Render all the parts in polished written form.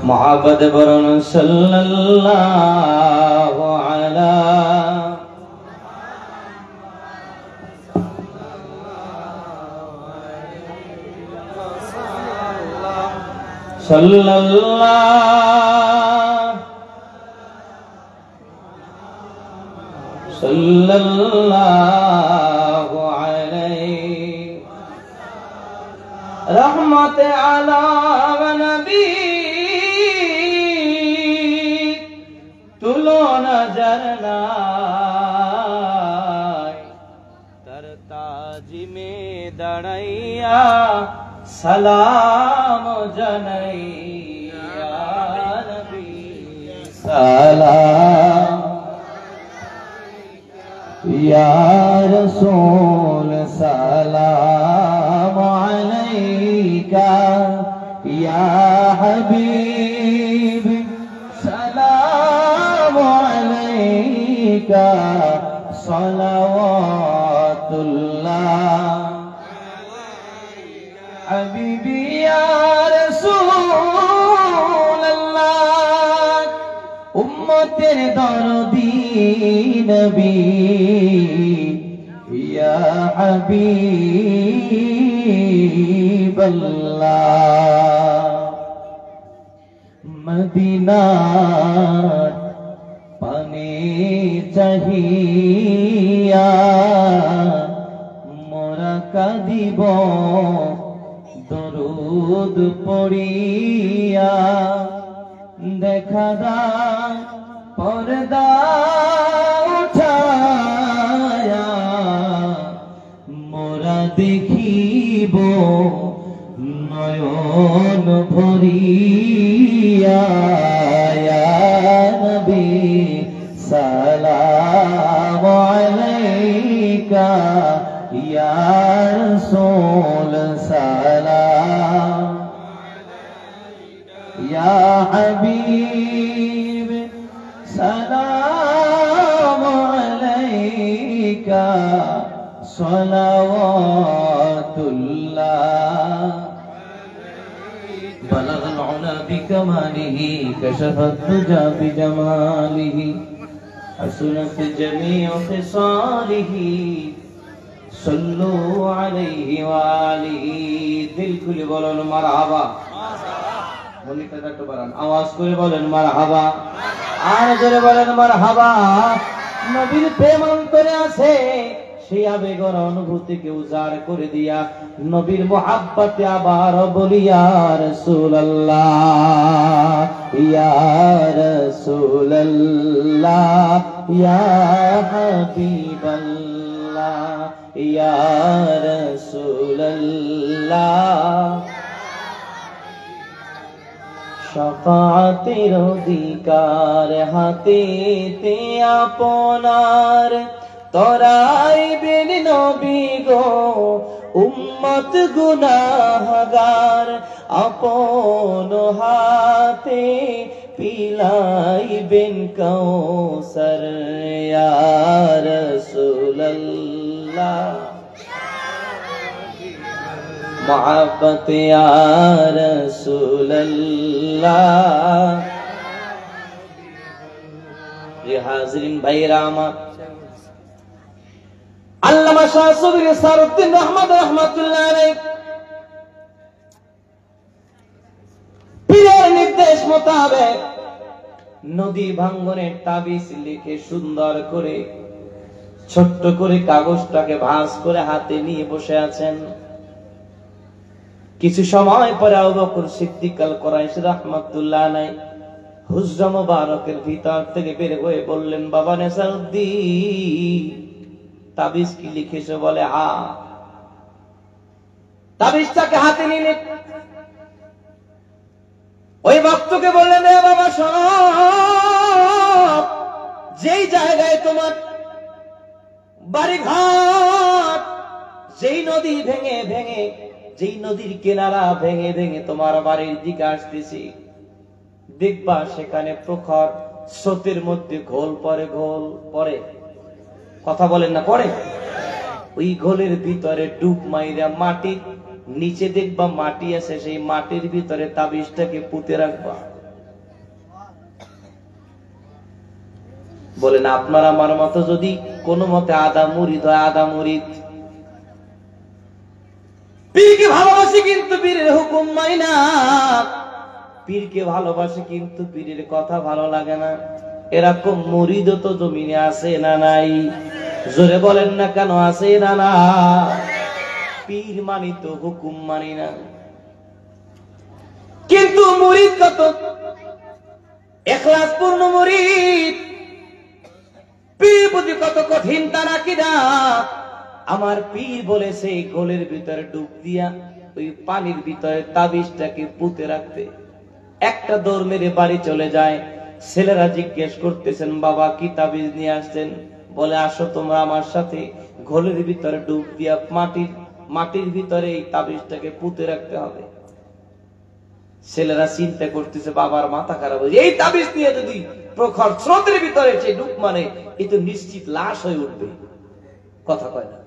मोहब्बत बरन सल्लल्लाहु अलैहि सल्लल्लाहु अलैहि रहमत अला नबी तुलो नजर नाय तर ताजी में दड़ैया सलाम जनैया नबी सलाम या रसूल सलाम अलैका या हबीब सलाम अलैका सलावतुल्लाह हबीबी या रसूलल्लाह उम्मतेर दरदी नबी या हबीबल्लाह मदीनार पाने चाहिया मोरा कादिब दरूद पड़िया देखा दान पर्दा उठाया मोरा देखिब नयन भरिया या नबी सलाम अलैका या रसूल सलाम या हबीब सलाम अलैका सलावतुल्लाह बलगल उला बिकमालिही कशफत दुजा बिजमालिही हसनत जमीउ खिसालिही सल्लु अलैहि व आलिही दिल खुले बोलेन मारहाबा মনিকাটা একটু বাড়ান আওয়াজ করে বলেন মারহাবা আর জোরে বলেন মারহাবা নবীর প্রেম অন্তরে আছে সেই আবেগের অনুভূতিকে উজাড় করে দিয়া নবীর মুহাব্বতে আবার বলি ইয়া রাসূলুল্লাহ ইয়া রাসূলুল্লাহ ইয়া হাবিবাল্লাহ ইয়া রাসূলুল্লাহ শাফাআতের অধিকার হাতেতে আপনার তরাইবেন নবী গো উম্মত গুনাহগার আপন হাতে পিলাইবেন কাউসার ইয়া রাসূলুল্লাহ मोहब्बत या रसूलल्लाह ये हाज़रीन भाई रामा अल्लामा शाह सुबीर सारुद्दीन रहमत रहमतुल्लाह अलैह पीरेर निर्देश मोताবেক नदी भांगনের তাবিজ লিখে সুন্দর করে ছোট্ট করে কাগজটাকে ভাঁজ করে হাতে নিয়ে বসে আছেন কিছু সময় পরে আবু বকর সিদ্দিক আল কুরাইশি রাহমাতুল্লাহ আলাইহি হুজরা মুবারকের ভিতর থেকে বের হয়ে বললেন বাবা নেসারউদ্দিন তাবিজ কি লিখেছো বলে হ্যাঁ তাবিজটাকে হাতে নিয়ে ওই ভক্তকে বললেন এ বাবা শোনো যেই জায়গায় তোমার বাড়ি ঘর যেই নদী ভেঙে ভেঙে যেই নদীর কিনারা ভেঙে ভেঙে তোমার বাড়ির দিকে আসতেছি দেখবা সেখানে প্রখর স্রোতের মধ্যে ঘোল পড়ে কথা বলেন না পড়ে ওই ঘোলের ভিতরে ডুব মাইরা মাটি নিচে দেখবা মাটি আছে সেই মাটির ভিতরে তাবিজটাকে পুঁতে রাখবা বলেন আপনার আমার মতো যদি কোন মতে আদা মুরিদ হয়, আদা মুরিদ, পীরকে ভালোবাসি কিন্তু পীরের হুকুম মানি না, পীরকে ভালোবাসি কিন্তু পীরের কথা ভালো লাগে না, এরকম মুরিদ তো জমিনে আছে না নাই? জোরে বলেন না কেন আছে না না? পীর মানি তো হুকুম মানি না। কিন্তু মুরিদ কত ইখলাস পূর্ণ মুরিদ, পীর বুঝি কত কঠিন তার আকীদা। আমার পীর বলেছে গোলের ভিতরে ডুব দিয়া ওই পানির ভিতরে তাবিজটাকে পুঁতে রাখতে। একটা দৌড় মেরে বাড়ি চলে যায়। ছেলেরা জিজ্ঞেস করতেছেন, বাবা কি তাবিজ নিয়ে আসছেন? বলে আসো তোমরা আমার সাথে, ঘোলের ভিতরে ডুব দিয়া মাটির ভিতরে এই তাবিজটাকে পুঁতে রাখতে হবে। ছেলেরা চিন্তা করতেছে, বাবার মাথা খারাপ হয়েছে, এই তাবিজ নিয়ে যদি প্রখর স্রোতের ভিতরে সে ডুব মানে এ তো নিশ্চিত লাশ হয়ে উঠবে। কথা কয় না?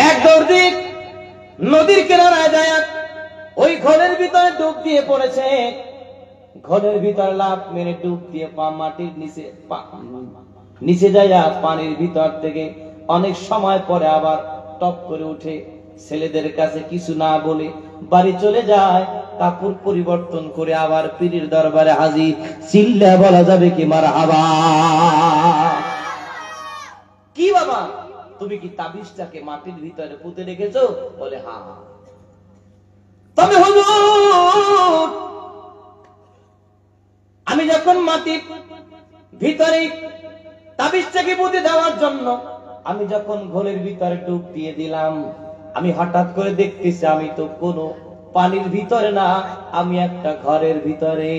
এক দৌড় নদীর কিনারায় যায়, ওই ঘরের ভিতরে ডুব দিয়ে পড়েছে। ঘরের ভিতরে লাফ মেরে ডুব দিয়ে মাটির নিচে যায়, পানির ভিতর থেকে অনেক সময় পরে আবার টপ করে উঠে। ছেলেদের কাছে কিছু না বলে বাড়ি চলে যায়, কাপড় পরিবর্তন করে আবার পীরের দরবারে হাজির। চিল্লা বলা যাবে কি মারহাবা? কি বাবা তুমি কি তাবিজটাকে মাটির ভিতরে পুঁতে রেখেছো? বলে হ্যাঁ। তবে হুজুর আমি যখন মাটির ভিতরে তাবিজটাকে পুঁতে দেওয়ার জন্য আমি যখন ঘোলের ভিতরে ডুব দিয়ে দিলাম, আমি হঠাৎ করে দেখতেছি আমি তো কোনো পানির ভিতরে না, আমি একটা ঘরের ভিতরে।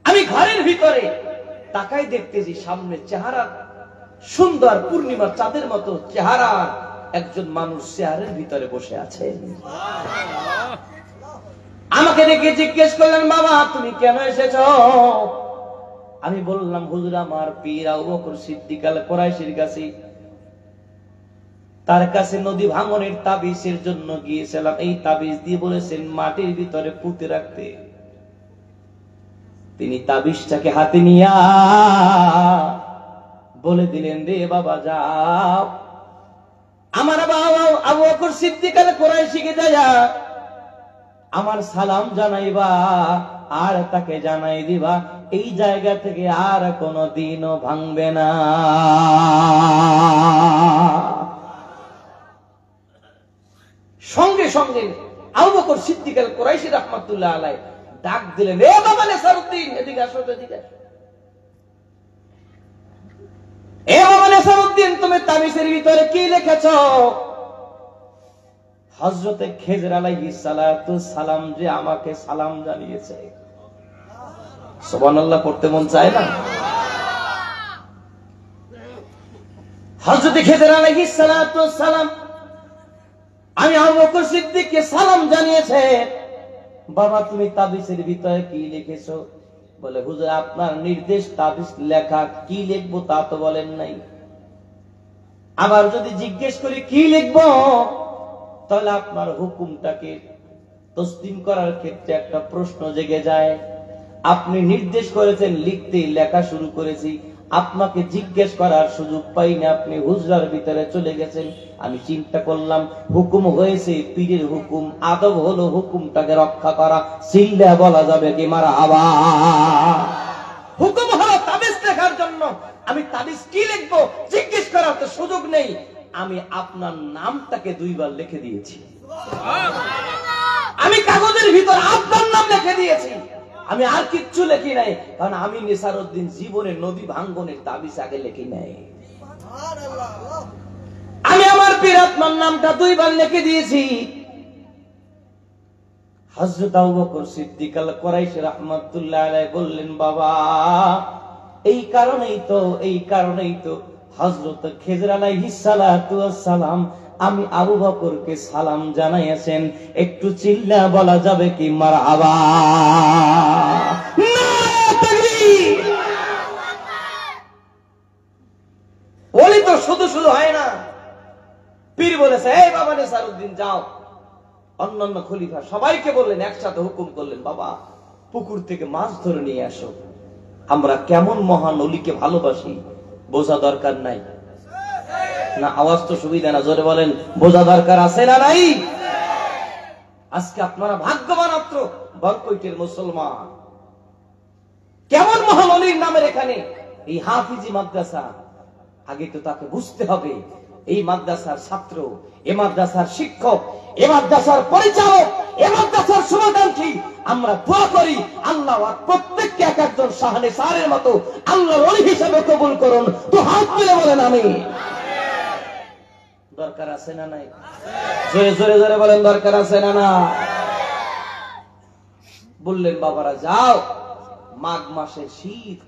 আমি ঘরের ভিতরে তাকাই দেখতেছি সামনে চেহারা সুন্দর পূর্ণিমার চাঁদের মতো চেহারা একজন মানুষ চেয়ারের ভিতরে বসে আছেন। আমাকে দেখে জিজ্ঞেস করলেন, বাবা তুমি কেন এসেছো? আমি বললাম, হুজুর আমার পীর আবু বকর সিদ্দিক আল কুরাইশির কাছে, তার কাছে নদী ভাঙনের তাবিজের জন্য গিয়েছিলাম। এই তাবিজ দিয়ে বলেছেন মাটির ভিতরে পুঁতে রাখতে। তিনি তাবিজটাকে হাতে নিয়া বলে দিলেন, রে বাবা যাও, আমার বাবা আবু বকর সিদ্দিক আল কুরাইশিকে যায়া আমার সালাম জানাইবা, আর তাকে জানাই দিবা এই জায়গা থেকে আর কোনো দিনও ভাঙবে না। সঙ্গে সঙ্গে আবু বকর সিদ্দিক আল কুরাইশি রাহমাতুল্লাহ আলাইহি ডাক দিলেন, এ বাবা নেসারউদ্দিন, এদিকে আসো, এদিকে আসো। এ বাবা নেসারউদ্দিন, তুমি তাবিজের ভিতরে কি লিখেছো? হযরতে খেজর আলাইহিস সালাতু সালাম যে আমাকে সালাম জানিয়েছে। সুবহানাল্লাহ পড়তে মন চায় না? হযরতে খেজর আলাইহিস সালাতু সালাম আমি আবু বকর সিদ্দিককে সালাম জানিয়েছে। বাবা তুমি তাবিজের ভিতরে কি লিখেছো? বলে হুজুর আপনার নির্দেশ তাবিজ লেখা, কি লিখবো তা তো বলেন নাই। আবার যদি জিজ্ঞেস করি কি লিখবো, তাহলে আপনার হুকুমটাকে তসলিম করার ক্ষেত্রে একটা প্রশ্ন জেগে যায়। আপনি নির্দেশ করেছেন লিখতে, লেখা শুরু করেছি, আপনাকে জিজ্ঞেস করার সুযোগ পাইনি, আপনি হুজরার ভিতরে চলে গেছেন। আমি চিন্তা করলাম হুকুম হয়েছে, পীরের হুকুম, আদব হলো হুকুমটাকে রক্ষা করা। চিল্লা বলা যাবে কি মারহাবা? হুকুম হলো তাবিজ লেখার জন্য, আমি তাবিজ কি লিখবো জিজ্ঞেস করার তো সুযোগ নেই। আমি আপনার নামটাকে 2 বার লিখে দিয়েছি। আমি কাগজের ভিতর আপনার নাম লিখে দিয়েছি, আমি আর কিচ্ছু লিখি নাই। কারণ আমি নেসারউদ্দিন জীবনে নদী ভাঙ্গনের তাবিজ আগে লিখি নাই। আমি আমার পীর আত্মার নামটা 2 বার লিখে দিয়েছি। হযরত আবু বকর সিদ্দিক আল কুরাইশি রাহমাতুল্লাহ আলাইহি বললেন, বাবা এই কারণেই তো হযরত খেজর আলাইহিস সালাতু ওয়াস সালাম আমি আবু বকরকে সালাম জানাইয়াছেন। একটু চিল্লা বলা যাবে কি মারহাবা? ওলি তো শুধু শুধু হয় না। পীর বলেছে, এই বাবা নেসারউদ্দিন যাও, অন্যান্য খলিফা সবাইকে বললেন, একসাথে হুকুম করলেন, বাবা পুকুর থেকে মাছ ধরে নিয়ে আসো। আমরা কেমন মহান অলিকে ভালোবাসি বোঝা দরকার নাই না? আওয়াজ তো সুবিধা না, জোরে বলেন, বোঝা দরকার আছে না নাই? আজকে আপনারা ভাগ্যবান মাত্র বরকৈটের মুসলমান। কেমন মহান অলির নামের এখানে এই হাফিজি মাদ্রাসা। আগে তো তাকে বুঝতে হবে এই মাদ্রাসার ছাত্র, এ মাদ্রাসার শিক্ষক, এ মাদ্রাসার পরিচালক, এ মাদ্রাসার শুভাকাঙ্ক্ষী। আমরা দোয়া করি আল্লাহ প্রত্যেককে এক একজন শাহানে সারের মতো আল্লাহর ওলি হিসেবে কবুল করুন। তো হাত তুলে বলেন আমিন। দরকার আছে না নাই? জোরে জোরে জোরে বলেন, দরকার আছে না না? বললেন, বাবারা যাও, মাঘ মাসের শীত,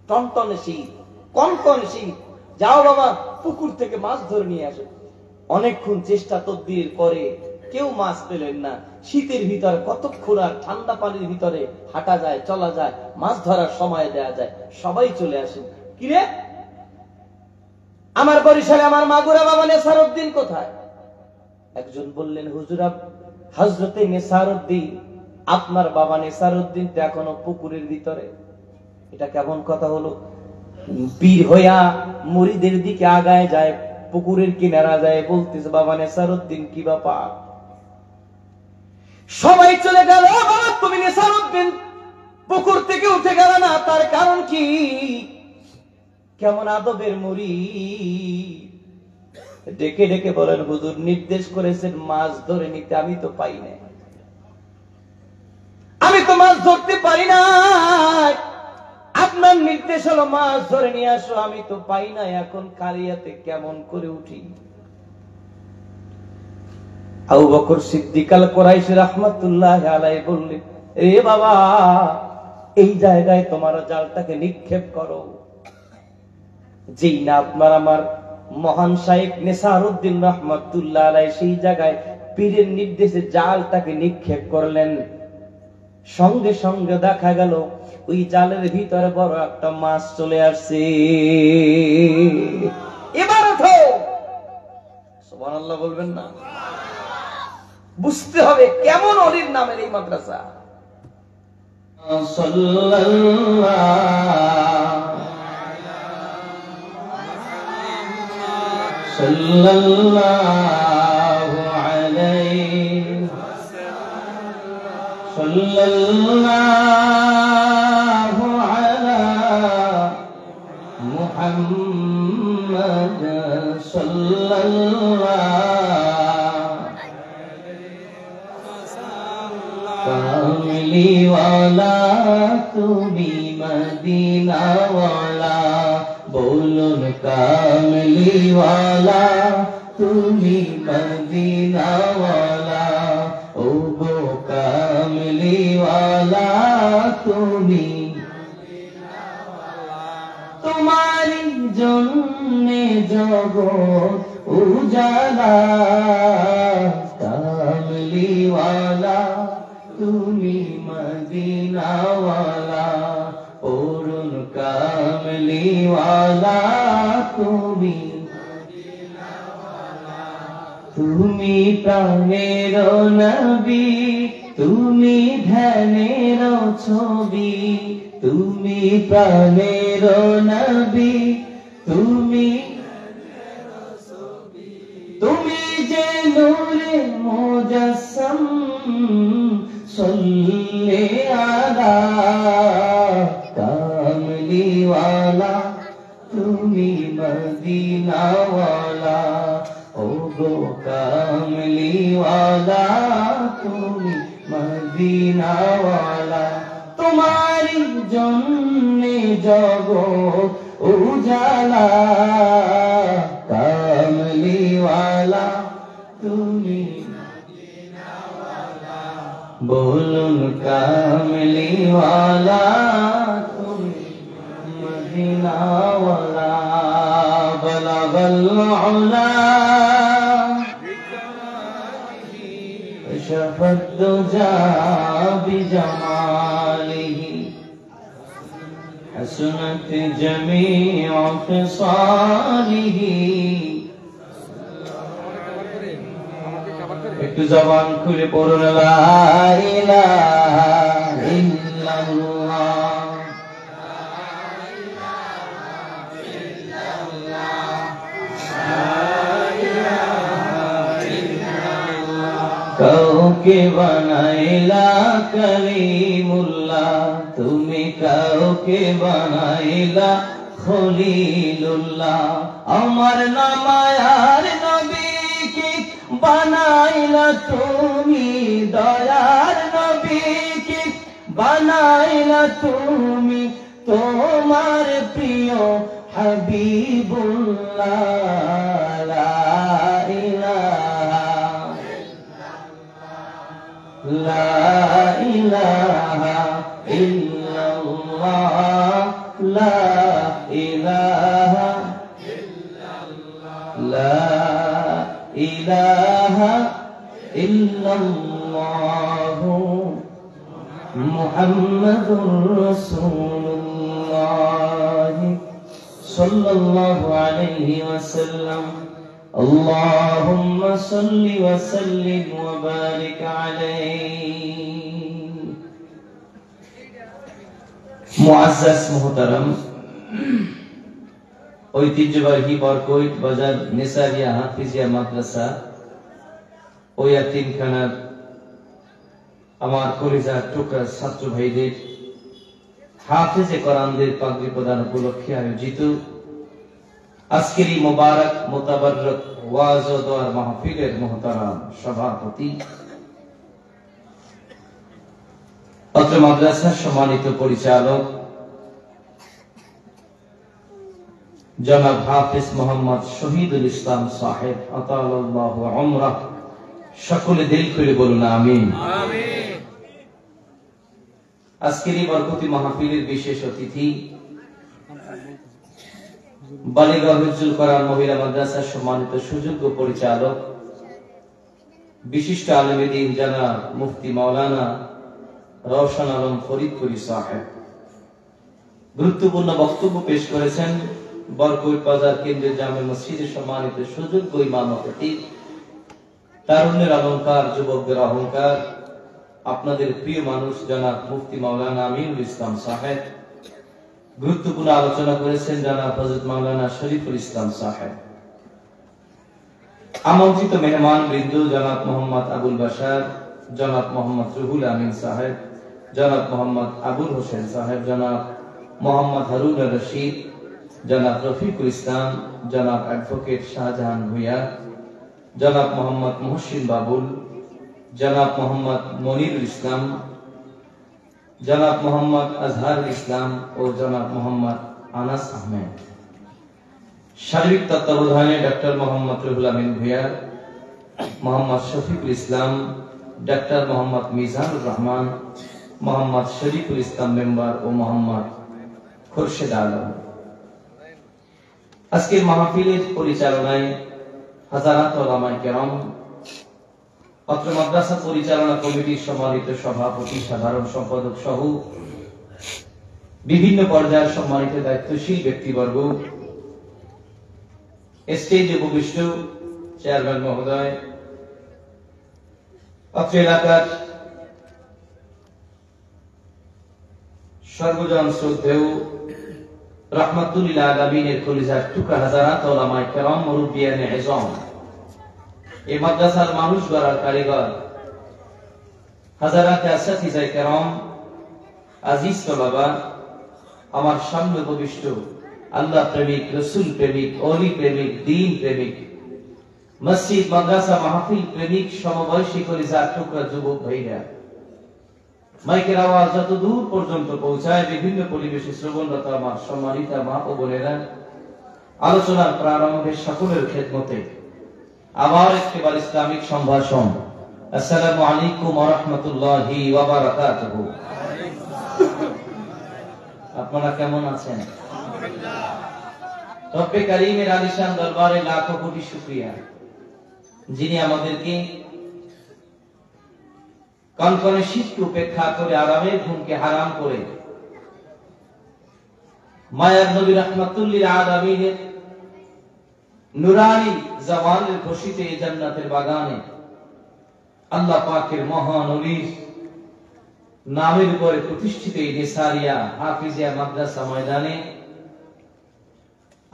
টনটনে শীত, কনকনে শীত, যাও বাবা পুকুর থেকে মাছ ধরে নিয়ে আসো। অনেকক্ষণ চেষ্টা তদবির পরে কেউ মাছ পেলেন না। শীতের ভিতরে কতক্ষণ আর ঠান্ডা পানির ভিতরে হাঁটা যায়, চলা যায়, মাছ ধরার সময় দেয়া যায়। সবাই চলে আসেন। কিরে আমার বরিশালে আমার মাগুরা বাবা নেসারউদ্দিন কোথায়? একজন বললেন, হুজুর হযরতে নেসারউদ্দিন, আপনার বাবা নেসারউদ্দিন তো এখনো পুকুরের ভিতরে। এটা কেমন কথা হলো? পীর হইয়া মুরিদের দিকে আগায় যায়, পুকুরের কিনারা যায়, বলতেছে, বাবা নেসারউদ্দিন কি ব্যাপার? সবাই চলে গেল। বাবা তুমি নেসারউদ্দিন পুকুর থেকে উঠে গেল না, তার কারণ কি? কেমন আদবের মুরিদ। ডেকে ডেকে বলেন, হুজুর নির্দেশ করেছেন মাছ ধরে নিতে, আমি তো পাই না, আমি তো মাছ ধরতে পারি না। আপনার নির্দেশ হলো মাছ ধরে নিয়ে আসো, আমি তো পাই না, এখন কালিয়াতে কেমন করে উঠি? আবু বকর সিদ্দিক আল কুরাইশি রাহমাতুল্লাহি আলাইহি বললেন, এ বাবা এই জায়গায় তোমার জালটাকে নিক্ষেপ করো। যেই না আপনার আমার মহান শাইখ নেসারউদ্দিন রাহমাতুল্লাহি আলাইহি সেই জায়গায় পীরের নির্দেশে জালটাকে নিক্ষেপ করলেন, সঙ্গে সঙ্গে দেখা গেল ওই জালের ভিতরে বড় একটা মাছ চলে আসছে। এবার ওঠো, সুবহানাল্লাহ বলবেন না? বুঝতে হবে কেমন অলির নামের এই মাদ্রাসা। সাল্লাল্লাহু আলাইহি সাল্লাল্লাহু আলা মুহাম্মাদ সাল্লাল্লাহু কামলি ওয়ালা তুমি মদিনা ওয়ালা, বলুন কামলি ওয়ালা তুমি মদিনা ওয়ালা, ও গো কামলি ওয়ালা তুমি, তোমারি জন্যে জগৎ উজালা, কামলি ওয়ালা তুমি মদিনা ওয়ালা, অরুণ কামলি ওয়ালা তুমি, তুমি প্রাণের নবী, তুমি ধ্যানের ছবি, তুমি প্রাণের নবী, তুমি তুমি যে নূরে মুজাসসাম, সল্লি আলা কামলি ওয়ালা তুমি মদিনা ওয়ালা, ও গো কামলি ওয়ালা তুমি মদিনা ওয়ালা, তোমারি জন্যে জগৎ উজালা, কামলি ওয়ালা তুমি, বলুন কামলি ওয়ালা তুমি মদিনা ওয়ালা, বলাগল উলা শফত দুজা বিজমালিহি, حسنت جميع خصاله একটু জবান খুলে পড়ুন লা ইলাহা ইল্লাল্লাহ। কাউকে বানাইলা কালিমুল্লাহ, তুমি কাউকে বানাইলা খলিলুল্লাহ। আমার নামায়ার নবীকে বানাইলা তুমি, দয়ার নবীকে বানাইলা তুমি, তোমার প্রিয় হাবিবুল্লাহ। লা ইলাহা লা ইলাহা ইল্লাল্লাহ, লা ইলাহা লা ইলাহা ইল্লাল্লাহ মুহাম্মাদুর রাসূলুল্লাহ সাল্লাল্লাহু আলাইহি ওয়াসাল্লাম। اللهم صل وسلم وبارك عليه। মুআজ্জাজ মুহতারাম, ঐতিহ্যবাহী বরকৈত বাজার নেসারিয়া হাফিজিয়া মাদ্রাসা ও ইয়াতিমখানার আমার কলিজার টুকরা ছাত্র ভাইদের হাফেজে কোরআনদের পাগড়ি প্রদান উপলক্ষে আয়োজিত আজকের এই মোবারক মোতাবাররক ওয়াজ ও দোয়ার মাহফিলের মুহতারাম সভাপতি, অত্র মাদ্রাসার সম্মানিত পরিচালক জনাব হাফেজ মোহাম্মদ শহীদুল ইসলাম সাহেব আতালাল্লাহু উমরাহ, সকলে দিল খুলে বলুন আমিন। আজকের এই বরকতি মাহফিলের বিশেষ অতিথি বালিগা হিফজুল কোরআন মহিলা মাদ্রাসার সম্মানিত সুযোগ্য পরিচালক বিশিষ্ট আলেমে দ্বীন জনাব মুফতি মাওলানা রওশন আলম ফরিদপুরি সাহেব গুরুত্বপূর্ণ বক্তব্য পেশ করেছেন। বরকৈত বাজার কেন্দ্রীয় জামে মসজিদের সম্মানিত সুযোগ্য ইমাম খতিব, তারুণ্যের অলংকার, যুবকদের অহংকার, আপনাদের প্রিয় মানুষ জনাব মুফতি মাওলানা আমিনুল ইসলাম সাহেব। গুরুত্বপূর্ণ আলোচনা করেছেন জনাব হযরত মাওলানা শরীফুল ইসলাম সাহেব। আমন্ত্রিত মেহমান বৃন্দ জনাব মোহাম্মদ আবুল বাশার, জনাব মোহাম্মদ রুহুল আমিন সাহেব, জনাব মোহাম্মদ আবুল হোসেন সাহেব, জনাব মোহাম্মদ হারুন রশিদ, জনাব রফিকুল ইসলাম, জনাব অ্যাডভোকেট শাহজাহান ভুইয়া, জনাব মোহাম্মদ মুহসিন বাবুল, জনাব মোহাম্মদ মনিরুল ইসলাম, জনাব মোহাম্মদ আজহারুল ইসলাম ও জনাব মোহাম্মদ আনাস আহমেদ। শারীরিক তত্ত্বাবধানে doctor Mohammad Ruhul Amin Bhuiyan, Mohammad Shafiqul Islam, doctor Mohammad Mizanur Rahman, Mohammad Shariful Islam member ও মোহাম্মদ খুরশেদ আলম। আজকের মাহফিলের পরিচালনায় হাজারাত উলামায়ে কেরাম, অত্র মাদ্রাসা পরিচালনা কমিটির সম্মানিত সভাপতি, সাধারণ সম্পাদক সহ বিভিন্ন পর্যায়ের সম্মানিত দায়িত্বশীল ব্যক্তিবর্গ, স্টেজে উপবিষ্ট চেয়ারম্যান মহোদয়, অত্র এলাকার সর্বজন শ্রদ্ধেয় রাহমাতুল লিল আলামিনের কলিজার টুকরা হাজারাত উলামায়ে কেরাম, মুরব্বিয়ানে ইজম, এই মাদ্রাসার মানুষ গড়ার কারিগর, হাজারাতে আসাতিজায়ে কেরাম, আজিজ তলাবা, আমার সামনে উপবিষ্ট আল্লাহ প্রেমিক, রসুল প্রেমিক, ওলি প্রেমিক, দ্বীন প্রেমিক, মসজিদ মাদ্রাসা মাহফিল প্রেমিক, সমবয়সী কলিজার টুকরা যুবক ভাইরা, মাইকের আওয়াজ যত দূর পর্যন্ত পৌঁছায়, বিভিন্ন পরিবেশে শ্রবণরত আমার সম্মানিত মা ও বোনেরা, আলোচনার প্রারম্ভে সকলের খেদমতে আবার একবার ইসলামিক সম্ভাষণ। আসসালামু আলাইকুম ওয়া রাহমাতুল্লাহি ওয়া বারাকাতুহু। আপনারা কেমন আছেন? রব্বে কারীমের আলিশান দরবারে লাখো কোটি শুকরিয়া, যিনি আমাদেরকে কনকনে শীতকে উপেক্ষা করে, আরামের ঘুমকে হারাম করে, মায়ার নবী রাহমাতুল লিল আলামিনের নুরানি জাওয়ালের খুশিতে এই জান্নাতের বাগানে আল্লাহ পাকের মহান ওলির নামের উপরে প্রতিষ্ঠিত এই নিসারিয়া হাফিজিয়া মাদ্রাসা ময়দানে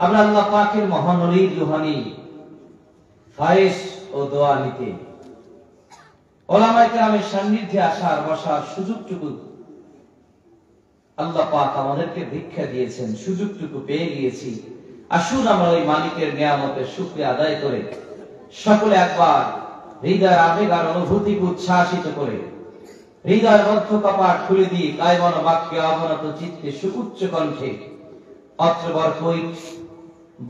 আমরা আল্লাহ পাকের মহান ওলির রুহানি ফায়েজ ও দোয়া নিতে ওলামায়ে কেরামের সান্নিধ্যে আসার বসার সুযোগটুকু আল্লাহ পাক আমাদেরকে ভিক্ষা দিয়েছেন, সুযোগটুকু পেয়ে গিয়েছি। আসুন আমরা ওই মালিকের নিয়ামতের শুকরিয়া আদায় করে সকলে একবার হৃদয়ের আবেগ আর অনুভূতিকে উচ্ছ্বাসিত করে হৃদয়ের মধ্য কপাট খুলে দিয়ে কায়মন বাক্যে অবনত চিত্তে সুউচ্চ কণ্ঠে অত্র বরকৈট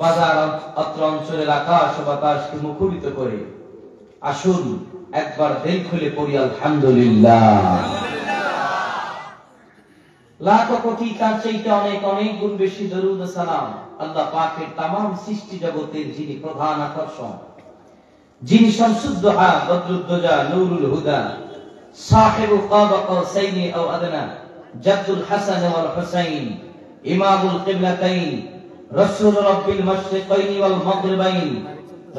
বাজার অত্র অঞ্চলের আকাশ ও বাতাসকে মুখরিত করে আসুন একবার দিল খুলে পড়ি আলহামদুলিল্লাহ। লাখো কোটি তার চাইতে অনেক অনেক গুণ বেশি দরুদ ও সালাম আল্লাহ পাকের তামাম সৃষ্টি জগতের যিনি প্রধান আকর্ষণ, যিনি শামসুদ্দোহা বদরুদ্দোজা নূরুল হুদা সাহিবু কাবা কাউসাইনি আও আদনা জাদ্দুল হাসান ওয়াল হুসাইন ইমামুল কিবলাতাইন রাসূল রাব্বিল মাশরিকাইন ওয়াল মাগরিবাইন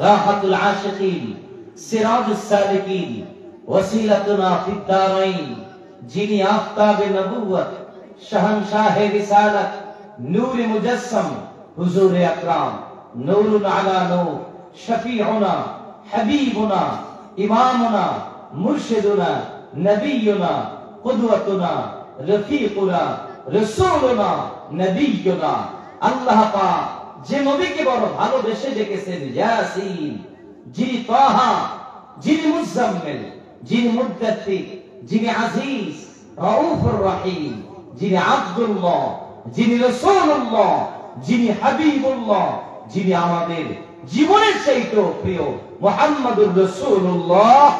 রাহাতুল আশিকিন সিরাজুস সালিকিন ওয়াসিলাতুনা ফিদ দারাইন, যিনি আফতাবে নবুওয়াত শাহনশাহে রিসালাত নূরে মুজাসসাম হুজুরে আকরাম নূরুন আলা নূর শফিউনা হাবিবুনা ইমামুনা মুরশিদুনা নবিয়ুনা কুদওয়াতুনা রফিকুনা রাসূলুনা নবিয়ুনা। আল্লাহ পাক যে নবীকে বড় ভালোবেসে ডেকেছেন ইয়াসিন, যিনি তাহা, যিনি মুজাম্মিল, যিনি মুদ্দাথির, যিনি আজিজ রাউফুর রহিম, যিনি আব্দুল্লাহ, যিনি রাসূলুল্লাহ, যিনি হাবিবুল্লাহ, যিনি আমাদের জীবনের চাইতেও প্রিয় মুহাম্মদুর রাসূলুল্লাহ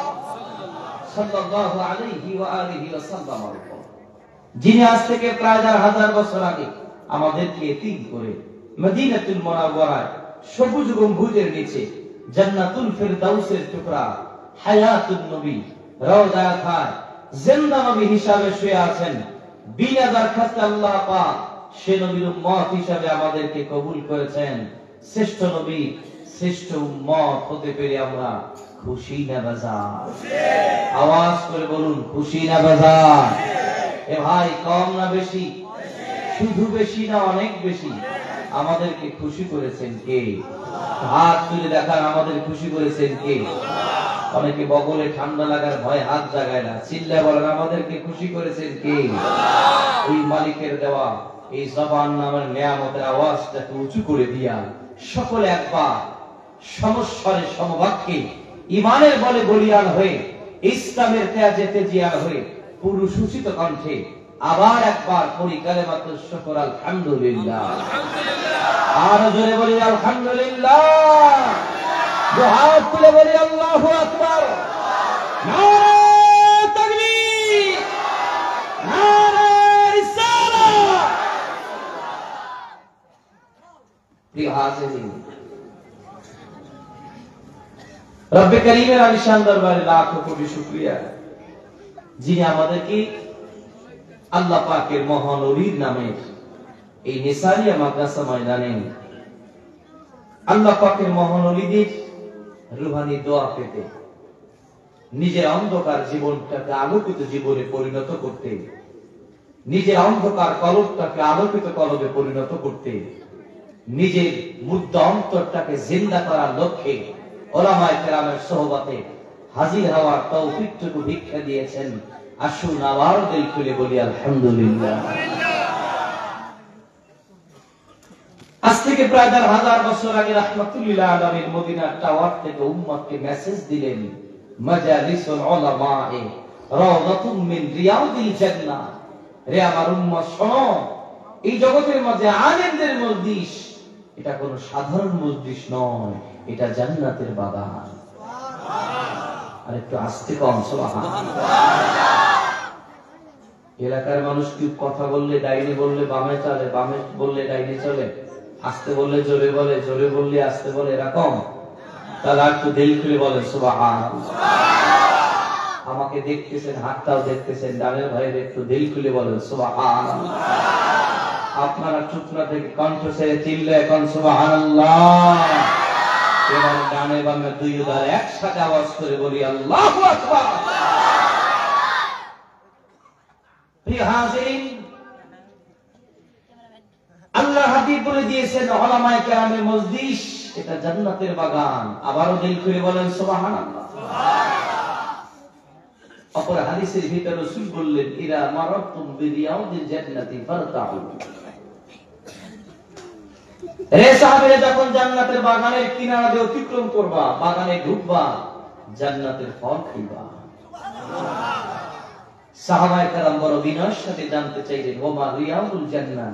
সাল্লাল্লাহু আলাইহি ওয়া আলিহি ওয়াসাল্লাম, যিনি আজ থেকে প্রায় ৪০০০ বছর আগে আমাদেরকে এতিম করে মদিনাতুল মুনাওয়ারায় সবুজ গম্বুজের নিচে জান্নাতুল ফিরদাউসের টুকরা হায়াতুন নবী রওজা খায় জিন্দা নবী হিসাবে শুয়ে আছেন। বিনা দরখাস্তে আল্লাহ পাক সে নবীর উম্মত হিসাবে আমাদেরকে কবুল করেছেন। শ্রেষ্ঠ নবী শ্রেষ্ঠ উম্মত হতে পেরে আমরা খুশি না বাজার? আওয়াজ করে বলুন খুশি না বাজার? এ ভাই কম না বেশি? শুধু বেশি না অনেক বেশি? আমাদেরকে খুশি করেছেন কে? হাত তুলে দেখান আমাদের খুশি করেছেন কে? অনেকে বগলে ঠান্ডা লাগার ভয় হাত জাগায় না, চিল্লায় বলেন আমাদেরকে খুশি করেছেন কে? ওই মালিকের দেওয়া এই জবান নামের নিয়ামতের আওয়াজটাকে উঁচু করে দিয়া সকলে একবার সমস্বরে সমবাক্যে ইমানের বলে বলিয়ান হয়ে ইসলামের তেজে তেজিয়ান হয়ে পুরুষ উচিত কণ্ঠে আবার একবার পড়ি কালেমাতুশ শুকর আলহামদুলিল্লাহ। আর জোরে বলি আলহামদুলিল্লাহ। দুহাত তুলে বলি আল্লাহু আকবার। নারে তাকবীর, নারে রিসালাত। প্রিয় হাজিরিন, রব্বে করিমের আলিশান দরবারে লাখো কোটি শুকরিয়া, যিনি আমাদেরকে আল্লাহ পাকের মহান ওলির নামের এই নিসারিয়া মাদ্রাসা ময়দানে আল্লাহ পাকের মহান ওলিদের রুহানি দোয়া পেতে, নিজের অন্ধকার জীবনটাকে আলোকিত জীবনে পরিণত করতে, নিজের অন্ধকার কলবটাকে আলোকিত কলবে পরিণত করতে, নিজের মুদ্দা অন্তরটাকে জিন্দা করার লক্ষ্যে ওলামায়ে কেরামের সোহবতে হাজির হওয়ার তৌফিকটুকু ভিক্ষা দিয়েছেন। আসুন আবার দিল খুলে বলি আলহামদুলিল্লাহ। আজ থেকে প্রায় ৪০০০ বছর আগে রাহমাতুল্লিল আলামিন মদিনার টাওয়ার থেকে উম্মতকে মেসেজ দিলেন, মাজালিসুল উলামায়ে রাওদাতুম মিন রিয়াদিল জান্নাহ। রে আমার উম্মত শোনো, এই জগতের মাঝে আলেমদের মজলিস এটা কোনো সাধারণ মজলিস নয়, এটা জান্নাতের বাগান। আর একটু আস্তে কম সুবহানাল্লাহ। এলাকার মানুষ কি কথা বললে ডাইনে বললে বামে চলে, বামে বললে ডাইনে চলে, আস্তে বললে জোরে বলে, জোরে বললে আস্তে বলে, এরকম? তাহলে একটু দিল খুলে বলেন সুবহানাল্লাহ। আমাকে দেখতেছেন, হাতটাও দেখতেছেন, ডানের ভাইয়ের একটু দিল খুলে বলেন সুবহানাল্লাহ। আপনারা চুপ না থেকে কণ্ঠ ছেড়ে চিল্লে এখন সুবহানাল্লাহ। এবার ডানে বামে দুই উদার একসাথে আওয়াজ করে বলি আল্লাহু আকবার। প্রিয় হাজিরিন, আল্লাহ হাবিব বলে দিয়েছেন উলামায়ে কেরামের মজলিস এটা জান্নাতের বাগান। আবারও দিল খুলে বলেন সুবহানাল্লাহ। অপর হাদিসের ভিতরে রাসূল বললেন ইরা মারাতুম বিরিয়াউদিল জান্নাতি ফারতাউ। রে সাহাবীরা যখন জান্নাতের বাগানের কিনারা দিয়ে অতিক্রম করবা, বাগানে ঢুকবা, জান্নাতের ফল খাইবা। সাহাবায়ে কেরাম বড় বিনয়ের সাথে জানতে চাইলেন ওমা রিয়াউল জান্নাহ,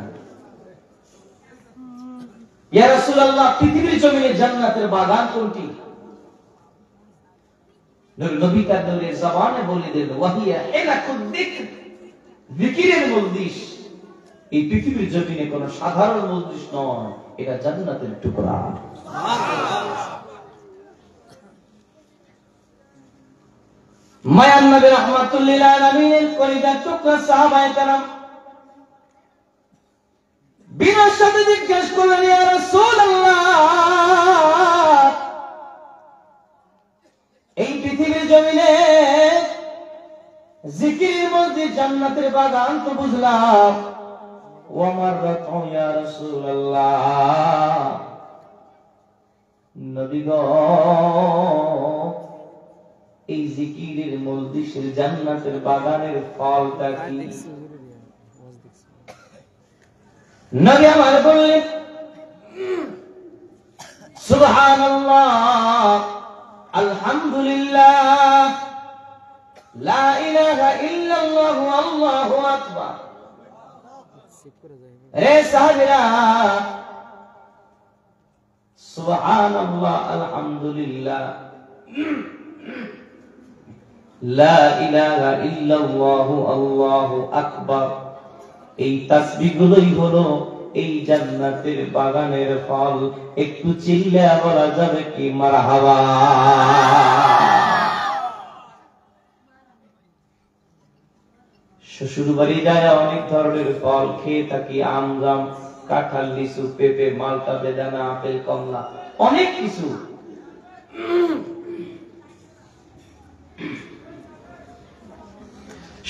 ইয়া রাসূলুল্লাহ পৃথিবীর জমিনে জান্নাতের বাগান কোনটি? নবী তার নূরের জবানে বলে দিলেন ওয়াহিয়া ইলাকুদ যিকর, যিকিরের মজলিস। এই পৃথিবীর জমিনে কোন সাধারণ মজলিস নয়, এটা জান্নাতের টুকরা। মায়ান নবী রাহমাতুল লিল আলামিনের কলিজার টুকরা সাহাবায়ে কেরাম বিনয়ের সাথে জিজ্ঞেস করলেন ইয়া রাসূলুল্লাহ, এই পৃথিবীর জমিনে জিকিরের মধ্যে জান্নাতের বাগান তো বুঝলাম, ওয়ামাররাতু ইয়া রাসূলুল্লাহ, নবী গো এই জিকিরের মজলিসের জান্নাতের বাগানের ফলটা কি? নবী আমার বললেন সুবহানাল্লাহ, আলহামদুলিল্লাহ, লা ইলাহা ইল্লাল্লাহ, আল্লাহু আকবার। রে সাহাবীরা সুবহানাল্লাহ, আলহামদুলিল্লাহ, লা ইলাহা ইল্লাল্লাহ, আল্লাহু আকবার, এই তাসবিহগুলোই হলো এই জান্নাতের বাগানের ফল। একটু চিল্লা বলা যাবে কি মারহাবা? শ্বশুর বাড়ি যায় অনেক ধরনের ফল খেয়ে থাকি, আম, জাম, কাঁঠাল, লিচু, পেঁপে, মালটা, বেদানা, আপেল, কমলা, অনেক কিছু।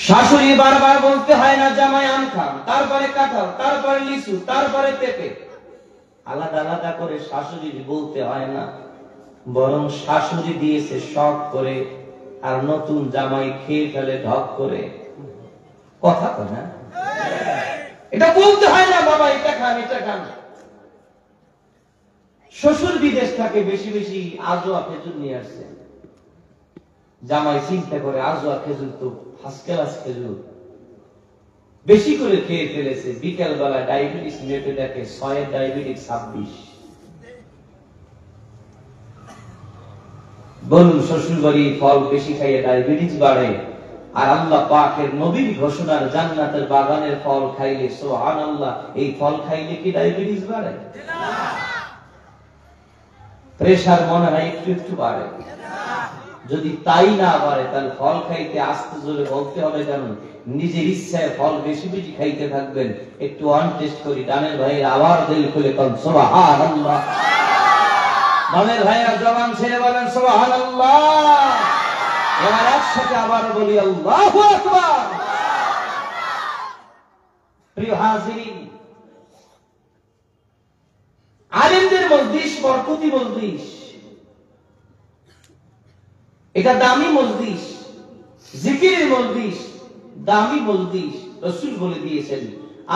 শাশুড়ি বারবার বলতে হয় না জামাই আম খান, তারপরে কাঁঠাল, তারপরে লিচু, তারপরে পেঁপে। আলাদা আলাদা করে শাশুড়ি বলতে হয় না, বরং শাশুড়ি দিয়েছে শখ করে, আর নতুন জামাই খেয়ে ফেলে ঢক করে। কথা তো না, এটা বলতে হয় না বাবা এটা খান, এটা খান। শ্বশুর বিদেশ থাকে, বেশি বেশি আজোয়া খেজুর নিয়ে আসছে, জামাই চিন্তা করে আজোয়া খেজুর তো ফার্স্ট ক্লাস খেজুর, বেশি করে খেয়ে ফেলেছে। বিকেল বেলা ডায়াবেটিস মেপে দেখে 6 ডায়াবেটিস 26। বলুন শ্বশুর বাড়ি ফল বেশি খাইয়ে ডায়াবেটিস বাড়ে, আর আল্লাহ পাকের নবীর ঘোষণার জান্নাতের বাগানের ফল খাইলে সুবহানাল্লাহ, এই ফল খাইলে কি ডায়াবেটিস বাড়ে? প্রেসার মনে হয় একটু একটু বাড়ে। যদি তাই না বাড়ে তাহলে ফল খাইতে আস্তে জোরে বলতে হবে, কেন নিজের ইচ্ছায় ফল বেশি বেশি খাইতে থাকবেন। একটু অন টেস্ট করি, ডানের ভাইয়ের আবার দিল খুলে কোন সুবহানাল্লাহ, বামের ভাইয়ের জবান ছেড়ে বলেন সুবহানাল্লাহ। এবার একসাথে আবার বলি আল্লাহু আকবার। প্রিয় হাজিরিন, আলেমদের মজলিস বরকতি মজলিস, এটা দামি মজলিস, জিকিরের মজলিস, দামি মজলিস। রাসূল বলে দিয়েছেন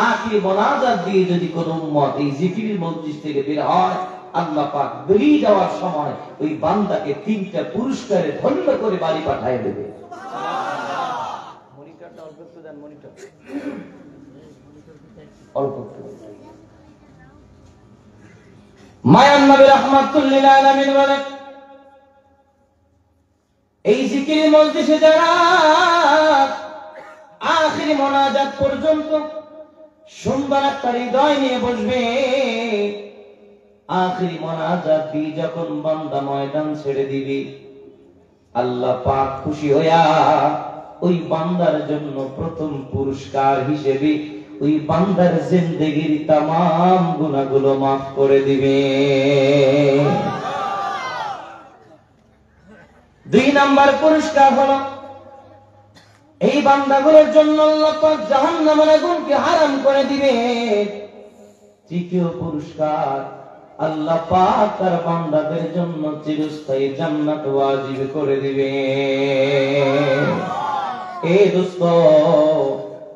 আখির মোনাজাত দিয়ে যদি কোন উম্মত এই জিকিরের মজলিস থেকে বের হয়, আল্লাহ পাক বেরিয়ে যাওয়ার সময় ওই বান্দাকে 3টা পুরস্কারে ধন্য করে বাড়ি পাঠিয়ে দেবে। মনিটরটা অল্প একটু দেন, মনিটর অল্প একটু। মায়ান নবী রাহমাতুল লিল আলামিন বলেন এই জিকিরের মজলিসে যারা আখির মোনাজাত পর্যন্ত সুন্দর একটা হৃদয় নিয়ে বসবে, আখিরি মোনাজাত দিয়ে যখন বান্দা ময়দান ছেড়ে দিবে, আল্লাহ পাক খুশি হইয়া ওই বান্দার জন্য প্রথম পুরস্কার হিসেবে ওই বান্দার জিন্দেগীর तमाम গুনাহগুলো maaf করে দিবে। দুই নাম্বার পুরস্কার হলো এই বান্দাগুলোর জন্য আল্লাহ পাক জাহান্নামের আগুনকে হারাম করে দিবে। তৃতীয় পুরস্কার, আল্লাহ পাক তার বান্দাদের জন্য চিরস্থায়ী জান্নাত ওয়াজিব করে দিবে। এ দোস্ত,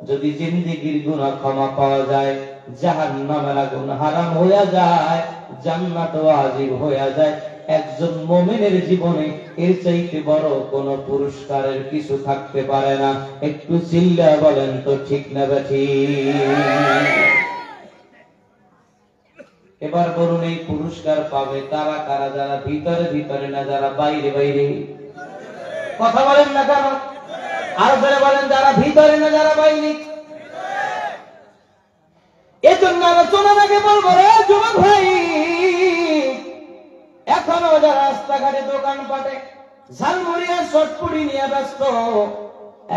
যদি জিন্দেগীর গুনাহ ক্ষমা পাওয়া যায়, জাহান্নামের আগুন হারাম হয়ে যায়, জান্নাত ওয়াজিব হয়ে যায়, একজন মুমিনের জীবনে এর চাইতে বড় কোন পুরস্কারের কিছু থাকতে পারে না। একটু চিল্লা বলেন তো ঠিক না বেঠিক? এবার বলুন, এই পুরস্কার পাবে কারা কারা? যারা ভিতরে ভিতরে না, যারা বাইরে বাইরে? কথা বলেন না কেন? আর যারা বলেন যারা ভিতরে না, যারা বাইরে? এজন্য আলোচনা আগে বলবো, রে যুবক ভাই, এখনো যারা রাস্তাঘাটে দোকান পাটে ঝালমুড়ি আর চটপুরি নিয়ে ব্যস্ত,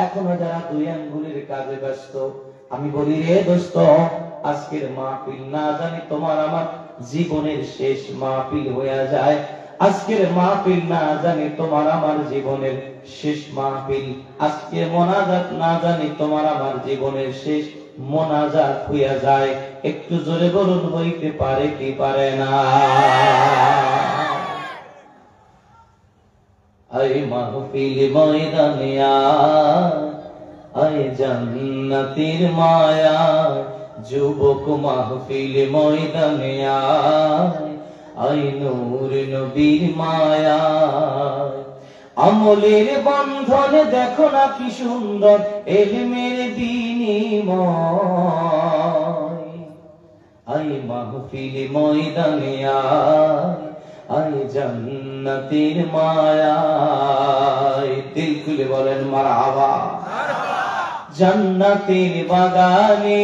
এখনো যারা দুই আঙ্গুলের কাজে ব্যস্ত, আমি বলি রে দোস্ত, আজকের মাহফিল না জানি তোমার আমার জীবনের শেষ মাহফিল হয়ে যায়। আজকের মাহফিল না জানি তোমার আমার জীবনের শেষ মাহফিল। আজকে মোনাজাত না জানি তোমার আমার জীবনের শেষ মোনাজাত হইয়া যায়। একটু জোরে বলুন, হইতে পারে কি পারে না? আয় মাহফিল ময়দানে আয় জান্নাতের মায়া, যুবক মাহফিল ময়দানে আয় নূর নবীর মায়া। আমলের বন্ধন দেখো না কি সুন্দর, ইলমের বিনিময়। আয় মাহফিল ময়দানে আয় জান্নাতের মায়া। দিল খুলে বলেন মারহাবা। জান্নাতের বাগানে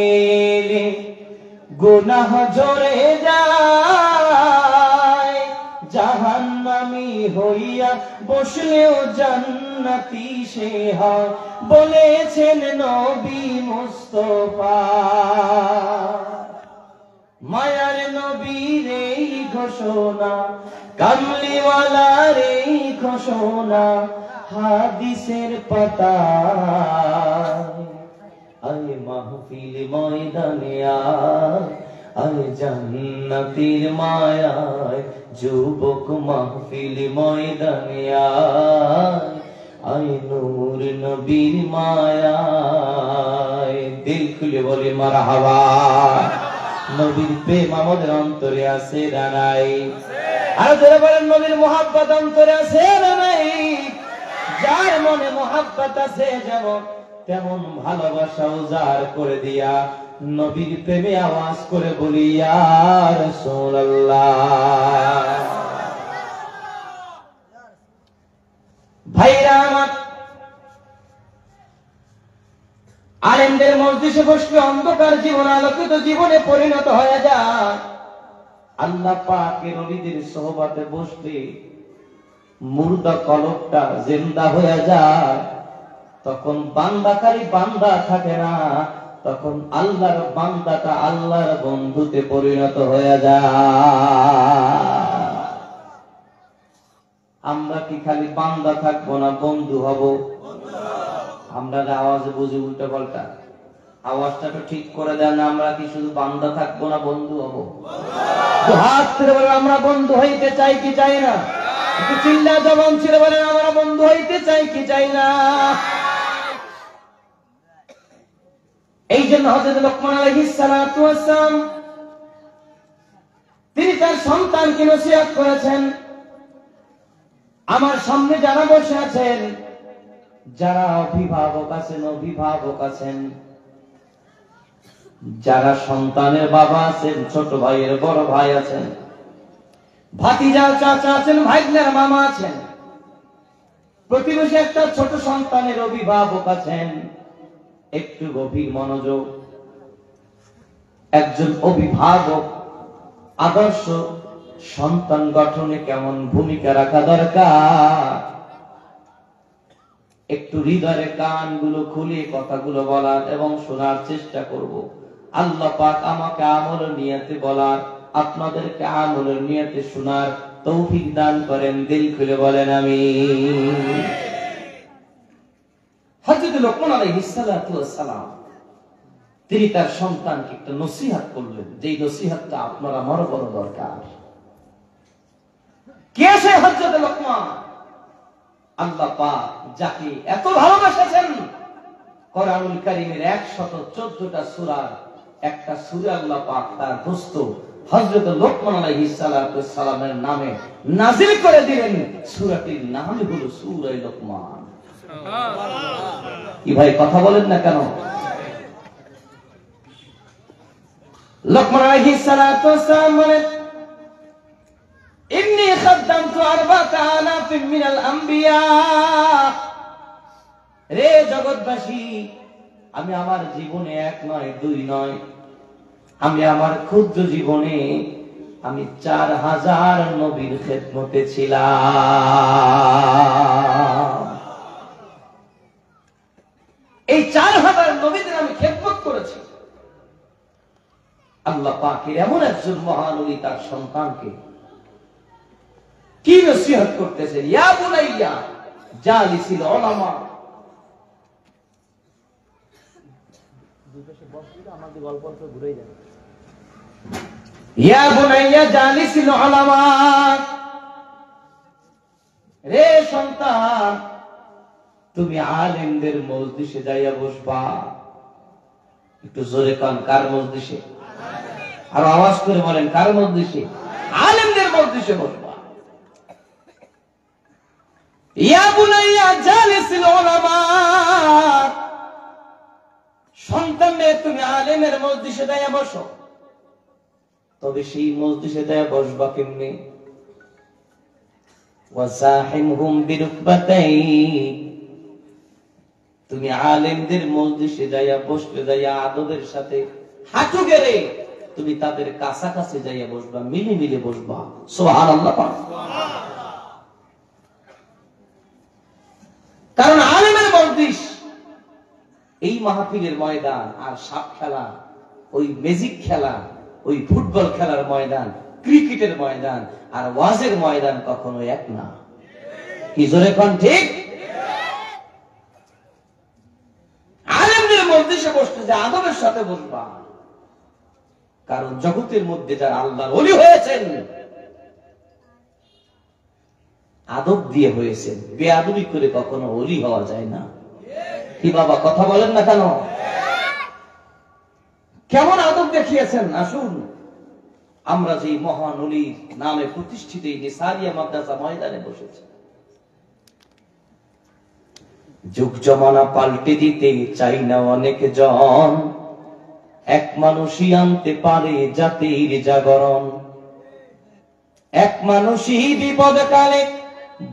গুনাহ ঝরে যায়, জাহান্নামী হইয়া বসলেও জান্নাতি সে হয়, বলেছেন নবী মুস্তাফা। মায়ার নবীর এই ঘোষণা, কামলিওয়ালার এই ঘোষণা, হাদিসের পাতায়। আয় মাহফিল ময়দানে আয় জান্নাতের মায়ায়, যুবক মাহফিল ময়দানে আয় নূর নবীর মায়ায়। দিল খুলে বলে মারহাবা। নবীর প্রেম আমাদের অন্তরে আছে না নাই? আর যারা বলেন নবীর মুহাব্বত অন্তরে আছে না নাই? যার মনে মুহাব্বত আছে যেমন, তেমন ভালোবাসা উজাড় করে দিয়া নবীর প্রেমে আওয়াজ করে বলি ইয়া রাসূলুল্লাহ। ভাইরা আমার, আলেমদের মজলিসে বসলে অন্ধকার জীবন আলোকিত জীবনে পরিণত হয়ে যায়। আল্লাহ পাকের ওলিদের সোহবতে বসলে মুর্দা কলবটা জিন্দা হয়ে যায়। তখন বান্দাকারী বান্দা থাকে না, তখন আল্লাহর বান্দাটা আল্লাহর বন্ধুতে পরিণত হয়ে যায়। আমরা কি খালি বান্দা থাকবো না, বন্ধু হব? আমরা আওয়াজ বুঝি উল্টো পাল্টা, আওয়াজটা তো ঠিক করে দেন না। আমরা কি শুধু বান্দা থাকবো না, বন্ধু হব? হাত ছেড়ে বলে আমরা বন্ধু হইতে চাই কি চাই না? একটু চিল্লা জবান ছেড়ে বলেন আমরা বন্ধু হইতে চাই কি চাই না? এই জন্য হযরত লোকমান আলাইহিস সালাতু ওয়াস সালাম তিনি তার সন্তানকে নসিহত করেছেন, আমার সামনে যারা বসে আছেন, যারা অভিভাবক আছেন, যারা সন্তানের বাবা আছেন, ছোট ভাইয়ের বড় ভাই আছেন, ভাতিজা চাচা আছেন, ভাইদের মামা আছেন, প্রতিবেশী একটা ছোট সন্তানের অভিভাবক আছেন, একটু গভীর মনোযোগ। একজন অভিভাবক আদর্শ সন্তান গঠনে কেমন ভূমিকা রাখা দরকার, একটু হৃদয়ের কানগুলো খুলে কথাগুলো বলার এবং শোনার চেষ্টা করব। আল্লাহ পাক আমাকে আমলের নিয়তে বলার, আপনাদেরকে আমলের নিয়তে শোনার তৌফিক দান করেন, দিল খুলে বলেন আমিন। হযরত লোকমান আলাইহিস সালাতু ওয়াস সালাম তিনি তার সন্তানকে একটা নসিহত করলেন, যেই নসিহতটা আপনার আমারও বড় দরকার। কে সে হযরত লোকমান? আল্লাহ পাক যাকে এত ভালোবাসেছেন, কোরআনুল কারীমের 114টা সূরার একটা সূরা আল্লাহ পাক তার দোস্ত হযরত লোকমান আলাইহিস সালাতু ওয়াস সালামের নামে নাযিল করে দিলেন। সূরাটির নাম হলো সূরা লোকমান। কি ভাই কথা বলেন না কেন? লোকমান আলাইহিস সালাতু ওয়াস সালাম বলেন, ইন্নী খাদ্দামতু আরবাতা আলাফিন মিনাল আম্বিয়া। রে জগৎবাসী, আমি আমার জীবনে 1 নয় 2 নয়, আমি আমার ক্ষুদ্র জীবনে আমি 4000 নবীর খেদমতে ছিলাম। এই 4000 নবীদের আমি খেদমত করেছি। আল্লাহ পাকের এমন একজন মহানবী তার সন্তানকে কি নসিহত করতেছেন, ইয়া বুনাইয়া জালিসিল উলামা। ইয়া বুনাইয়া জালিসিল উলামা, রে সন্তান তুমি আলেমদের মজলিসে যাইয়া বসবা। একটু জোরে কান, কার মজলিসে? আর আওয়াজ করে বলেন, কার মজলিসে? আলেমদের মজলিসে বসবা। ইয়া বুনাইয়া জালিসিল উলামা, সন্তান রে তুমি আলেমের মজলিসে যাইয়া বসো। তবে সেই মজলিসে যাইয়া বসবা কেমনে? ওয়াসাহিমহুম বিরুকবাতাই, তুমি আলেমদের মজলিসে যাইয়া বসতে যাইয়া আদবের সাথে হাঁটু গেড়ে তুমি তাদের কাছাকাছি যাইয়া বসবা, মিলে মিলে বসবা। সুবহানাল্লাহ। কারণ আলেমের মজলিস এই মাহফিলের ময়দান আর সাপ খেলা, ওই ম্যাজিক খেলা, ওই ফুটবল খেলার ময়দান, ক্রিকেটের ময়দান আর ওয়াজের ময়দান কখনো এক না। কি জোরে কোন ঠিক? আলেমদের মজলিসে বসতে যে আদবের সাথে বসবা, কারণ জগতের মধ্যে যারা আল্লাহর ওলি হয়েছেন আদব দিয়ে হয়েছেন, বেআদবি করে কখনো ওলি হওয়া যায় না। কি বাবা কথা বলেন না কেন? কেমন আদব দেখিয়েছেন। আসুন আমরা যে মহান ওলির নামে প্রতিষ্ঠিত এই নিসারিয়া মাদ্রাসা ময়দানে বসেছি। যুগ জমানা পাল্টে দিতে চাই না অনেক জন, এক মানুষই আনতে পারে জাতির জাগরণ। এক মানুষই বিপদকালে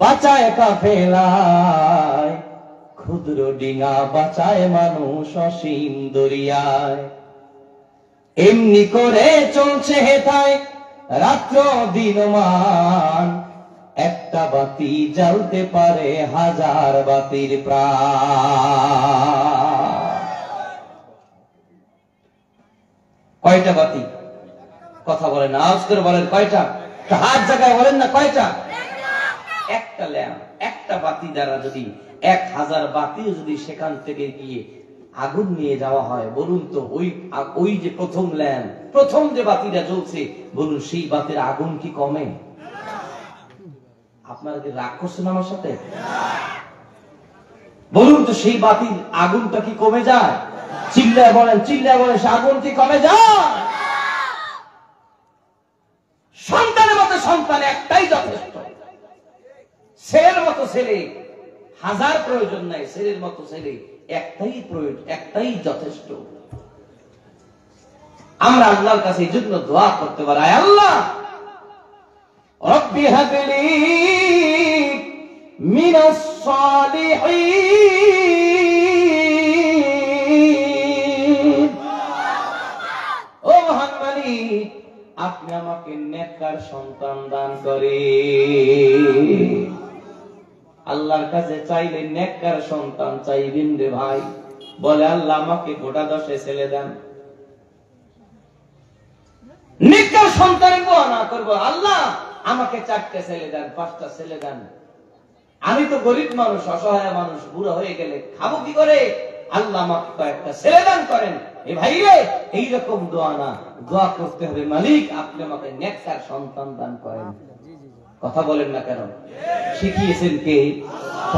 বাঁচায় কাফেলায়, ক্ষুদ্র ডিঙা বাঁচায় মানুষ অসীম দরিয়ায়। এমনি করে চলছে হেথায় রাত্র দিনমান, একটা বাতি জ্বালতে পারে 1000 বাতির প্রাণ। কয়টা বাতি? কথা বলেন, আওয়াজ করে বলেন কয়টা? হাত জায়গায় বলেন না কয়টা? একটা ল্যাম্প, একটা বাতি দ্বারা যদি 1000 বাতিও যদি সেখান থেকে গিয়ে আগুন নিয়ে যাওয়া হয়, বলুন তো ওই যে প্রথম ল্যাম্প, প্রথম যে বাতিটা জ্বলছে, বলুন সেই বাতির আগুন কি কমে? আপনারা কি রাগ করছেন আমার সাথে? বলুন তো সেই বাতির আগুনটা কি কমে যায়? চিল্লায় বলেন, চিল্লায় বলেন, সে আগুন কি কমে যায়? সন্তানের মতো সন্তান একটাই যথেষ্ট। ছেলের মতো ছেলে 1000 প্রয়োজন নাই, ছেলের মতো ছেলে একটাই প্রয়োজন, একটাই যথেষ্ট। আমরা আল্লাহর কাছে এই জন্য দোয়া করতে পারি, আল্লাহ রব্বি হাবলি মিনাস সালিহিন। ও মহান মালিক, আপনি আমাকে নেককার সন্তান দান করেন। আল্লাহর কাছে চাইলে নেককার সন্তান চাইবেন রে ভাই। বলে আল্লাহ আমাকে গোটা 10 ছেলে দেন। নেককার সন্তানের দোয়া না করবো, আল্লাহ আমাকে 4টে ছেলে দেন, 5টা ছেলে দেন, আমি তো গরিব মানুষ, অসহায় মানুষ, বুড়া হয়ে গেলে খাবো কি করে, আল্লাহ আমাকে কয়েকটা ছেলে দান করেন। এ ভাই রে, এইরকম দোয়া না, দোয়া করতে হবে মালিক আপনি আমাকে নেককার সন্তান দান করেন। কথা বলেন না কেন? শিখিয়েছেন কে?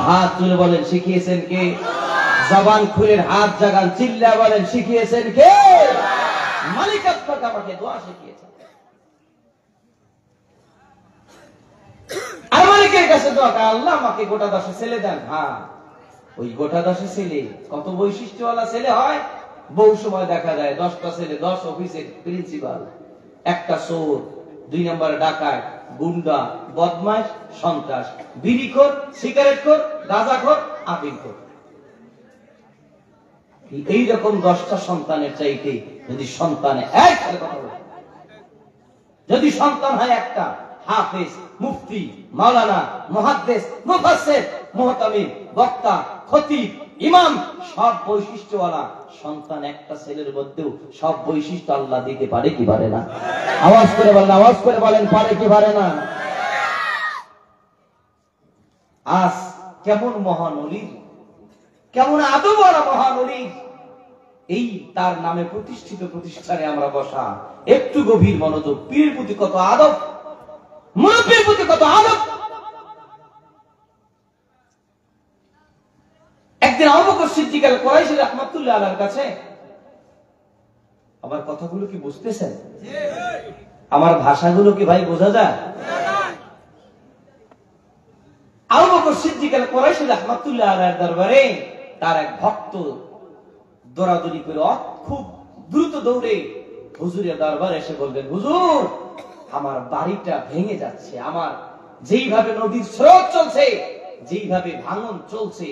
হাত তুলে বলেন শিখিয়েছেন কে? জবান খুলে হাত জাগান, চিল্লা বলেন শিখিয়েছেন কে? মালিক আপনাকে আমাকে দোয়া শিখিয়েছেন। আর মালিকের কাছে দোয়া করে, আল্লাহ আমাকে গোটা 10 ছেলে দেন। হ্যাঁ, ওই গোটা 10 ছেলে কত বৈশিষ্ট্যওয়ালা ছেলে হয়। বহু সময় দেখা যায় 10টা ছেলে, 10 অফিসের প্রিন্সিপাল, একটা চোর, 2 নম্বরে ডাকাত, গুন্ডা, বদমাশ, সন্ত্রাস, বিড়িখোর, সিগারেটখোর, গাঁজাখোর, আফিমখোর। এইরকম 10টা সন্তানের চাইতে যদি সন্তানে যদি সন্তান হয় একটা হাফেজ, মুফতি, মাওলানা, মুহাদ্দিস, মুফাসসির, মুহতামিম, বক্তা, খতিব, ইমাম, সব বৈশিষ্ট্যওয়ালা সন্তান একটা ছেলের মধ্যেও সব বৈশিষ্ট্য আল্লাহ দিতে পারে কি পারে না? আওয়াজ করে বলেন, আওয়াজ করে বলেন, পারে কি পারে না? আজ কেমন মহান ওলি, কেমন আদবওয়ালা মহান ওলি, এই তার নামে প্রতিষ্ঠিত প্রতিষ্ঠানে আমরা বসা। একটু গভীর মনোযোগ, পীরের প্রতি কত আদব, মুরব্বির প্রতি কত আদব। একদিন আবু বকর সিদ্দিক আল কুরাইশি রাহমাতুল্লাহ আলাইহির কাছে, আমার কথাগুলো কি বুঝতেছেন? আমার ভাষাগুলো কি ভাই বোঝা যায়? আবু বকর সিদ্দিক আল কুরাইশি রাহমাতুল্লাহ আলাইহির দরবারে তার এক ভক্ত দৌড়াদৌড়ি করে খুব দ্রুত দৌড়ে হুজুরের দরবারে এসে বললেন, হুজুর আমার বাড়িটা ভেঙে যাচ্ছে, আমার যেইভাবে নদীর স্রোত চলছে, যেইভাবে ভাঙন চলছে,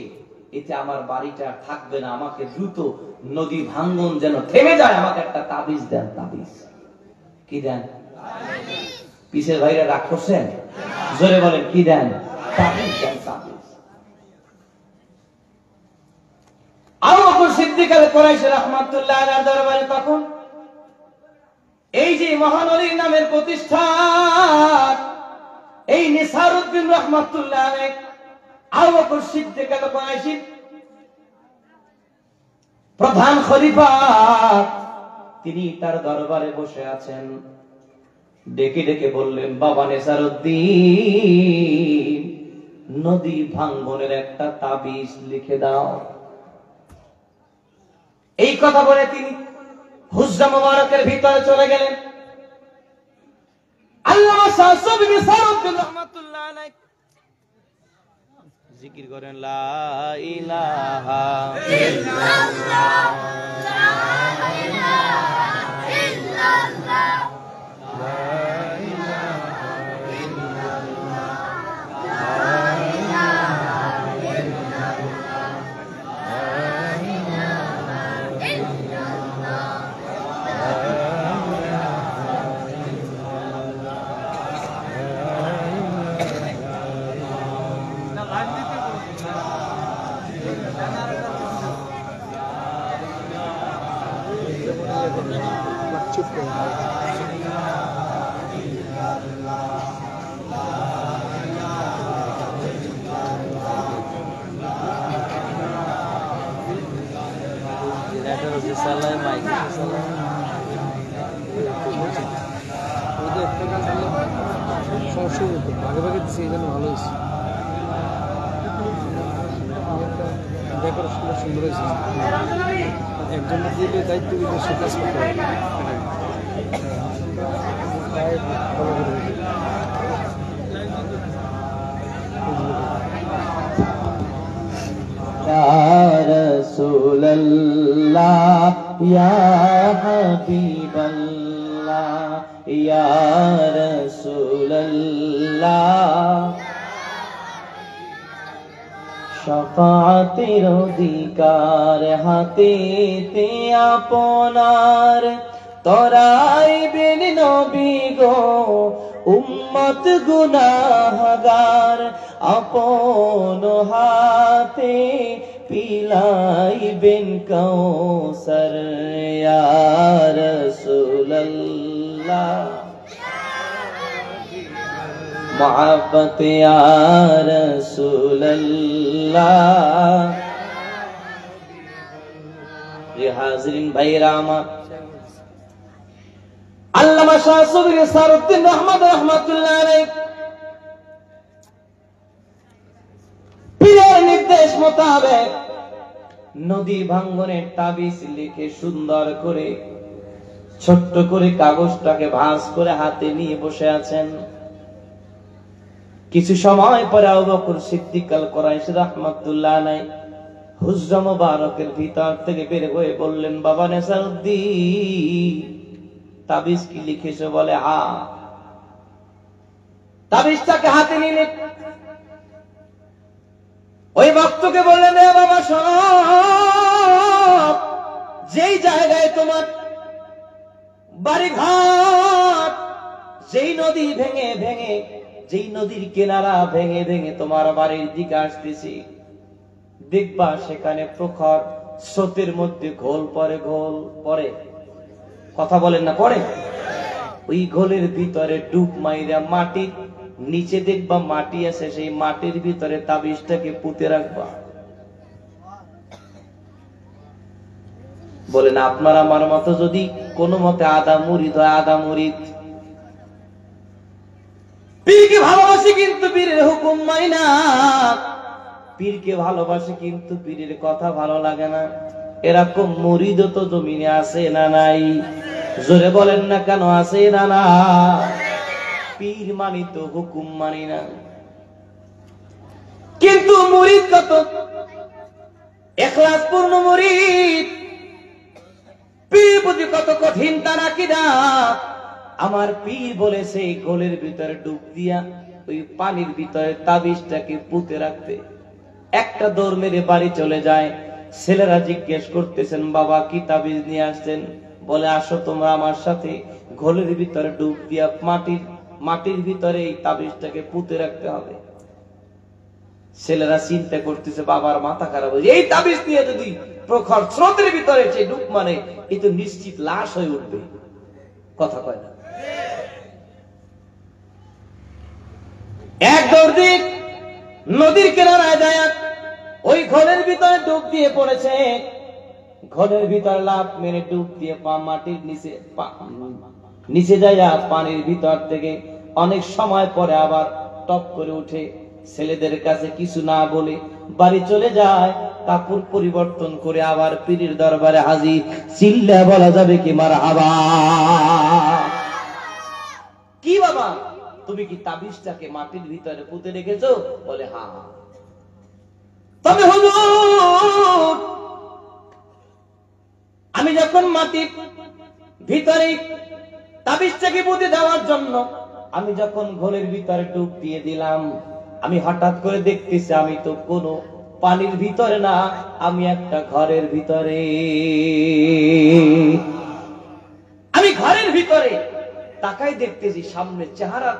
এতে আমার বাড়িটা থাকবে না, আমাকে দ্রুত নদী ভাঙন যেন থেমে যায়, আমাকে একটা তাবিজ দেন। তাবিজ কি দেন? পিছের ভাইরা রাগ করছেন? জোরে বলেন কি দেন? তাবিজ দেন, তাবিজ। আবু বকর সিদ্দিক আল কুরাইশি রাহমাতুল্লাহ আলাইহির দরবারে তখন এই যে মহান ওলির নামের প্রতিষ্ঠান, এই নিসারউদ্দিন রাহমাতুল্লাহ আলাইহি, আবু বকর সিদ্দিক আল কুরাইশি প্রধান খলিফা, তিনি তার দরবারে বসে আছেন। ডেকে ডেকে বললেন, বাবা নিসারউদ্দিন, নদী ভাঙ্গনের একটা তাবিজ লিখে দাও। এই কথা বলে তিনি হুজরা মুবারকের ভিতরে চলে গেলেন। আল্লামা শাহ সুফি নিসারউদ্দিন রাহমাতুল্লাহ আলাইহি জিকির করেন, লা ইলাহা ইল্লাল্লাহ, লা ইলাহা ইল্লাল্লাহ, লা ইলাহা ইল্লাল্লাহ, লা ইলাহা ইল্লাল্লাহ, লা ইলাহা ইল্লাল্লাহ, লা ভাগে ভাগে দিচ্ছে, এই জন্য ভালো হয়েছে। ডেকোরেশনটা সুন্দর হয়েছে। একজন দিলে দায়িত্ব দিলে সে কাজ করতে হবে। ইয়া রাসূলুল্লাহ, ইয়া হাবিবাল্লাহ, ইয়া রাসূলুল্লাহ, শাফাআতের অধিকার হাতেতে আপনার, তরাইবেন নবী গো উম্মত গুনাহগার, আপন হাতে পিলাইবেন কাউসার, ইয়া রাসূলুল্লাহ, मोहब्बत या रसूल अल्लाह। ये हाज़रीन भाई रामा अल्लामा शाह सुबीर सारुद्दीन अहमद रहमतुल्लाह अलैह পীরের নির্দেশ মোতাবেক নদী ভাঙ্গনের তাবিজ লিখে সুন্দর করে ছোট্ট করে কাগজটাকে ভাঁজ করে হাতে নিয়ে বসে আছেন। কিছু সময় পরে আবু বকর সিদ্দিক আল কুরাইশি রাহমাতুল্লাহ আলাইহি হুজরা মুবারকের ভিতর থেকে বের হয়ে বললেন, বাবা নেসারউদ্দিন, তাবিজ কি লিখেছো? বলে হ্যাঁ। তাবিজটাকে হাতে নিলেন, ওই ভক্তকে বললেন, এ বাবা শোনো, যেই জায়গায় তোমার বাড়ি ঘর, যেই নদী ভেঙে ভেঙে, যেই নদীর কিনারা ভেঙে ভেঙে তোমার বাড়ির দিকে আসতেছি, দেখবা সেখানে প্রখর স্রোতের মধ্যে ঘোল পরে, ঘোল পরে, কথা বলেন না, পরে। ওই ঘোলের ভিতরে ডুব মাইরা মাটি নিচে দেখবা মাটি আছে, সেই মাটির ভিতরে তাবিজটাকে পুঁতে রাখবা। বলেন আপনার আমার মতো যদি কোনো মতে আদা মুরিদ হয়, আদা মুরিদ পীরকে ভালোবাসে কিন্তু পীরের হুকুম মানি না, পীরকে ভালোবাসে কিন্তু পীরের কথা ভালো লাগে না, এরকম মুরিদ তো জমিনে আছে না নাই? জোরে বলেন না কেন, আছে না না? পীর মানি তো হুকুম মানি না। কিন্তু মুরিদ কত ইখলাস পূর্ণ মুরিদ, পীর প্রতি কত কঠিন তার আকীদা। আমার পীর বলেছে গোলের ভিতরে ডুব দিয়া ওই পানির ভিতরে তাবিজটাকে পুঁতে রাখতে। একটা দৌড় মেরে বাড়ি চলে যায়। ছেলেরা জিজ্ঞেস করতেছেন, বাবা কি তাবিজ নিয়ে আসছেন? বলে আসো তোমরা আমার সাথে, ঘোলের ভিতরে ডুব দিয়া মাটির ভিতরে এই তাবিজটাকে পুঁতে রাখতে হবে। ছেলেরা চিন্তা করতেছে, বাবার মাথা খারাপ হয়েছে, এই তাবিজ নিয়ে যদি প্রখর স্রোতের ভিতরে সেই ডুব মানে এই তো নিশ্চিত লাশ হয়ে উঠবে, কথা কয় না। এক দৌড় দিক নদীর কিনারায় যায়, ওই ঘোলের ভিতরে ডুব দিয়ে পড়েছে। ঘোলের ভিতরে লাফ মেরে ডুব দিয়ে মাটির নিচে যায়, পানির ভিতর থেকে অনেক সময় পরে আবার টপ করে উঠে। ছেলেদের কাছে কিছু না বলে বাড়ি চলে যায়, কাপড় পরিবর্তন করে আবার পীরের দরবারে হাজির। চিল্লা বলা যাবে কি মারহাবা? কি বাবা তুমি কি তাবিজটাকে মাটির ভিতরে পুঁতে রেখেছো? বলে হ্যাঁ। তবে হুজুর, আমি যখন মাটির ভিতরে তাবিজটাকে পুঁতে দেওয়ার জন্য আমি যখন ঘোলের ভিতরে ডুব দিয়ে দিলাম, আমি হঠাৎ করে দেখতেছি আমি তো কোনো পানির ভিতরে না, আমি একটা ঘরের ভিতরে। আমি ঘরের ভিতরে তাকাই দেখতেছি সামনে চেহারা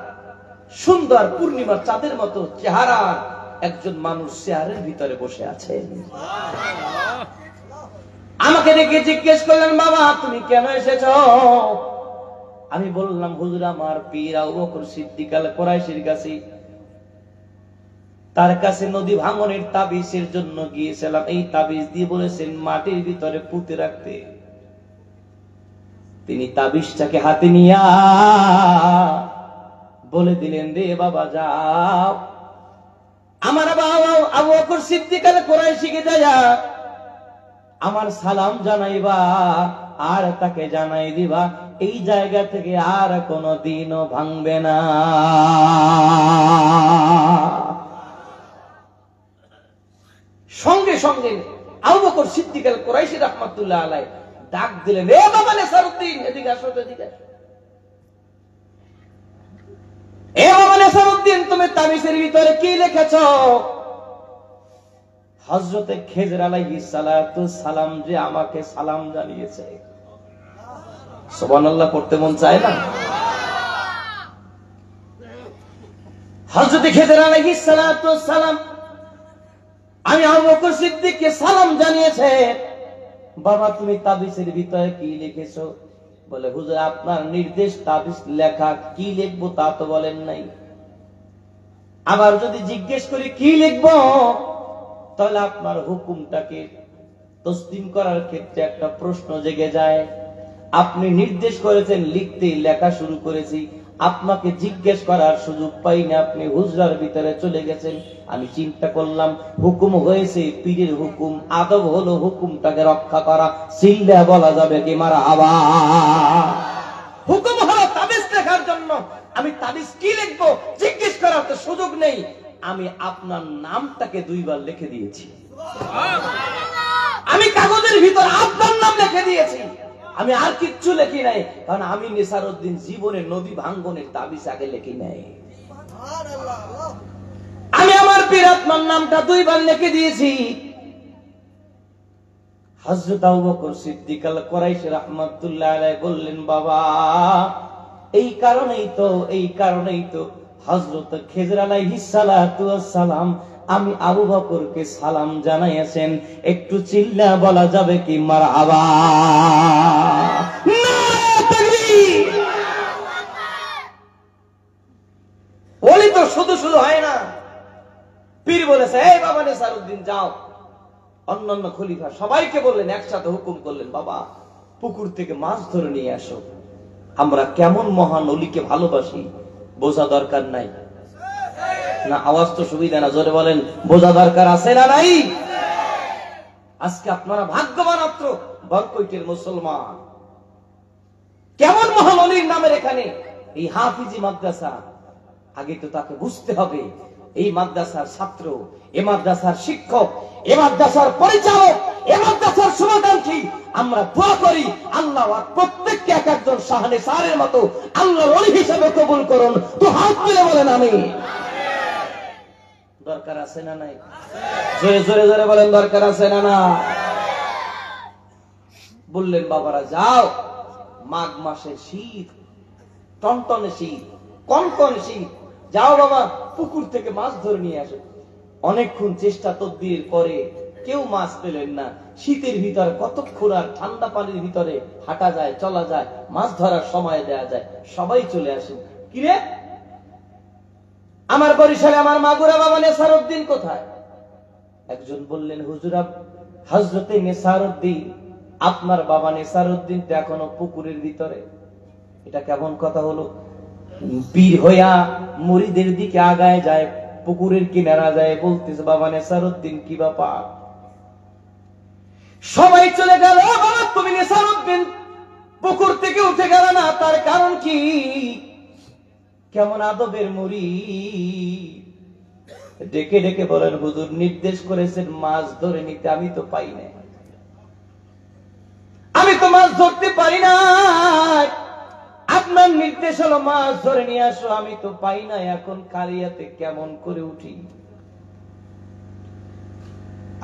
সুন্দর পূর্ণিমার চাঁদের মতো চেহারা একজন মানুষ চেয়ারের ভিতরে বসে আছেন। আমাকে দেখে জিজ্ঞেস করলেন, বাবা তুমি কেন এসেছো? আমি বললাম, হুজুর আমার পীর আবু বকর সিদ্দিক আল কুরাইশির কাছে, তার কাছে নদী ভাঙনের তাবিজের জন্য গিয়েছিলাম। এই তাবিজ দিয়ে বলেছেন মাটির ভিতরে পুঁতে রাখতে। তিনি তাবিজটাকে হাতে নিয়া বলে দিলেন, রে বাবা যাও, আমার বাবা আবু বকর সিদ্দিক আল কুরাইশিকে যায়া আমার সালাম জানাইবা, আর তাকে জানাই দিবা এই জায়গা থেকে আর কোনো দিনও ভাঙবে না। সঙ্গে সঙ্গে আবু বকর সিদ্দিক আল কুরাইশি রাহমাতুল্লাহ আলাইহি ডাক দিলেন, এ বাবা নেসারউদ্দিন, এদিকে আসো, এদিকে। এ বাবা নেসারউদ্দিন, তুমি তাবিজের ভিতরে কি লিখেছো? হযরতে খেজর আলাইহিস সালাতু সালাম যে আমাকে সালাম জানিয়েছে। সুবহানাল্লাহ পড়তে মন চায় না? হযরতে খেজর আলাইহিস সালাতু সালাম আমি আবু বকর সিদ্দিককে সালাম জানিয়েছে। বাবা তুমি তাবিজের ভিতরে কি লিখেছো? বলে হুজুর আপনার নির্দেশ, তাবিজ লেখা, কি লিখবো তা তো বলেন নাই। আবার যদি জিজ্ঞেস করি কি লিখবো, তাহলে আপনার হুকুমটাকে তসলিম করার ক্ষেত্রে একটা প্রশ্ন জেগে যায়। আপনি নির্দেশ করেছেন লিখতে, লেখা শুরু করেছি, আপনাকে জিজ্ঞেস করার সুযোগ পাই না, আপনি হুজরার ভিতরে চলে গেছেন। আমি চিন্তা করলাম হুকুম হয়েছে, পীরের হুকুম, আদব হলো হুকুমটাকে রক্ষা করা। সিল্লা বলা যাবে কি মারহাবা? হুকুম হলো তাবিজ লেখার জন্য, আমি তাবিজ কি লিখবো জিজ্ঞেস করার তো সুযোগ নেই। আমি আপনার নামটাকে 2 বার লিখে দিয়েছি, আমি কাগজের ভিতর আপনার নাম লিখে দিয়েছি, আমি আর কিচ্ছু লিখি নাই। কারণ আমি নেসারউদ্দিন জীবনে নদী ভাঙ্গনের তাবিজ আগে লিখি নাই। আমি আমার পীর আত্মার নামটা 2 বার লিখে দিয়েছি। হযরত আবু বকর সিদ্দিক আল কুরাইশি রাহমাতুল্লাহ আলাইহি বললেন, বাবা এই কারণেই তো হযরত খিজর আলাইহিস সালাতু ওয়াস সালাম আমি আবু বকরকে সালাম জানাইয়াছেন। একটু চিল্লা বলা যাবে কি মারহাবা? নারে তাকবীর! ওলি তো শুধু শুধু হয় না। পীর বলেছে, এই বাবা নেসারউদ্দিন যাও। অন্যান্য খলিফা সবাইকে বললেন, একসাথে হুকুম করলেন, বাবা পুকুর থেকে মাছ ধরে নিয়ে আসো। আমরা কেমন মহান অলিকে ভালোবাসি বোঝা দরকার নাই না? আওয়াজ তো সুবিধা না, জোরে বলেন বোঝা দরকার আছে না নাই? আজকে আপনারা ভাগ্যবান মাত্র বরকৈটের মুসলমান। কেমন মহান অলির নামের এখানে এই হাফিজি মাদ্রাসা। আগে তো তাকে বুঝতে হবে এই মাদ্রাসার ছাত্র, এ মাদ্রাসার শিক্ষক, এ মাদ্রাসার পরিচালক, এ মাদ্রাসার শুভাকাঙ্ক্ষী। আমরা দোয়া করি আল্লাহ প্রত্যেককে এক একজন শাহনে সারের মতো আল্লাহর ওলি হিসেবে কবুল করুন। তো হাত তুলে বলেন আমি। দরকার আছে না নাই? জোরে জোরে জোরে বলেন দরকার আছে না না? বললেন, বাবারা যাও, মাঘ মাসে শীত, টনটনে শীত, কনকনে শীত, যাও বাবা পুকুর থেকে মাছ ধরে নিয়ে আসো। অনেকক্ষণ চেষ্টা তদবির পরে কেউ মাছ পেলেন না। শীতের ভিতরে কতক্ষণ আর ঠান্ডা পানির ভিতরে হাঁটা যায়, চলা যায়, মাছ ধরার সময় দেয়া যায়। সবাই চলে আসেন। কিরে আমার বরিশালে আমার মাগুরা বাবা নেসারউদ্দিন কোথায়? একজন বললেন, হুজুর হযরতে নেসারউদ্দিন, আপনার বাবা নেসারউদ্দিন তো এখনো পুকুরের ভিতরে। এটা কেমন কথা হলো? পীর হইয়া মুরিদের দিকে আগায় যায়, পুকুরের কিনারা যায়, বলতেছে, বাবা নেসারউদ্দিন কি ব্যাপার? সবাই চলে গেল। বাবা তুমি নেসারউদ্দিন পুকুর থেকে উঠে গেল না, তার কারণ কি? কেমন আদবের মুরিদ? ডেকে ডেকে বলেন, হুজুর নির্দেশ করেছেন মাছ ধরে নিতে, আমি তো পাই না, আমি তো মাছ ধরতে পারি না। আপনার নির্দেশ হলো মাছ ধরে নিয়ে আসো, আমি তো পাই না, এখন কালিয়াতে কেমন করে উঠি?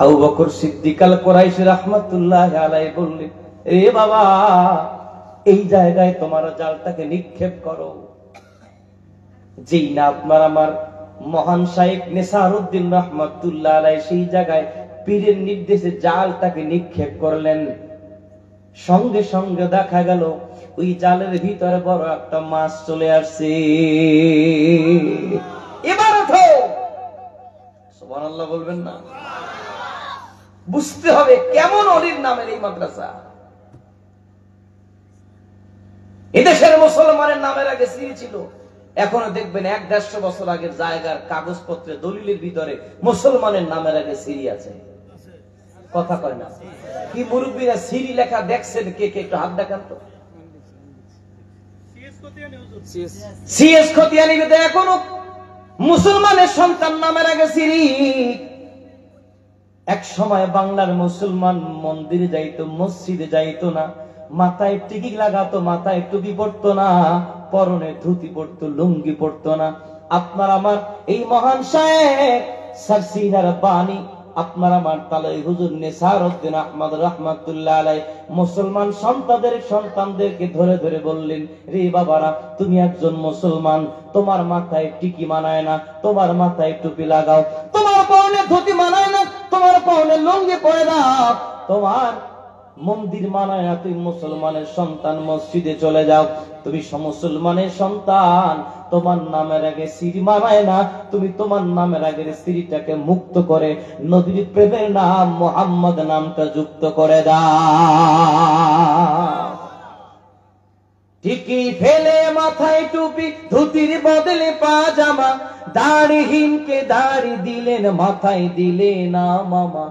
আবু বকর সিদ্দিক আল কুরাইশি রাহমাতুল্লাহ আলাইহি বললেন, এ বাবা এই জায়গায় তোমার জালটাকে নিক্ষেপ করো। যেই না আপনার আমার মহান শাইখ নেসারউদ্দিন রাহমাতুল্লাহ আলাইহি সেই জায়গায় পীরের নির্দেশে জালটাকে নিক্ষেপ করলেন, সঙ্গে সঙ্গে দেখা গেল ওই জালের ভিতরে বড় একটা মাছ চলে আসছে। এবার ওঠো, সুবহানাল্লাহ বলবেন না? বুঝতে হবে কেমন অলির নামের এই মাদ্রাসা। এদেশের মুসলমানের নামের আগে সিরি ছিল, এখনো দেখবেন 1-150 বছর আগের জায়গার কাগজপত্রে দলিলের ভিতরে মুসলমানের নামের আগে সিরি আছে। কথা কয় না? কি মুরব্বীরা সিরি লেখা দেখছেন? কে কে একটু হাত দেখান তো। সিএস খতিয়ানি এখনো মুসলমানের সন্তান নামের আগে সিরি। এক সময় বাংলার মুসলমান মন্দিরে যাইতো, মসজিদে যাইতো না, মাথায় টিকি লাগাতো, মাথায় টুপি পড়তো না, পরনে ধুতি পড়তো, লুঙ্গি পড়তো না। আপনার আমার এই মহান শায়েখ সারসিনার বাণী, আপনার আমার তালাই হুজুর নেসারউদ্দিন আহমদ রাহমাতুল্লাহ আলাইহি মুসলমান সন্তানদেরকে ধরে ধরে বললেন, রে বাবারা তুমি একজন মুসলমান, তোমার মাথায় টিকি মানায় না, তোমার মাথায় টুপি লাগাও, তোমার পরনে ধুতি মানায় না, তোমার পরনে লুঙ্গি পরে দাও, তোমার মন্দির মানায়া তুই মুসলমানের সন্তান মসজিদে চলে যাও, তুমি মুসলমানের সন্তান, তোমার নামের আগে স্ত্রী মানায় না, তুমি তোমার নামের আগে স্ত্রীটাকে মুক্ত করে নবীর প্রেমের নাম মুহাম্মদ নামটা যুক্ত করে দাও। ঠিকই ফেলে মাথায় টুপি, ধুতির বদলে পাজামা, দাড়িহীনকে দাড়ি দিলেন, মাথায় দিলে না মামা।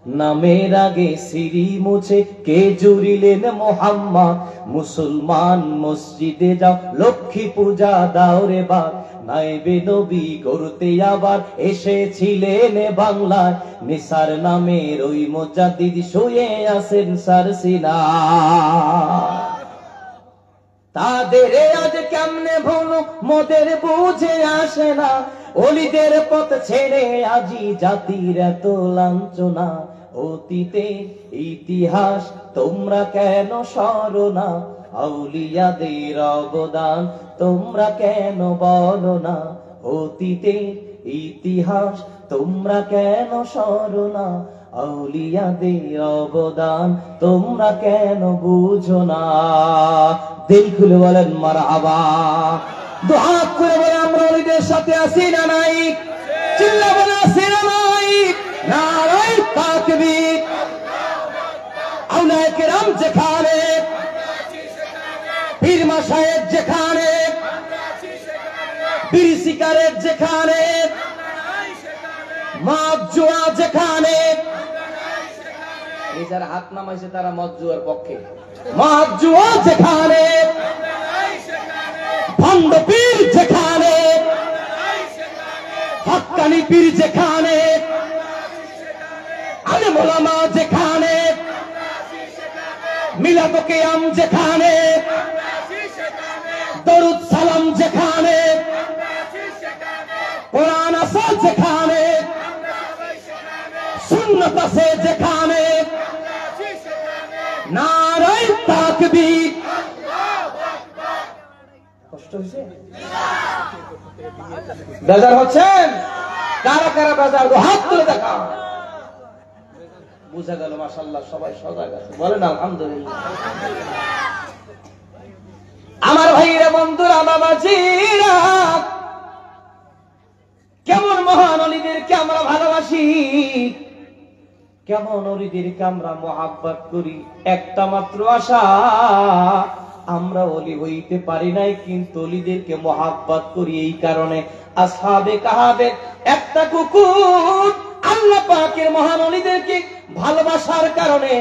নামের আগে সিঁড়ি মুছে কে জুড়িলেন মোহাম্মদ। মুসলমান মসজিদে যাও, লক্ষ্মী পূজা দাও রে বাপ, নাইবে নবী করতে আবার এসেছিলেন বাংলায়। নিসার নামের ওই মুজাদ্দিদ শুয়ে আছেন সারসিনা, তাদের আজ কেমনে ভুলো মোদের বুঝে আসে না। অলিদের পথ ছেড়ে আজি জাতির এত লাঞ্ছনা। অতীতে ইতিহাস তোমরা কেন সরো না, আউলিয়াদের অবদান তোমরা কেন বলো না। অতীতে ইতিহাস তোমরা কেন সরো না, আউলিয়াদের অবদান তোমরা কেন বুঝো না। দিল খুলে বলেন মারহাবা, দুহাত করে বলে আমরা ওলিদের সাথে আছি না নাই? চিল্লা বলে আছি না নাই? নারায়ে তাকবীর। আউলিয়া কেরাম যেখানে, পীর মাশায়েখ যেখানে, বিড়ি সিগারেট যেখানে, মদ জুয়া যেখানে, এই যারা হাত নামাইছে তারা মদ জুয়ার পক্ষে। মদ জুয়া যেখানে, ভণ্ড পীর যেখানে, হক্কানি পীর যেখানে, আলেম ওলামা যেখানে, মিলাদ কিয়াম যেখানে, দরুদ সালাম যেখানে, কোরআন আছে যেখানে, সুন্নাত আছে যেখানে, নারায়ে তাকবীর। কষ্ট হয়েছে? বেজার হচ্ছেন? কারা কারা বেজার? হাত তুলে দেখা। বুঝা গেল মাশাআল্লাহ সবাই সজাগ আছে, বলেন আলহামদুলিল্লাহ। আমার ভাইরা, বন্ধুরা, বাবাজিরা, কেমন মহান অলিদেরকে আমরা ভালোবাসি, কেমন অলিদেরকে আমরা মহাব্বত করি। একটা মাত্র আশা, আমরা অলি হইতে পারি নাই, কিন্তু অলিদেরকে মহাব্বত করি এই কারণে। আসহাবে কাহাফের একটা কুকুর আল্লাহ পাকের মহান অলিদেরকে ভালোবাসার কারণে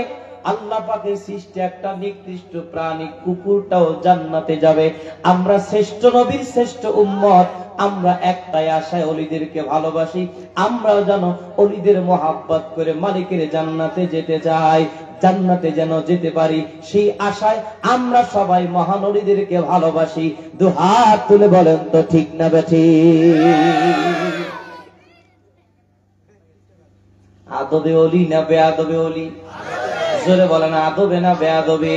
আল্লাহ পাকের সৃষ্টি একটা নিকৃষ্ট প্রাণী, কুকুরটাও জান্নাতে যাবে। আমরা শ্রেষ্ঠ নবীর শ্রেষ্ঠ উম্মত, আমরা একটাই আশায় অলিদেরকে ভালোবাসি, আমরাও যেন অলিদের মহাব্বত করে মালিকের জান্নাতে যেতে চাই, জান্নাতে যেন যেতে পারি, সেই আশায় আমরা সবাই মহান অলিদেরকে ভালোবাসি। দুহাত তুলে বলেন তো ঠিক না বেঠিক? আদবে অলি না বেয়াদবে অলি? জোরে বলেন, আদবে না বেয়াদবে?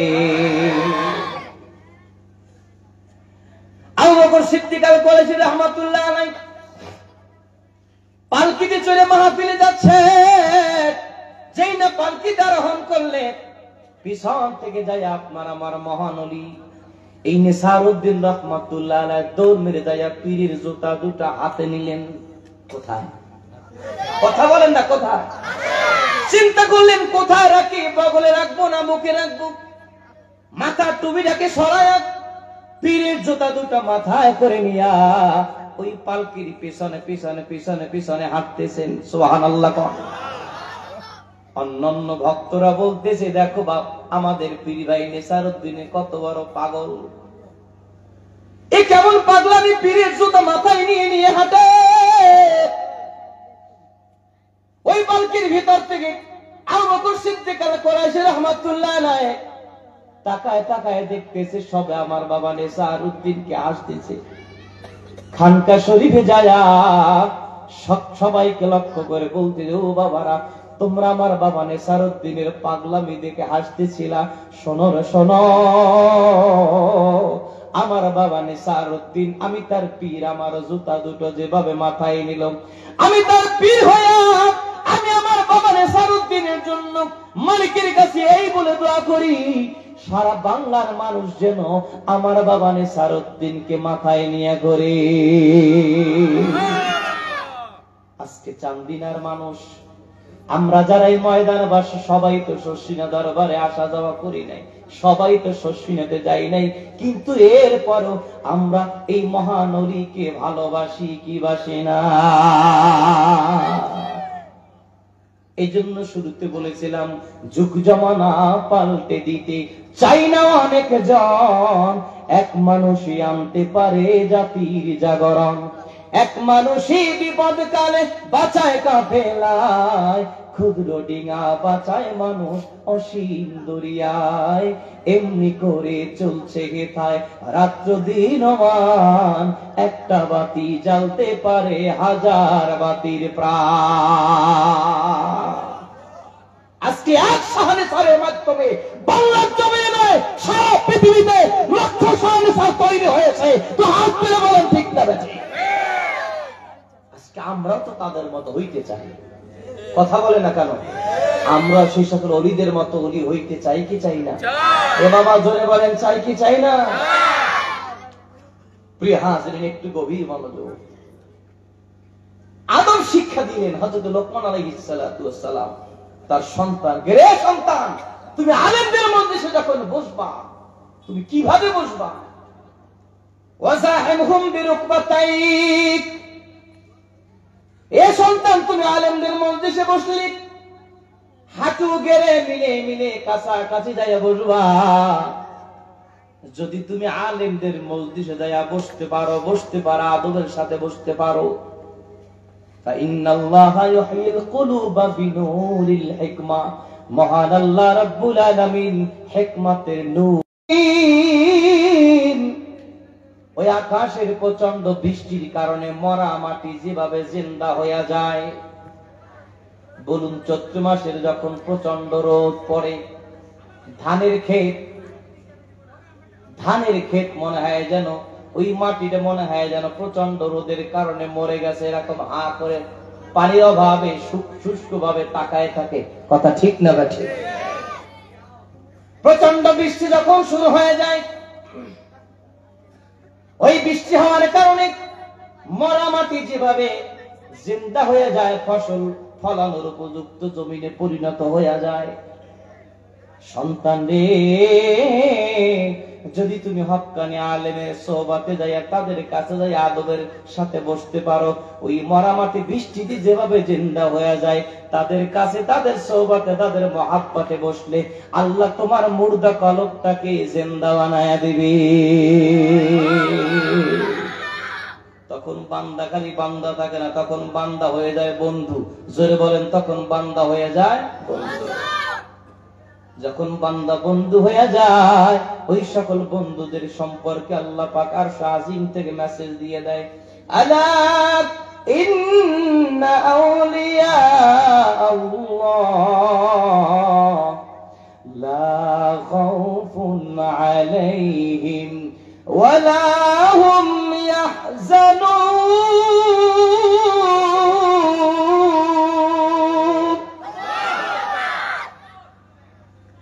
আবু বকর সিদ্দিক বলেছিল রাহমাতুল্লাহ আলাইহি, পালকিতে চড়ে মাহফিলে যাচ্ছে, যেই না পালকিতে আরোহণ করলে পিছন থেকে যায় আপনার আমার মহান অলি এই নিসারউদ্দিন রাহমাতুল্লাহ আলাইহি দৌড় মেরে যায় পীরের জুতা দুটা হাতে নিলেন। কোথায়? কথা বলেন না, কোথায়? চিন্তা করলেন কোথায় রাখি, বগলে রাখবো না মুখে রাখবো? মাথার টুপিটাকে সরায়া পীরের জুতা দুটা মাথায় করে নিয়া ওই পালকির পিছনে পিছনে পিছনে পিছনে হাঁটতেছেন। সুবহানাল্লাহ। অন্যান্য ভক্তরা বলতেছে, দেখো বাপ, আমাদের পীর ভাই নিসারউদ্দিন কত বড় পাগল, এ কেমন পাগলামি, পীরের জুতা মাথায় নিয়ে নিয়ে হাঁটে। ওই পালকির ভিতর থেকে আবু বকর সিদ্দিক রাহমাতুল্লাহ আলাইহি তাকায় তাকায় দেখতেছে সবে আমার বাবা নিসারউদ্দিনকে আসতেছে। খানকা শরীফে যায় সবাইকে লক্ষ্য করে বলতে, ও বাবারা, তোমরা আমার বাবা নিসারউদ্দিনের পাগলামি দেখে হাসতেছিলা, শোনো রে শোনো, আমার বাবা নিসারউদ্দিন, আমি তার পীর, আমার জুতা দুটো যেভাবে মাথায় নিলাম, আমি তার পীর হইয়া আমি আমি আমার বাবা নেসারউদ্দিনের জন্য মালিকের কাছে এই বলে দোয়া করি, সারা বাংলার মানুষ যেন আমার বাবা নেসারউদ্দিনকে মাথায় নিয়ে ঘোরে। আজকে চান্দিনার মানুষ আমরা যারা এই ময়দানবাসী সবাই তো শর্ষিনা দরবারে আসা যাওয়া করি নাই, সবাই তো শর্ষিনাতে যাই নাই, কিন্তু এরপরও আমরা এই মহানবীকে ভালোবাসি কি বাসি না? এই জন্য শুরুতে বলেছিলাম যুগ জমানা পাল্টে দিতে চাই না অনেক জন, এক মানুষই আনতে পারে জাতির জাগরণ। এক মানুষই বিপদ কালে বাঁচায় কাফেলায়, ক্ষুদ্র ডিঙা বাঁচায় মানুষ অসীম দরিয়ায়। এমনি করে চলছে হেথায় রাত্র দিনমান, একটা বাতি জ্বালতে পারে হাজার বাতির প্রাণ। আজকে এক শাহনেসারের মাধ্যমে বাংলার জমিনে নয় সারা পৃথিবীতে লক্ষ শাহনেসার তৈরি হয়েছে। তো হাত তুলে বলেন ঠিক না বেঠিক? আজকে আমরাও তো তাদের মতো হইতে চাই, কথা বলে না কেন? আমরা সেই সকল অলিদের মতো অলি হইতে চাই কি চাই না? এ বাবা জোরে বলেন চাই কি চাই না? প্রিয় হাজিরিন, একটু গভীর মনোযোগ। আদম শিক্ষা দিলেন হযরত লোকমান আলাইহিস সালাতু ওয়াস সালাম তার সন্তানকে, রে সন্তান, তুমি আলেমদের মধ্যে যখন বসবা তুমি কিভাবে বসবা? ওয়াজাহিমহুম বিরুকবাতাইক, এ সন্তান তুমি আলেমদের মজলিসে বসলি হাঁটু গেড়ে মিলে মিলে কাছাকাছি যাইয়া বসবা। যদি তুমি আলেমদের মজলিসে যাইয়া বসতে পারো আদবের সাথে বসতে পারো, ফাইন্নাল্লাহা ইউহয়িল কুলুবা বিনূরিল হিকমা, মহান আল্লাহ রাব্বুল আলামিন হিকমতের নূর। ওই আকাশের প্রচন্ড বৃষ্টির কারণে মরা মাটি যেভাবে জিন্দা হয়ে যায়, বলুন চৈত্র মাসের যখন প্রচন্ড রোদ পড়ে, ধানের ক্ষেত মনে হয় যেন ওই মাটিটা মনে হয় যেন প্রচন্ড রোদের কারণে মরে গেছে, এরকম হা করে পানির অভাবে শুষ্ক ভাবে তাকায় থাকে, কথা ঠিক না বেঠিক? প্রচন্ড বৃষ্টি যখন শুরু হয়ে যায়, ওই বৃষ্টি হওয়ার কারণে মরা মাটি যেভাবে জিন্দা হয়ে যায়, ফসল ফলানোর উপযুক্ত জমিনে পরিণত হয়ে যায়। সন্তান রে, যদি তুমি হক্কানি আলেমের সোহবাতে যাইয়া তাদের কাছে যাই আদবের সাথে বসতে পারো, ওই মরা মাটি বৃষ্টিতে যেভাবে জিন্দা হয়ে যায়, তাদের কাছে তাদের সোহবাতে তাদের মহাব্বতে বসলে আল্লাহ তোমার মুর্দা কলবটাকে জিন্দা বানায়া দিবে। তখন বান্দা খালি বান্দা থাকে না, তখন বান্দা হয়ে যায় বন্ধু। জোরে বলেন, তখন বান্দা হয়ে যায় বন্ধু। যখন বান্দা বন্ধু হয়ে যায়, ওই সকল বন্ধুদের সম্পর্কে আল্লাহ পাক আরশ আজিম থেকে মেসেজ দিয়ে দেয়, আলা ইন্না আউলিয়া আল্লাহ লা খাউফুন আলাইহিম ওয়ালা হুম ইয়াহজানুন।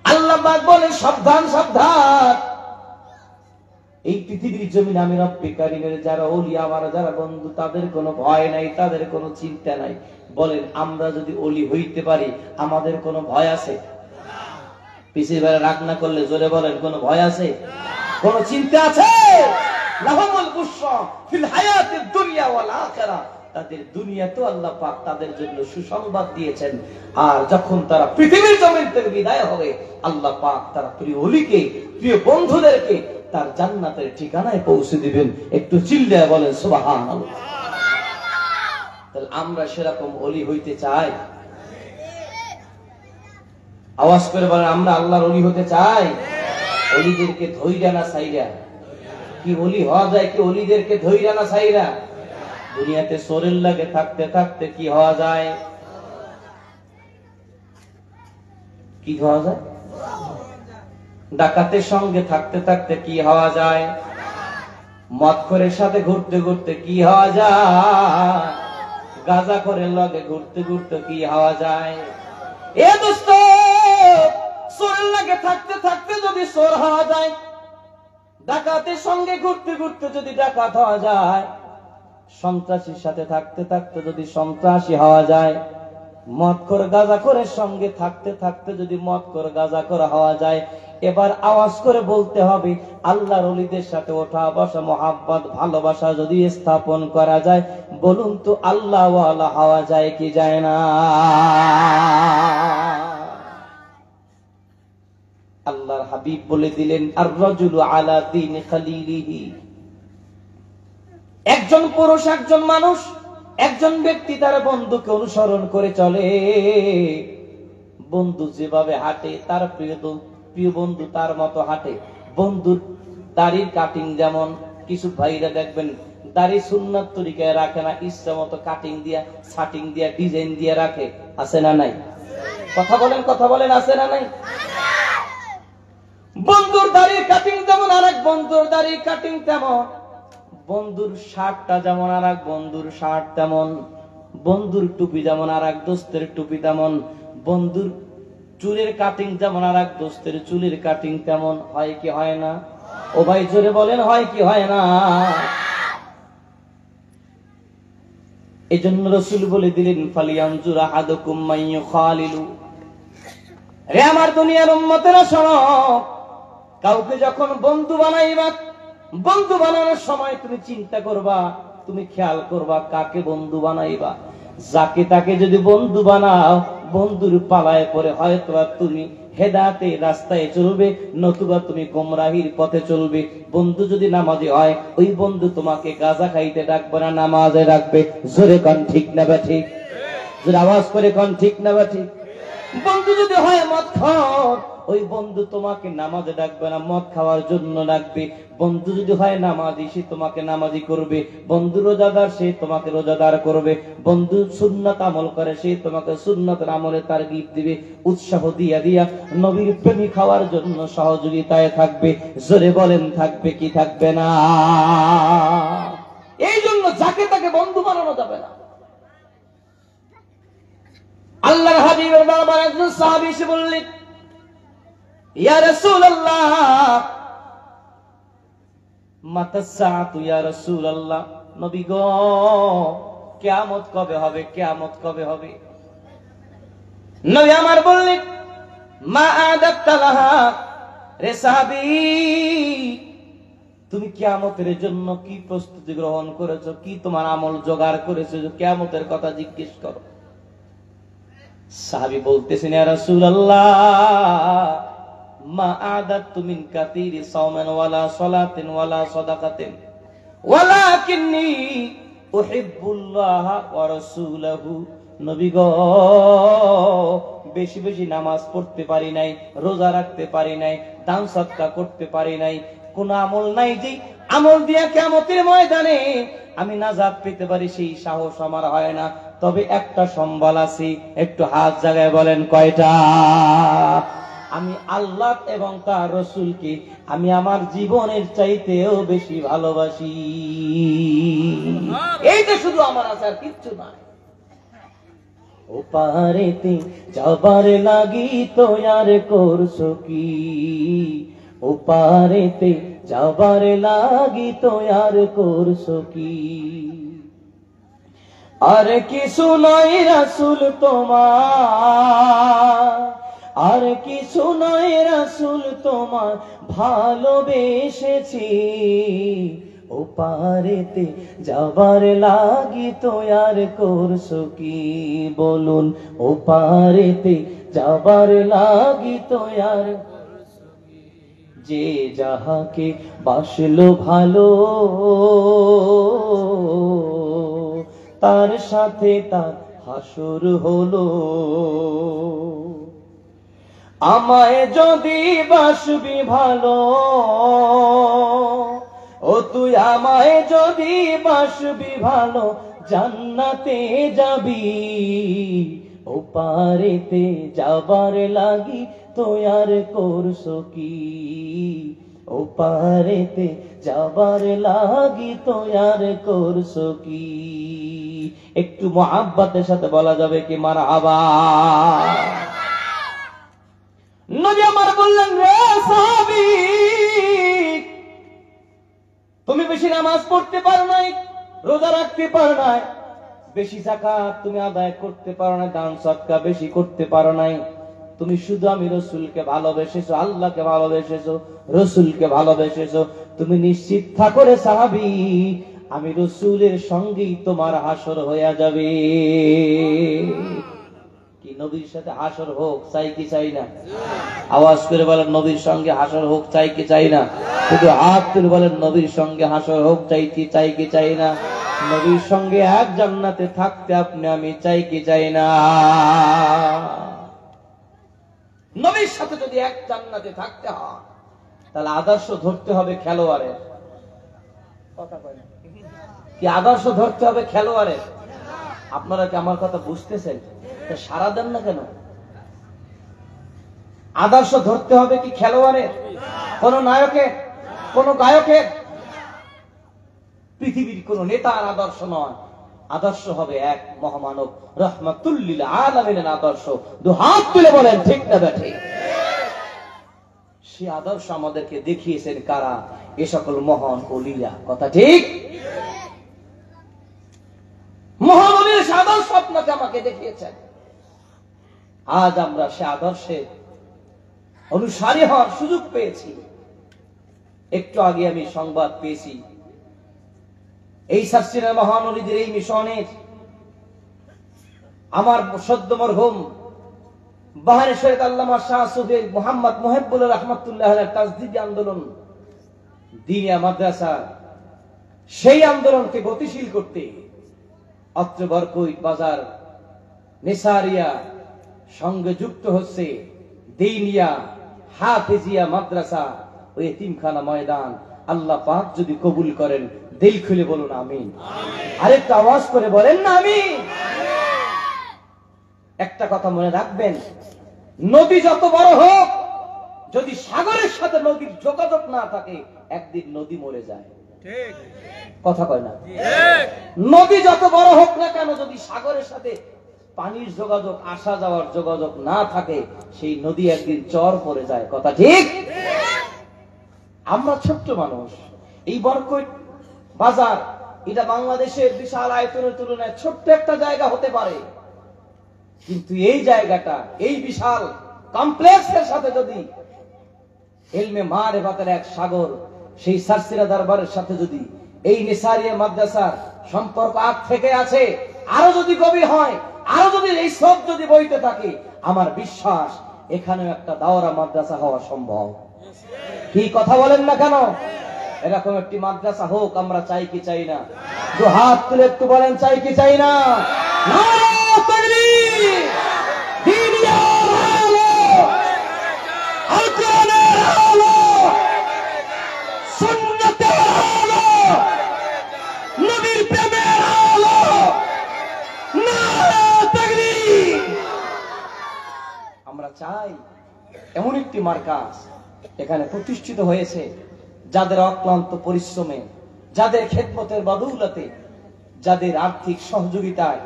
আল্লাহ পাক বলে সাবধান সাবধান, এই পৃথিবীর জমিনে আমি রব্বে কারীমের যারা ওলি, আমার যারা বন্ধু, তাদের কোনো ভয় নাই, তাদের কোনো চিন্তা নাই। বলেন, আমরা যদি ওলি হইতে পারি আমাদের কোনো ভয় আছে? পিছিয়ে বেড়া রাগ না করলে জোরে বলেন, কোনো ভয় আছে? কোন চিন্তা আছে? লাহুমুল বুশরা ফিল হায়াতিদ দুনিয়া ওয়াল আখিরাহ, তাদের দুনিয়াতে আল্লাহ পাক তাদের জন্য সুসংবাদ দিয়েছেন, আর যখন তারা পৃথিবীর জমিন থেকে বিদায় হবে আল্লাহ পাক তার প্রিয় ওলিকে, প্রিয় বন্ধুদেরকে তার জান্নাতের ঠিকানায় পৌঁছে দিবেন। একটু চিল্লায় বলেন সুবহানাল্লাহ। তাহলে আমরা সেরকম ওলি হইতে চাই? আওয়াজ করে বলেন, আমরা আল্লাহর ওলি হতে চাই? ওলিদেরকে ধইরা না সাইরা? কি ওলি হওয়া যায় কি ওলিদেরকে ধইরা না সাইরা? দুনিয়াতে শরীর লাগে থাকতে থাকতে কি হওয়া যায়? কি হওয়া যায়? ডাকাতের সঙ্গে থাকতে থাকতে কি হওয়া যায়? মদখোরের সাথে ঘুরতে ঘুরতে কি হওয়া যায়? গাঁজা করে লগে ঘুরতে ঘুরতে কি হওয়া যায়? এ দোস্ত, চোরের লাগে থাকতে থাকতে যদি চোর হওয়া যায়, ডাকাতের সঙ্গে ঘুরতে ঘুরতে যদি ডাকাত হওয়া যায়, সন্ত্রাসীর সাথে থাকতে থাকতে যদি সন্ত্রাসী হওয়া যায়, মদখোর গাঁজাখোরের সঙ্গে থাকতে থাকতে যদি মদখোর গাঁজাখোর হওয়া যায়, এবার আওয়াজ করে বলতে হবে, আল্লাহর ওলিদের সাথে ওঠা বসা মহাব্বত ভালোবাসা যদি স্থাপন করা যায়, বলুন তো আল্লাহ ওয়ালা হওয়া যায় কি যায় না? আল্লাহর হাবিব বলে দিলেন, আর রাজুলু আলা দীনি খালিলিহি। একজন পুরুষ, একজন মানুষ, একজন ব্যক্তি তার বন্ধুকে অনুসরণ করে চলে। বন্ধু যেভাবে হাঁটে তার প্রিয় বন্ধু তার মতো হাঁটে। বন্ধুর দাড়ির কাটিং যেমন, কিছু ভাইরা দেখবেন দাড়ি সুন্নাত তরিকায় রাখে না, ইচ্ছা মতো কাটিং দিয়া, ছাটিং দিয়া, ডিজাইন দিয়া রাখে। আছে না নাই? কথা বলেন, কথা বলেন, আছে না নাই? বন্ধুর দাড়ির কাটিং যেমন, আর এক বন্ধুর দাড়ির কাটিং তেমন। বন্ধুর শার্টটা যেমন, আর এক বন্ধুর শার্ট তেমন। বন্ধুর টুপি যেমন, আর এক দোস্তের টুপি তেমন। বন্ধুর চুলের কাটিং যেমন, আর এক দোস্তের চুলের কাটিং তেমন। হয় কি হয় না? ও ভাই জোরে বলেন, হয় কি হয় না? এই জন্য রাসূল বলে দিলেন, ফালিয়ানজুর আহাদুকুম মাইয়ু খালিলু। রে আমার দুনিয়ার উম্মতেরা শোনো, কাউকে যখন বন্ধু বানাইবা, বন্ধু বানানোর সময় তুমি চিন্তা করবা, তুমি খেয়াল করবা কাকে বন্ধু বানাইবা। যাকে তাকে যদি বন্ধু বানাও, বন্ধুর পালায় পরে হয়তো তুমি হেদায়েতের রাস্তায় চলবে, নতুবা তুমি গোমরাহির পথে চলবে। বন্ধু যদি নামাজি হয়, ওই বন্ধু তোমাকে গাঁজা খাইতে ডাকবে না, নামাজে ডাকবে। জোরে কোন ঠিক না বা ঠিক? জোরে আওয়াজ করে কোন ঠিক না বা ঠিক? বন্ধু যদি হয় মদখোর, ওই বন্ধু তোমাকে নামাজে ডাকবে না, মদ খাওয়ার জন্য ডাকবে। বন্ধু যদি হয় নামাজি, সে তোমাকে নামাজি করবে। বন্ধু রোজাদার, সে তোমাকে রোজাদার করবে। বন্ধু সুন্নাত আমল করে, সে তোমাকে সুন্নাতের আমলে তারগিব দিবে, উৎসাহ দিয়া দিয়া নবীর প্রেমিক হওয়ার জন্য সহযোগিতায় থাকবে। জোরে বলেন, থাকবে কি থাকবে না? এই জন্য যাকে তাকে বন্ধু বানানো যাবে না। আল্লাহর হাবিবের দরবারে একজন সাহাবী এসে বললেন, ইয়া রাসূলুল্লাহ, মাতাস সাআতু ইয়া রাসূলুল্লাহ, নবী গো, কিয়ামত কবে হবে? কিয়ামত কবে হবে? নবী আমার বললেন, মা আদাত্তা লাহা। রে সাহাবী, তুমি কিয়ামতের জন্য কি প্রস্তুতি গ্রহণ করেছো? কি তোমার আমল জোগাড় করেছো? কিয়ামতের কথা জিজ্ঞেস করো। সাহাবী বলতেছেন, ইয়া রাসূলুল্লাহ, মা আদাতু মিন কাতিরি সাওমান ওয়ালা সালাতিন ওয়ালা সাদাকাতিন ওয়ালাকিন্নী উহিব্বুল্লাহ ওয়া রাসূলাহু। নবী গো, বেশি বেশি নামাজ পড়তে পারি নাই, রোজা রাখতে পারি নাই, দান সদকা করতে পারি নাই, কোন আমল নাই যে আমল দিয়া কিয়ামতের ময়দানে আমি নাজাত পেতে পারি, সেই সাহস আমার হয় না। তবে একটা সম্বল আছে, একটু হাত জাগায় বলেন কয়টা? আমি আল্লাহ এবং তার রাসূলকে আমি আমার জীবনের চাইতেও বেশি ভালোবাসি। এইটা শুধু আমার আছে, আর কিচ্ছু নাই। ও পারেতে যাবার লাগি তো আর করছো কি? ও পারেতে যাবার লাগি তো আর করছো কি? আর কিছু নয় রাসূল তোমার, আর কিছু নয় রাসূল তোমার, ভালোবেসেছি। ও পারেতে যাবার লাগি তো আর করছো কি? বলুন, ও পারেতে যাবার লাগি তো আর। যে যাহাকে বাসলো ভালো, তার সাথে তার হাসর হলো। আমায় যদি বাসবি ভালো, ও তুই আমায় যদি বাসবি ভালো, জান্নাতে যাবি। ও পারেতে যাবার লাগি তো আর করছো কি? ও পারেতে যাবার লাগি তৈয়ার করছো কি? একটু মুহাব্বতের সাথে বলা যাবে কি মারহাবা? নবী আমার বললেন, রে সাহাবী, তুমি বেশি নামাজ পড়তে পারো নাই, রোজা রাখতে পারো নাই, বেশি যাকাত তুমি আদায় করতে পারো না, দান সদকা বেশি করতে পারো নাই, তুমি শুধু আমি রসুলকে ভালোবেসেছো, আল্লাহকে ভালোবেসেছো, রসুলকে ভালোবেসেছো, তুমি নিশ্চিত থাকো রে সাহাবী, আমি রসুলের সঙ্গেই তোমার হাসর হয়ে যাবে। কি নবীর সাথে হাসর হোক চাই কি চাই না? আওয়াজ করে বলেন নবীর সঙ্গে হাসর হোক চাই কি চাই না? শুধু হাত তুলে বলেন নবীর সঙ্গে হাসর হোক চাই কি চাই না? নবীর সঙ্গে এক জান্নাতে থাকতে আপনি আমি চাই কি চাই না? নবীর সাথে যদি এক জান্নাতে থাকতে হয় তাহলে আদর্শ ধরতে হবে খেলোয়াড়ের। কথা কয় না কি? আদর্শ ধরতে হবে খেলোয়াড়ের। আপনারা কি আমার কথা বুঝতেছেন? সারা দেন না কেন? আদর্শ ধরতে হবে কি খেলোয়াড়ের? কোন নায়কের, কোন গায়কের, পৃথিবীর কোন নেতার আদর্শ নয়। আদর্শ হবে এক মহামানব রাহমাতুল লিল আলামিনের আদর্শ। দুহাত তুলে বলেন ঠিক না ব্যাঠিক? সেই আদর্শ আমাদেরকে দেখিয়েছেন কারা? এ সকল মহান ওলিরা। কথা ঠিক? মহান ওলির আদর্শ আপনাকে আমাকে দেখিয়েছেন। আজ আমরা সে আদর্শে অনুসারী হওয়ার সুযোগ পেয়েছি। একটু আগে আমি সংবাদ পেয়েছি এই সার্সিনের মহান ওলিদের এই মিশনের আমার সদ্য মরহুম বাহারে শহীদ আল্লামা শাহ সুফি মোহাম্মদ মুহিবুল্লাহ রাহমাতুল্লাহ আলাইহির তাজদিদি আন্দোলন দিনিয়া মাদ্রাসা, সেই আন্দোলনকে গতিশীল করতে অত্র বরকইট বাজার নিসারিয়া সঙ্গে যুক্ত হচ্ছে দিনিয়া হাফেজিয়া মাদ্রাসা ও এতিমখানা ময়দান। আল্লাহ পাক যদি কবুল করেন, দিল খুলে বলুন আমিন। আরেকটা আওয়াজ করে বলেন না আমিন। একটা কথা মনে রাখবেন, নদী যত বড় হোক, যদি সাগরের সাথে নদীর যোগাযোগ না থাকে, একদিন নদী মরে যায়। কথা কয় না? নদী যত বড় হোক না কেন, যদি সাগরের সাথে পানির যোগাযোগ, আসা যাওয়ার যোগাযোগ না থাকে, সেই নদী একদিন চর পড়ে যায়। কথা ঠিক? আমরা ছোট্ট মানুষ। এই বরকইট বাজার এটা বাংলাদেশের বিশাল আয়তনের তুলনায় ছোট্ট একটা জায়গা হতে পারে, কিন্তু এই জায়গাটা, এই বিশাল কমপ্লেক্সের সাথে যদি ইলমে মারিফাতের এক সাগর, সেই সারসিরা দরবারের সাথে যদি এই নিসারিয়া মাদ্রাসার সম্পর্ক আগ থেকে আছে, আরো যদি গভীর হয়, আরো যদি এই সব যদি বইতে থাকে, আমার বিশ্বাস এখানেও একটা দাওরা মাদ্রাসা হওয়া সম্ভব। কি কথা বলেন না কেন? এরকম একটি মাদ্রাসা হোক আমরা চাই কি চাই না? দু হাত তুলে একটু বলেন চাই কি চাই না? নারে তাকবীর! দিনিয়ার আলো, আল্লাহর আলো, সুন্নাতের আলো, নবীর প্রেমের আলো। নারে তাকবীর! আমরা চাই এমন একটি মার্কাজ এখানে প্রতিষ্ঠিত হয়েছে, যাদের অক্লান্ত পরিশ্রমে, যাদের খেদমতের বদৌলতে, যাদের আর্থিক সহযোগিতায়,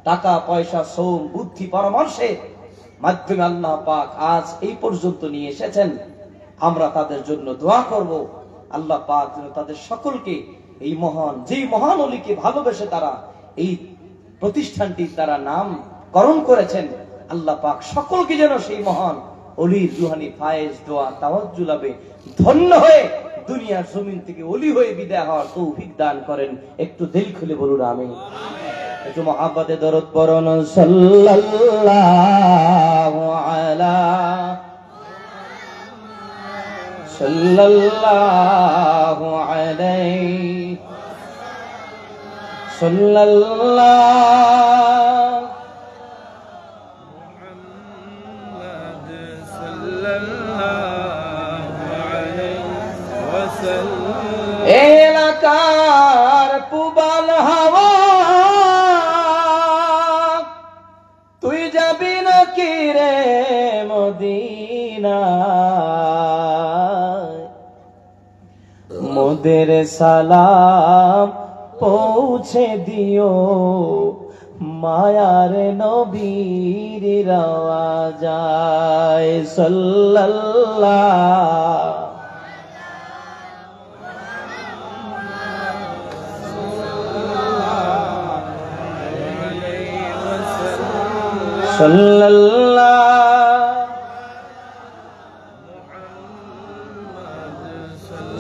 টাকা পয়সা, শ্রম, বুদ্ধি, পরামর্শের মাধ্যমে আল্লাহ পাক আজ এই পর্যন্ত নিয়ে এসেছেন। আমরা তাদের জন্য দোয়া করব, আল্লাহ পাক যেন তাদের সকলকে এই মহান, যেই মহান ওলিকে ভালোবেসে তারা এই প্রতিষ্ঠানটির তারা নামকরণ করেছেন, আল্লাহ পাক সকলকে যেন সেই মহান ওলির রুহানি ফায়েজ দোয়া তাওয়াজ্জুল লাভে ধন্য হয়ে দুনিয়ার জমিন থেকে ওলি হয়ে বিদায় হওয়ার তৌফিক দান করেন। একটু দিল খুলে বলুন আমিন। একটু মহাব্বতে দরুদ পড়ুন। সাল্লাল্লাহু আলা সাল্লাল্লাহু আলাইহি সাল্লাল্লাহু এলাকার পুবাল হাওয়া, তুই যাবি নাকি রে মদিনায়? দুরুদের সালাম পৌঁছে দিও মায়ার নবীর রওয়াজায় সাল্লাল্লাহু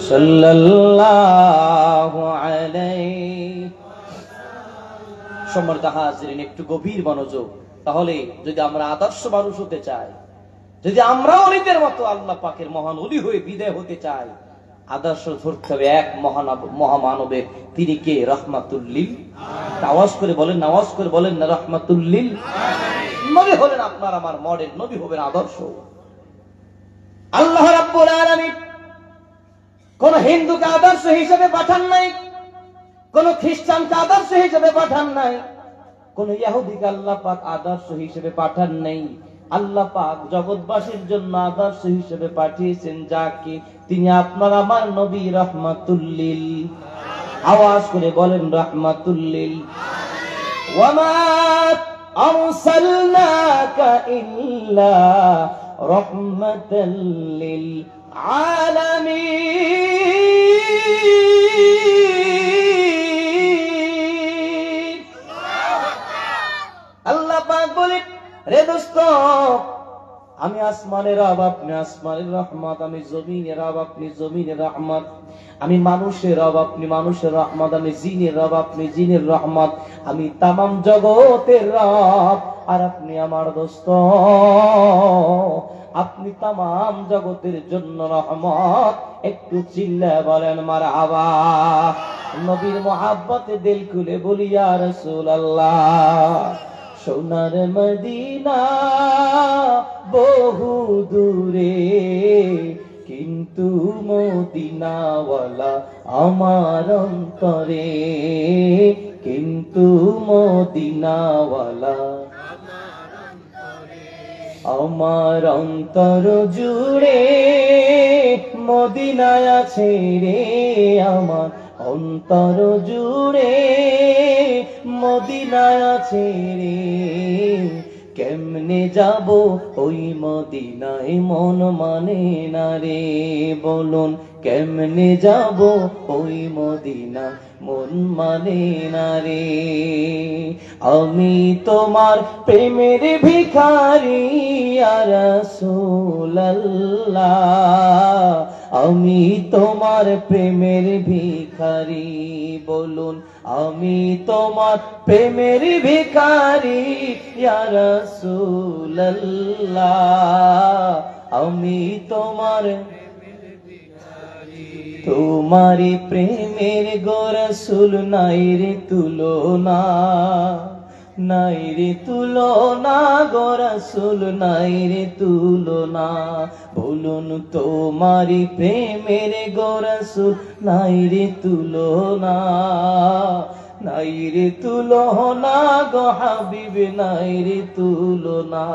সাল্লাল্লাহু আলাইহি। সম্মানিত হাজিরিন, একটু গভীর মনোযোগ। তাহলে যদি আমরা আদর্শ মানুষ হতে চাই, যদি আমরা অলিদের মতো আল্লাহ পাকের মহান অলি হয়ে বিদায় হতে চাই, আদর্শ ধরতে হবে এক মহামানবের। তিনি কে? রহমাতুল লিল। আওয়াজ করে বলেন, আওয়াজ করে বলেন না, রহমাতুল লিল। নবী হলেন আপনার আমার মডেল, নবী হবেন আদর্শ। আল্লাহ রাব্বুল আলামিন কোন হিন্দুকে আদর্শ হিসেবে পাঠান নাই, কোন খ্রিস্টানকে আদর্শ হিসেবে পাঠান নাই, কোন ইহুদিকে আল্লাহ পাক আদর্শ হিসেবে পাঠান নাই। আল্লাহ পাক জগৎবাসীর জন্য আদর্শ হিসেবে পাঠিয়েছেন যাকে, তিনি আপনার আমার নবী রহমাতুল লিল। আওয়াজ করে বলেন রহমাতুল লিল। ওয়ামা আরসালনাকা ইল্লা রাহমাতাল লিল আলামিন। আল্লাহ পাক বলেন, রে দোস্ত, আমি আসমানের রব, আপনি আসমানের রহমত। আমি জমিনের রব, আপনি জমিনের রহমত। আমি মানুষের রব, আপনি মানুষের রহমত। আমি জিনের রব, আপনি জিনের রহমত। আমি তামাম জগতের রব, আর আপনি আমার দোস্ত, আপনি তামাম জগতের জন্য রহমত। একটু চিল্লা বলেন মারহাবা। নবীর মুহাব্বতে দিল খুলে বলি ইয়া রাসূলুল্লাহ। সোনার মদিনা বহু দূরে, কিন্তু মদিনাওয়ালা আমার অন্তরে, কিন্তু মদিনাওয়ালা আমার অন্তর জুড়ে। মদিনায় আছে রে আমার অন্তর জুড়ে, মদিনায় আছে রে। কেমনে যাব ওই মদিনায়, মন মানে না রে। বলুন কেমনে যাব ওই মদিনা, মন মানে না রে। আমি তোমার প্রেমের ভিখারি ইয়া রাসূলুল্লাহ, আমি তোমার প্রেমের ভিখারি। বলুন আমি তোমার প্রেমের ভিখারি ইয়া রাসূলুল্লাহ, আমি তোমার তোমারি প্রেমের গো রাসূল নাই রে তুলনা, নাই রে তুলনা গো রাসূল নাই রে তুলনা। বলুন তোমারি প্রেমের গো রাসূল নাই রে তুলনা, নাই রে তুলনা গো হাবিব নাই রে তুলনা।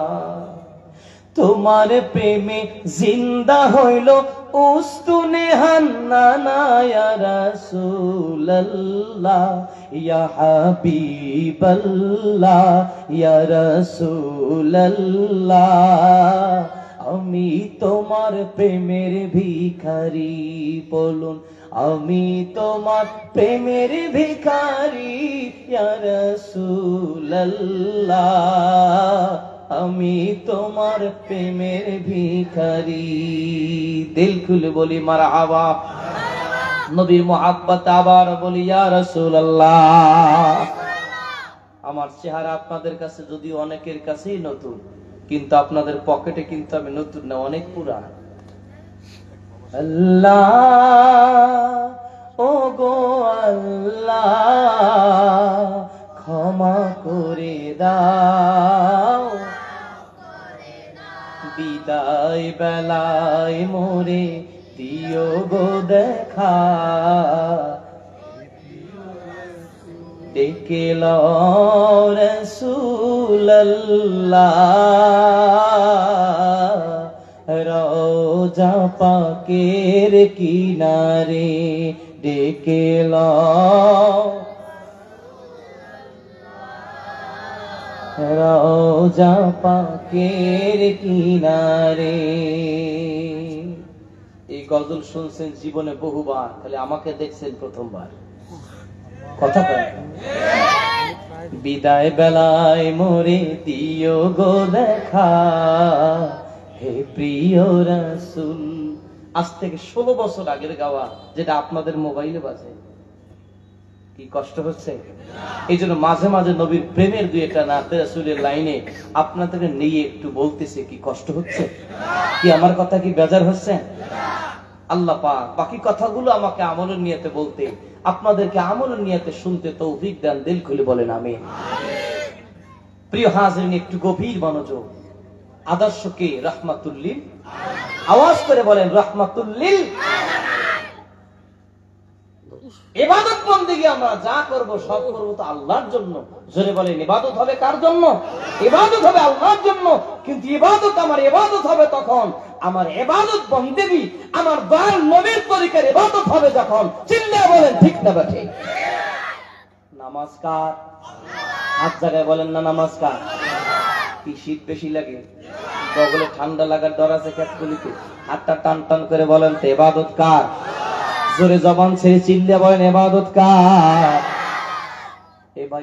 তোমার প্রেমে জিন্দা হইল উস্তুনে হান্নানা ইয়া রাসূলুল্লাহ, ইয়া হাবিবাল্লাহ, ইয়া রাসূলুল্লাহ। আমি তোমার প্রেমের ভিখারি। বলুন আমি তোমার প্রেমের ভিখারি ইয়া রাসূলুল্লাহ, আমি তোমার প্রেমের ভিখারি। দিল খুলে বলি মারহাবা। নবীর মুহাব্বত আবার বলি ইয়া রাসূলুল্লাহ। আমার চেহারা আপনাদের কাছে যদিও অনেকের কাছেই নতুন, কিন্তু আপনাদের পকেটে কিন্তু আমি নতুন না, অনেক পুরান। আল্লাহ ও গো আল্লাহ, ক্ষমা করে দাও, বিদায় বেলায় মোরে দিও গো দেখা, ডেকে লও রাসূলুল্লাহ, রওজা পাকের কিনারে ডেকে লও রওজা পাকের কিনারে। এই গজল শুনছেন জীবনে বহুবার, খালি আমাকে দেখছেন প্রথমবার। কথা কয় বিদায় বেলায় মোরে দিও গো দেখা, হে প্রিয় রাসূল। আজ থেকে 16 বছর আগের গাওয়া, যেটা আপনাদের মোবাইলে বাজে। কি কষ্ট হচ্ছে? এই জন্য মাঝে মাঝে নবীর প্রেমের দুই একটা নাতে রাসূলের লাইনে আপনাদের নিয়ে একটু বলতেছে। কি কষ্ট হচ্ছে? কি আমার কথা কি বেজার হচ্ছে? আল্লাহ পাক বাকি কথাগুলো আমাকে আমলের নিয়তে বলতে, আপনাদেরকে আমলের নিয়তে শুনতে তৌফিক দেন। দিল খুলে বলেন আমিন। প্রিয় হাজিরিন, একটু গভীর মনোযোগ। আদর্শকে রাহমাতুল্লিল, আওয়াজ করে বলেন রাহমাতুল্লিল। ইবাদত বন্দেগী আমরা যা করব সব করব তো আল্লাহর জন্য। জোরে বলেন ইবাদত হবে কার জন্য? ইবাদত হবে আল্লাহর জন্য। কিন্তু ইবাদত আমার ইবাদত হবে তখন, আমার ইবাদত বন্দেগী আমার দয়াল নবীর তরিকার ইবাদত হবে যখন। চিল্লায়ে বলেন ঠিক না বেঠে? নামাজ কার? হাত জায়গায় বলেন না নামাজ কার? কি শীত বেশি লাগে? বগলে ঠান্ডা লাগার ডর আছে ক্যাটগুলিতে? হাতটা টান টান করে বলেন তো ইবাদত কার? জোরে জবান ছেড়ে চিল্লিয়ে বলেন ইবাদত কার? এবার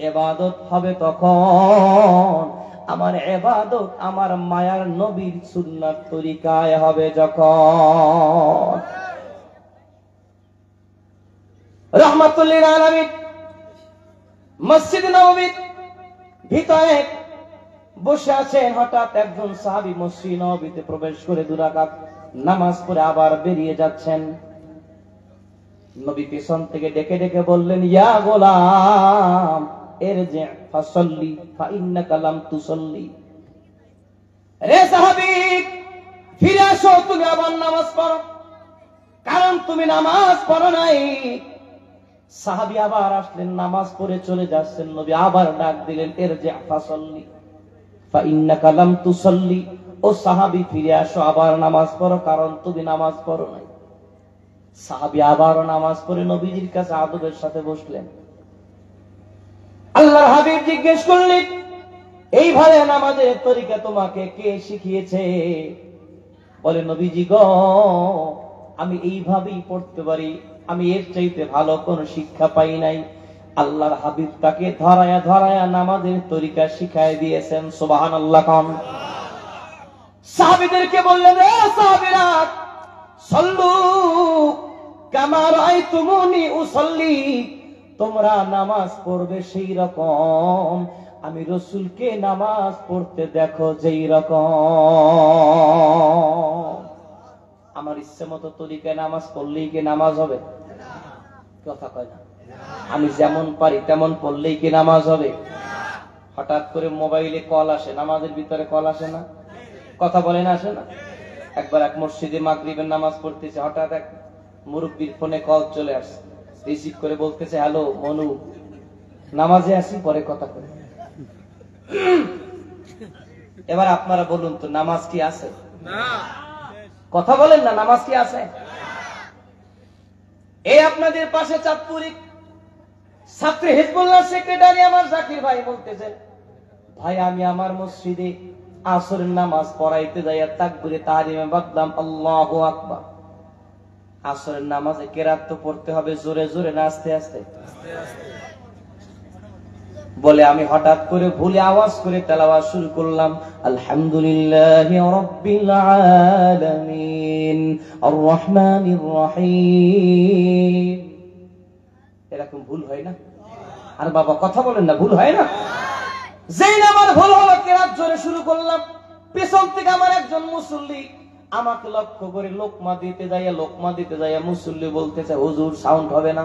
ইবাদত হবে তখন, আমার ইবাদত আমার মায়ার নবীর সুন্নাত তরিকায় হবে যখন। রাহমাতুল্লিল আলামিন মসজিদ নববীর ভিতরে বসে আছেন। হঠাৎ একজন সাহাবী মসজিদ নববীতে প্রবেশ করে 2 রাকাত নামাজ পড়ে আবার বেরিয়ে যাচ্ছেন। নবী পেছন থেকে ডেকে ডেকে বললেন, ইয়া গোলাম ইরজি ফাসাল্লি ফাইন্নাকা লাম তুসাল্লি। রে সাহাবী, ফিরে আসো, তুমি আবার নামাজ পড়ো, কারণ তুমি নামাজ পড়ো নাই। সাহাবী আবার আসলেন, নামাজ পড়ে চলে যাচ্ছেন। নবী আবার ডাক দিলেন, ইরজি ফাসাল্লি ফাইন্নাকা লাম তুসাল্লি। ও সাহাবী, ফিরে আসো, আবার নামাজ পড়ো, কারণ তুমি নামাজ পড়ো নাই। সাহাবী আবারও নামাজ পড়ে নবীজির কাছে আদবের সাথে বসলেন। আল্লাহর হাবিব জিজ্ঞেস করলেন, এইভাবে নামাজের তরিকা তোমাকে কে শিখিয়েছে? বলে, নবীজি গো, আমি এইভাবেই পড়তে পারি, আমি এর চাইতে ভালো কোনো শিক্ষা পাই নাই। আল্লাহর হাবিব তাকে ধরায়া ধরায়া নামাজের তরিকা শিখায় দিয়েছেন। সুবহানাল্লাহ। কোন সাহাবীদেরকে বললেন, রে সাহাবীরা, সল্লু কামা রাআইতুমুনি উসাল্লি, তোমরা নামাজ পড়বে সেই রকম আমি রাসূলকে নামাজ পড়তে দেখো যেই রকম। আমার ইচ্ছে মতো তরিকায় নামাজ পড়লেই কি নামাজ হবে? কথা কয় না। আমি যেমন পারি তেমন পড়লেই কি নামাজ হবে? হঠাৎ করে মোবাইলে কল আসে, নামাজের ভিতরে কল আসে না? কথা বলেন আসে না? একবার এক মসজিদে মাগরিবের নামাজ পড়তেছে, হঠাৎ এক মুরব্বির ফোনে কল চলে আসছে। রিসিভ করে বলতেছে, হ্যালো মনু, নামাজে আসি, পরে কথা কই। এবার আপনারা বলুন তো, নামাজ কি আছে? কথা বলেন না, নামাজ কি আছে? এই আপনাদের পাশে চাঁদপুরি ছাত্রী হিজবুল্লাহ সেক্রেটারি আমার জাকির ভাই বলতেছেন, ভাই আমি আমার মসজিদে আসরের নামাজ পড়াইতে যাইয়া তাকবীরে তাহরিমে বাদলাম আল্লাহু আকবার। আসরের নামাজে কেরাত তো পড়তে হবে জোরে জোরে না আস্তে আস্তে? বলে আমি হঠাৎ করে ভুলে আওয়াজ করে তেলাওয়াত শুরু করলাম, আলহামদুলিল্লাহি রাব্বিল আলামিন আর রহমানির রহিম। এরকম ভুল হয় না? আর বাবা কথা বলেন না, ভুল হয় না? যেই আমার ভুল হলো, কেরাত জোরে শুরু করলাম, পেছন থেকে আমার একজন মুসল্লি আমাকে লক্ষ্য করে লোকমা দিতে যাইয়া মুসল্লি বলতেছে, হুজুর সাউন্ড হবে না?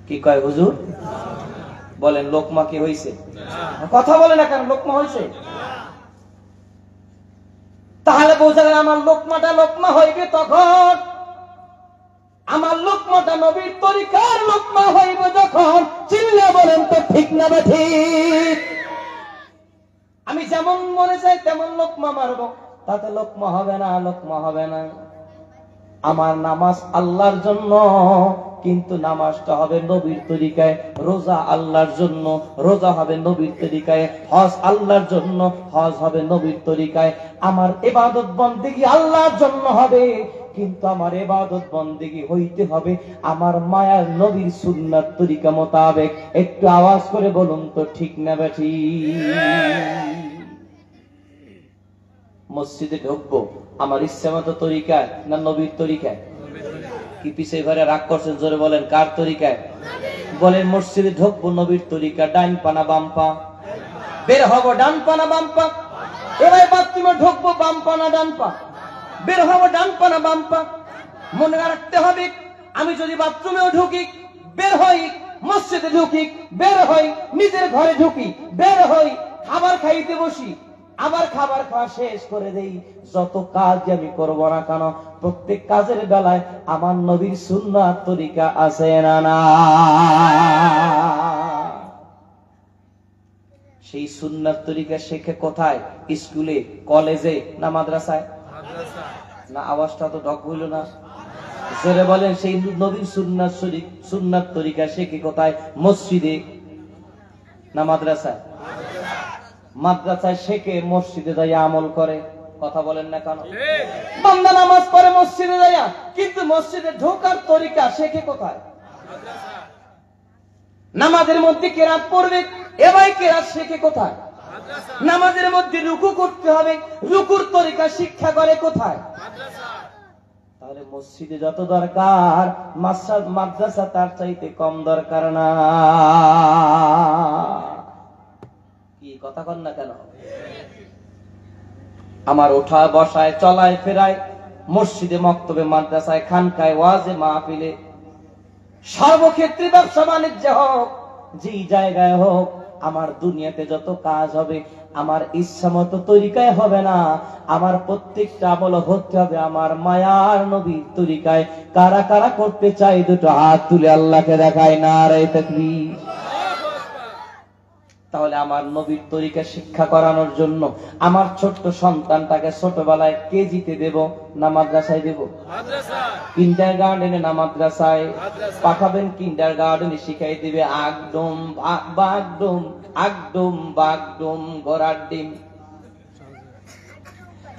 কি কয় হুজুর? বলেন লোকমা কি হইছে? কথা বলে না কেন? লোকমা হইছে? তাহলে বোঝা গেল আমার লোকমা হইবে তখন, আমার লোকমাটা নবীর তরিকার লোকমা হইবে যখন। চিল্লা বলেন তো ঠিক না ঠিক? আমি যেমন মনে চাই তেমন লোকমা মারবো, তাতে লোকমা হবে না। আমার নামাজ আল্লাহর জন্য, কিন্তু নামাজটা হবে নবীর তরিকায়। রোজা আল্লাহর জন্য, রোজা হবে নবীর তরিকায়। হজ আল্লাহর জন্য, হজ হবে নবীর তরিকায়। আমার ইবাদত বন্দেগী আল্লাহর জন্য হবে, কিন্তু আমার ইবাদত বন্দেগী হইতে হবে আমার মায়ার নবীর সুন্নাত তরিকা মোতাবেক। একটু আওয়াজ করে বলুন তো ঠিক না বেঠিক? মসজিদে ঢুকবো আমার ইচ্ছা মতো তরিকায় না নবীর তরিকায়? কি পিছে ঘরে রাগ করছেন? জোরে বলেন, কার তরিকায়? বলেন, মসজিদে ঢুকবো নবীর তরিকা। ডান পা না বাম পা? বের হবো ডান পা না বাম পা? এবার বাথরুমে ঢুকবো বাম পা না ডান পা? বের হবো ডান পা না বাম পা? মনে রাখতে হবে, আমি যদি বাথরুমেও ঢুকি, বের হই, মসজিদে ঢুকি, বের হই, নিজের ঘরে ঢুকি, বের হই, খাবার খাইতে বসি, আবার খাবার খাওয়া শেষ করে দেই, যত কাজ আমি করব না কেন, প্রত্যেক কাজের বেলায় আমার নবীর সুন্নাত তরিকা আছে না না? সেই সুন্নাত তরিকা শেখে কোথায়? স্কুলে, কলেজে না মাদ্রাসায়? না, আওয়াজটা তো ঢক হইল না। জোরে বলেন, সেই নবীর সুন্নাত তরিকা শেখে কোথায়? মসজিদে না মাদ্রাসায়? মাদ্রাসায় শেখে, মসজিদে যাইয়া আমল করে। কথা বলেন না কেন? বান্দা নামাজ পড়ে মসজিদে যাইয়া, কিন্তু মসজিদে ঢোকার তরিকা শেখে কোথায়? নামাজের মধ্যে কেরাত পড়বে, এবার কেরাত শেখে কোথায়? নামাজের মধ্যে রুকু করতে হবে, রুকুর তরিকা শিক্ষা করে কোথায়? তাহলে মসজিদে যত দরকার, মাদ্রাসা তার চাইতে কম দরকার না। কি কথা কন না কেন? আমার ওঠা বসায়, চলায় ফেরায়, মসজিদে, মক্তবে, মাদ্রাসায়, খানকায়, ওয়াজে, মাহফিলে, সর্বক্ষেত্রে, ব্যবসা বাণিজ্য হোক, যেই জায়গায় হোক, আমার দুনিয়াতে যত কাজ হবে আমার ইচ্ছা মতো তরিকায় হবে না। আমার প্রত্যেকটা আমল হতে হবে আমার মায়ার নবীর তরিকায়। কারা কারা করতে চাই দুটো হাত তুলে আল্লাহকে দেখায় নারে তাকবীর। তাহলে আমার নবীর তরিকা শিক্ষা করানোর জন্য আমার ছোট্ট সন্তানটাকে ছোটবেলায় কেজিতে দেব না মাদ্রাসায় দেব? কিন্ডার গার্ডেনে না মাদ্রাসায়? পাঠাবেন কিন্ডার গার্ডেনে, শিখাই দিবে আগডুম বাগডুম, আগডুম বাগডুম, ঘোড়ার ডিম,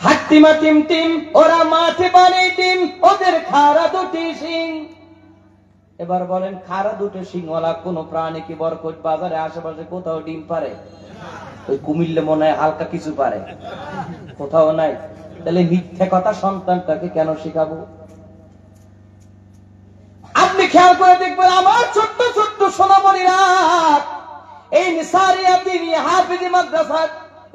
হাট্টিমা টিম টিম, ওরা মাঠে বানে ডিম, ওদের খাড়া দুটি শিং। এবার বলেন, খাড়া দুটো সিংওয়ালা কোন প্রাণী কি বরকত বাজারে আশেপাশে কোথাও ডিম পারে? ওই কুমিল্লে মনে হয় হালকা কিছু পারে, কোথাও নাই। তাহলে মিথ্যে কথা সন্তানটাকে কেন শিখাবো? আপনি খেয়াল করে দেখবেন, আমার ছোট্ট ছোট্ট সোনামণিরা এই নিসারিয়া দিনী হাফিজি মাদ্রাসা,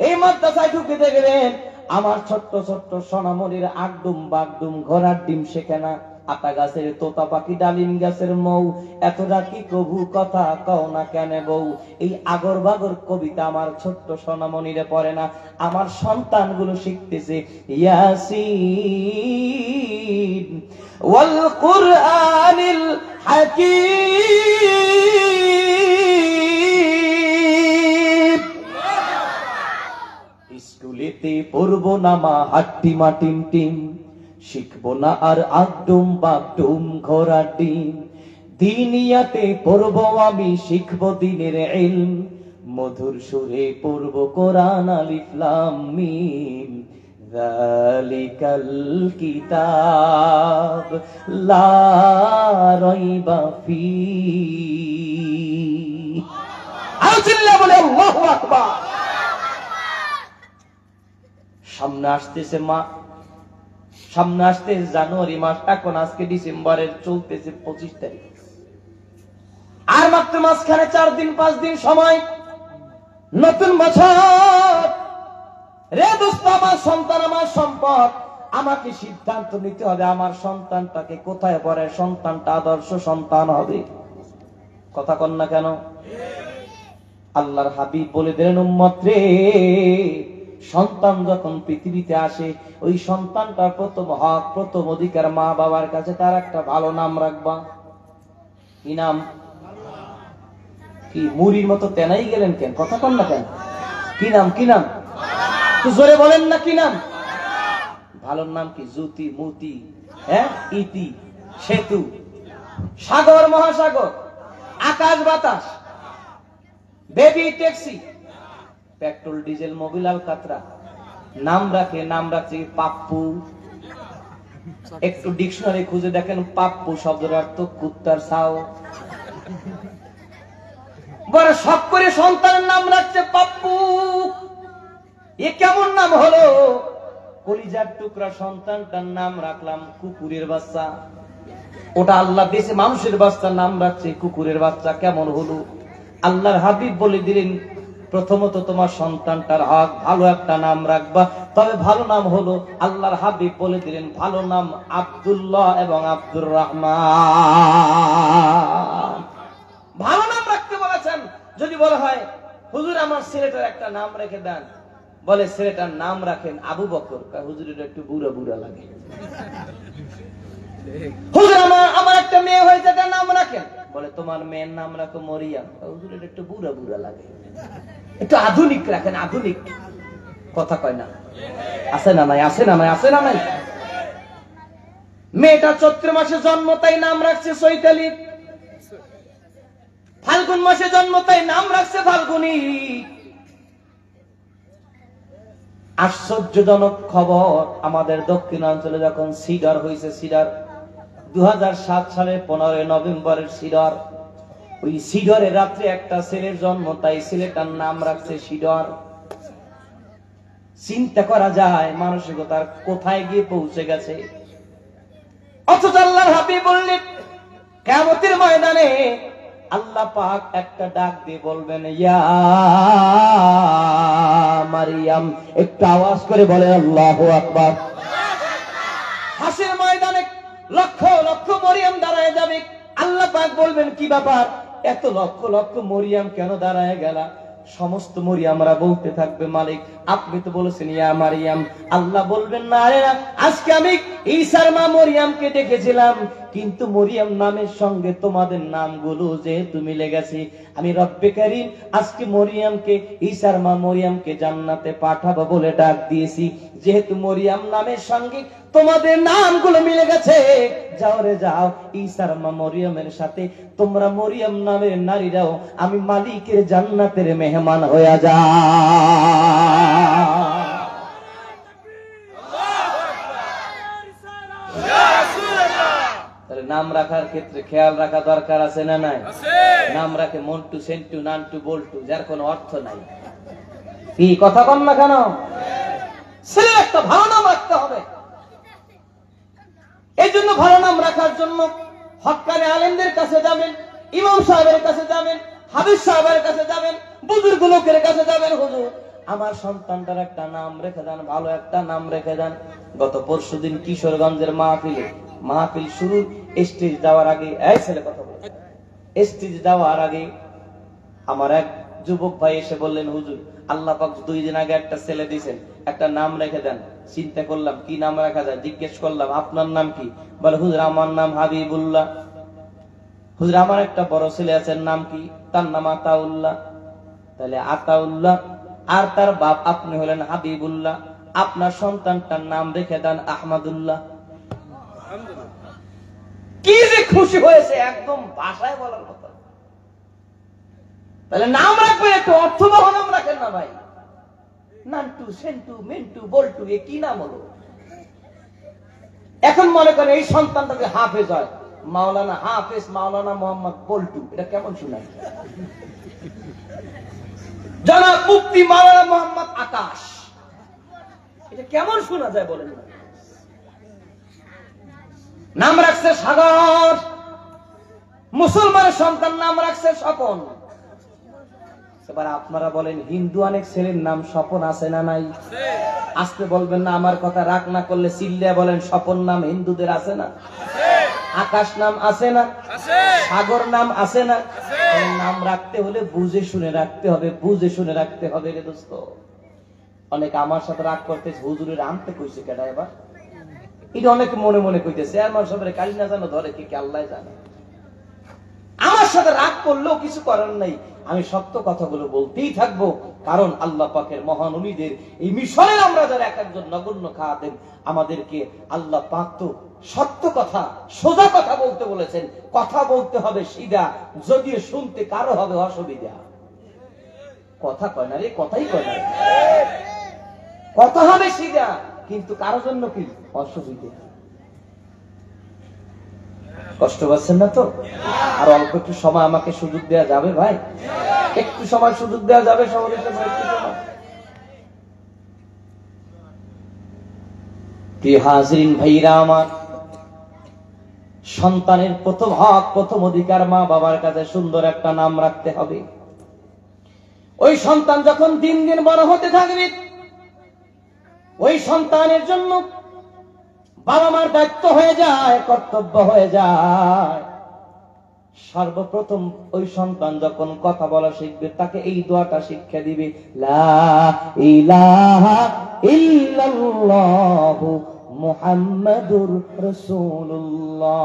এই মাদ্রাসায় ঢুকে দেখবেন আমার ছোট্ট ছোট্ট সোনামণিরা আগডুম বাগডুম, ঘোড়ার ডিম শেখে না। আতা গাছের তোতা পাখি, ডালিম গাছের মৌ, এতটা কি কবু কথা কও না কেন বউ? এই আগর বাগর কবিতা আমার ছোট্ট সোনামণিরে পড়ে না। আমার সন্তানগুলো শিখতেছে ইয়াসিন ওয়াল কুরআনিল হাকীম। স্কুলেতে পড়বো না মা হাট্টিমা টিম টিম, শিখবো না আর আগডুম বাগডুম, ঘোড়ার ডিম। দিনিয়াতে পড়বো আমি, শিখবো দিনের ইলম, মধুর সুরে পড়বো কোরআন আলিফ লাম মিম। যালিকাল কিতাব লা রাইবা ফীহি। আল্লাহ বলে আল্লাহু আকবার। সামনে আসতেছে মা, সামনে আসতে জানুয়ারি মাস, এখন আজকে ডিসেম্বরের চলতেছে 25 তারিখ, আর মাত্র মাঝখানে 4 দিন 5 দিন সময়, নতুন বছর। রে দোস্ত, আমার সন্তান আমার সম্পদ, আমাকে সিদ্ধান্ত নিতে হবে আমার সন্তানটাকে কোথায় পড়ে, সন্তানটা আদর্শ সন্তান হবে। কথা কন না কেন? আল্লাহর হাবিব বলে দিলেন, উম্মত রে, সন্তান যখন পৃথিবীতে আসে, ওই সন্তানটার প্রথম হক, প্রথম অধিকার মা বাবার কাছে তার একটা ভালো নাম রাখবা। কি নাম? কি মুড়ির মতো তেনাই গেলেন কেন? কথা কন না কেন? কি নাম? কি নাম? জোরে বলেন না, কি নাম? ভালোর নাম কি? জুতি মুতি হ্যাঁ, ইতি সেতু, সাগর মহাসাগর, আকাশ বাতাস, baby taxi, petrol diesel Mobil আল কাতরা। নাম রাখছে পাপ্পু। একটু ডিকশনারি খুঁজে দেখেন, পাপ্পু শব্দের অর্থ কুত্তার ছাও। বড় শখ করে সন্তানের নাম রাখছে পাপ্পু। এ কেমন নাম হলো? কলিজার টুকরা সন্তানটার নাম রাখলাম কুকুরের বাচ্চা। ওটা আল্লাহ দিয়েছে মানুষের বাচ্চা, নাম রাখছে কুকুরের বাচ্চা। কেমন হলো? আল্লাহর হাবিব বলে দিলেন, প্রথমত তোমার সন্তানটার হক, ভালো একটা নাম রাখবা। তবে ভালো নাম হলো, আল্লাহর হাবিব বলে দিলেন, ভালো নাম আব্দুল্লাহ এবং আব্দুর রহমান। ভালো নাম রাখতে বলেছেন। যদি বলা হয় হুজুর আমার ছেলেটার একটা নাম রেখে দেন, বলে ছেলেটার নাম রাখেন আবু বকর, হুজুরের একটু বুড়া বুড়া লাগে। হুজুর আমার একটা মেয়ে হয়েছে, তার নাম রাখেন, বলে তোমার মেয়ের নাম রাখো মরিয়াম, হুজুরের একটু বুড়া বুড়া লাগে। একটু আধুনিক রাখেন, আধুনিক। কথা কয় না? আছে না নাই? আছে না নাই? আছে না নাই? মেয়েটা চৈত্র মাসে জন্ম, তাই নাম রাখছে চৈতালি। ফাল্গুন মাসে জন্ম, তাই নাম রাখছে ফাল্গুনি। আশ্চর্যজনক খবর, আমাদের দক্ষিণাঞ্চলে যখন সিডার হয়েছে, সিডার 2007 সালের 15 নভেম্বরের সিডার, ওই সিডরের রাত্রে একটা ছেলের জন্ম, তাই ছেলেটার নাম রাখছে সিডর। চিন্তা করা যায় মানসিকতার কোথায় গিয়ে পৌঁছে গেছে। অথচ আল্লাহর হাবিব বললেন, কিয়ামতের ময়দানে আল্লাহ পাক একটা ডাক দিয়ে বলবেন, ইয়া মারিয়াম। একটু আওয়াজ করে বলে আল্লাহু আকবার। হাসরের ময়দানে লক্ষ লক্ষ মরিয়াম দাঁড়ায় যাবে। আল্লাহ পাক বলবেন, কি ব্যাপার, এত লক্ষ লক্ষ মরিয়াম কেন দাঁড়ায় গেলা? সমস্ত মরিয়ামরা বলতে থাকবে, মালিক আপনি তো বলেছেন ইয়া মারিয়াম। আল্লাহ বলবেন, না রে না, আজকে আমি ঈসার মা মরিয়ামকে দেখেছিলাম, কিন্তু মরিয়াম নামের সঙ্গে তোমাদের নামগুলো যেহেতু মিলে গেছে, আমি রব্বে কারীম আজকে মরিয়ামকে, ঈসার মা মরিয়ামকে জান্নাতে পাঠাবো বলে ডাক দিয়েছি। যেহেতু মরিয়াম নামের সঙ্গে তোমাদের নামগুলো মিলে গেছে, যাও রে যাও, ঈসার মা মরিয়মের সাথে তোমরা মরিয়ম নামের নারীরাও আমি মালিকের জান্নাতের মেহমান হয়ে যা। তাহলে নাম রাখার ক্ষেত্রে খেয়াল রাখা দরকার আছে না নাই? নাম রাখে মন্টু, সেন্টু, নান্টু, বল্টু, যার কোনো অর্থ নাই। কি কথা কন না কেন? ছেলে একটা ভালো নাম রাখতে হবে। এই জন্য ভালো নাম রাখার জন্য হক্কানি আলেমদের কাছে যাবেন, ইমাম সাহেবের কাছে যাবেন, হাফেজ সাহেবের কাছে যাবেন, বুজুর্গ লোকের কাছে যাবেন, হুজুর আমার সন্তানটার একটা নাম রেখে দেন, ভালো একটা নাম রেখে দেন। গত পরশুদিন কিশোরগঞ্জের মাহফিল শুরু, স্টেজ দেওয়ার আগে, এই ছেলে কথা বলে, স্টেজ দেওয়ার আগে আমার এক যুবক ভাই এসে বললেন, হুজুর আল্লাহ পাক 2 দিন আগে একটা ছেলে দিয়েছেন, একটা নাম রেখে দেন। চিন্তা করলাম কি নাম রাখা যায়, জিজ্ঞেস করলাম আপনার নাম কি? বলে হুজুর আমার নাম হাবিবুল্লাহ। হুজুর আমার একটা বড় ছেলে আছে, নাম কি? তার নাম আতাউল্লাহ। তাহলে আতাউল্লাহ আর তার বাপ আপনি হলেন হাবিবুল্লাহ, আপনার সন্তানটার নাম রেখে দেন আহমদুল্লাহ। কি যে খুশি হয়েছে, একদম ভাষায় বলার কথা। তাহলে নাম রাখবে একটু অর্থবহ নাম রাখেন না ভাই। নান্টু, সেন্টু, মিন্টু, বল্টু, এ কি নাম হলো? এখন মনে করেন এই সন্তানটাকে হাফেজ হয়, মাওলানা হাফেজ, মাওলানা মোহাম্মদ বল্টু, এটা কেমন শোনায়? জনাব মুফতি মাওলানা মোহাম্মদ আকাশ, এটা কেমন শোনা যায় বলেন? নাম রাখছে সাগর। মুসলমানের সন্তান নাম রাখছে স্বপন। এবার আপনারা বলেন, হিন্দু অনেক ছেলের নাম স্বপন আছে না নাই? আসতে বলবেন না, আমার কথা রাগ না করলে চিল্লিয়া বলেন, স্বপন নাম হিন্দুদের আছে না? আকাশ নাম আছে না? সাগর নাম আছে না? নাম রাখতে হলে বুঝে শুনে রাখতে হবে, বুঝে শুনে রাখতে হবে রে দোস্ত। অনেকে আমার সাথে রাগ করতেছে, হুজুরের আনতে কইছে কেডা? এবার এটা অনেকে মনে মনে কইতেছে, আমার সাথে কালি না জানো ধরে কি আল্লাহ জানে। আমার সাথে রাগ করলেও কিছু করার নাই, আমি সত্য কথাগুলো বলতেই থাকবো। কারণ আল্লাহ পাকের মহান ওলিদের এই মিশনের আমরা যারা এক একজন নগণ্য খাদেম, আমাদেরকে আল্লাহ পাক তো সত্য কথা, সোজা কথা বলতে বলেছেন। কথা বলতে হবে সিধা, যদিও শুনতে কারো হবে অসুবিধা। কথা কয় না রে, কথাই কয় না, কথা হবে সিধা, কিন্তু কারো জন্য কি অসুবিধা। কষ্ট পাচ্ছেন না তো? আর অল্প একটু সময় আমাকে সুযোগ দেওয়া যাবে ভাই? একটু সময় সুযোগ দেওয়া যাবে সবাই? প্রিয় হাজরিন ভাইরা আমার, সন্তানের প্রথম হক, প্রথম অধিকার মা বাবার কাছে সুন্দর একটা নাম রাখতে হবে। ওই সন্তান যখন দিন দিন বড় হতে থাকবে, ওই সন্তানের জন্য বাবা মার দায়িত্ব হয়ে যায়, কর্তব্য হয়ে যায়। সর্বপ্রথম ওই সন্তান যখন কথা বলা শিখবে, তাকে এই দোয়াটা শিক্ষা দিবে, লা ইলাহা ইল্লাল্লাহু মুহাম্মাদুর রাসূলুল্লাহ।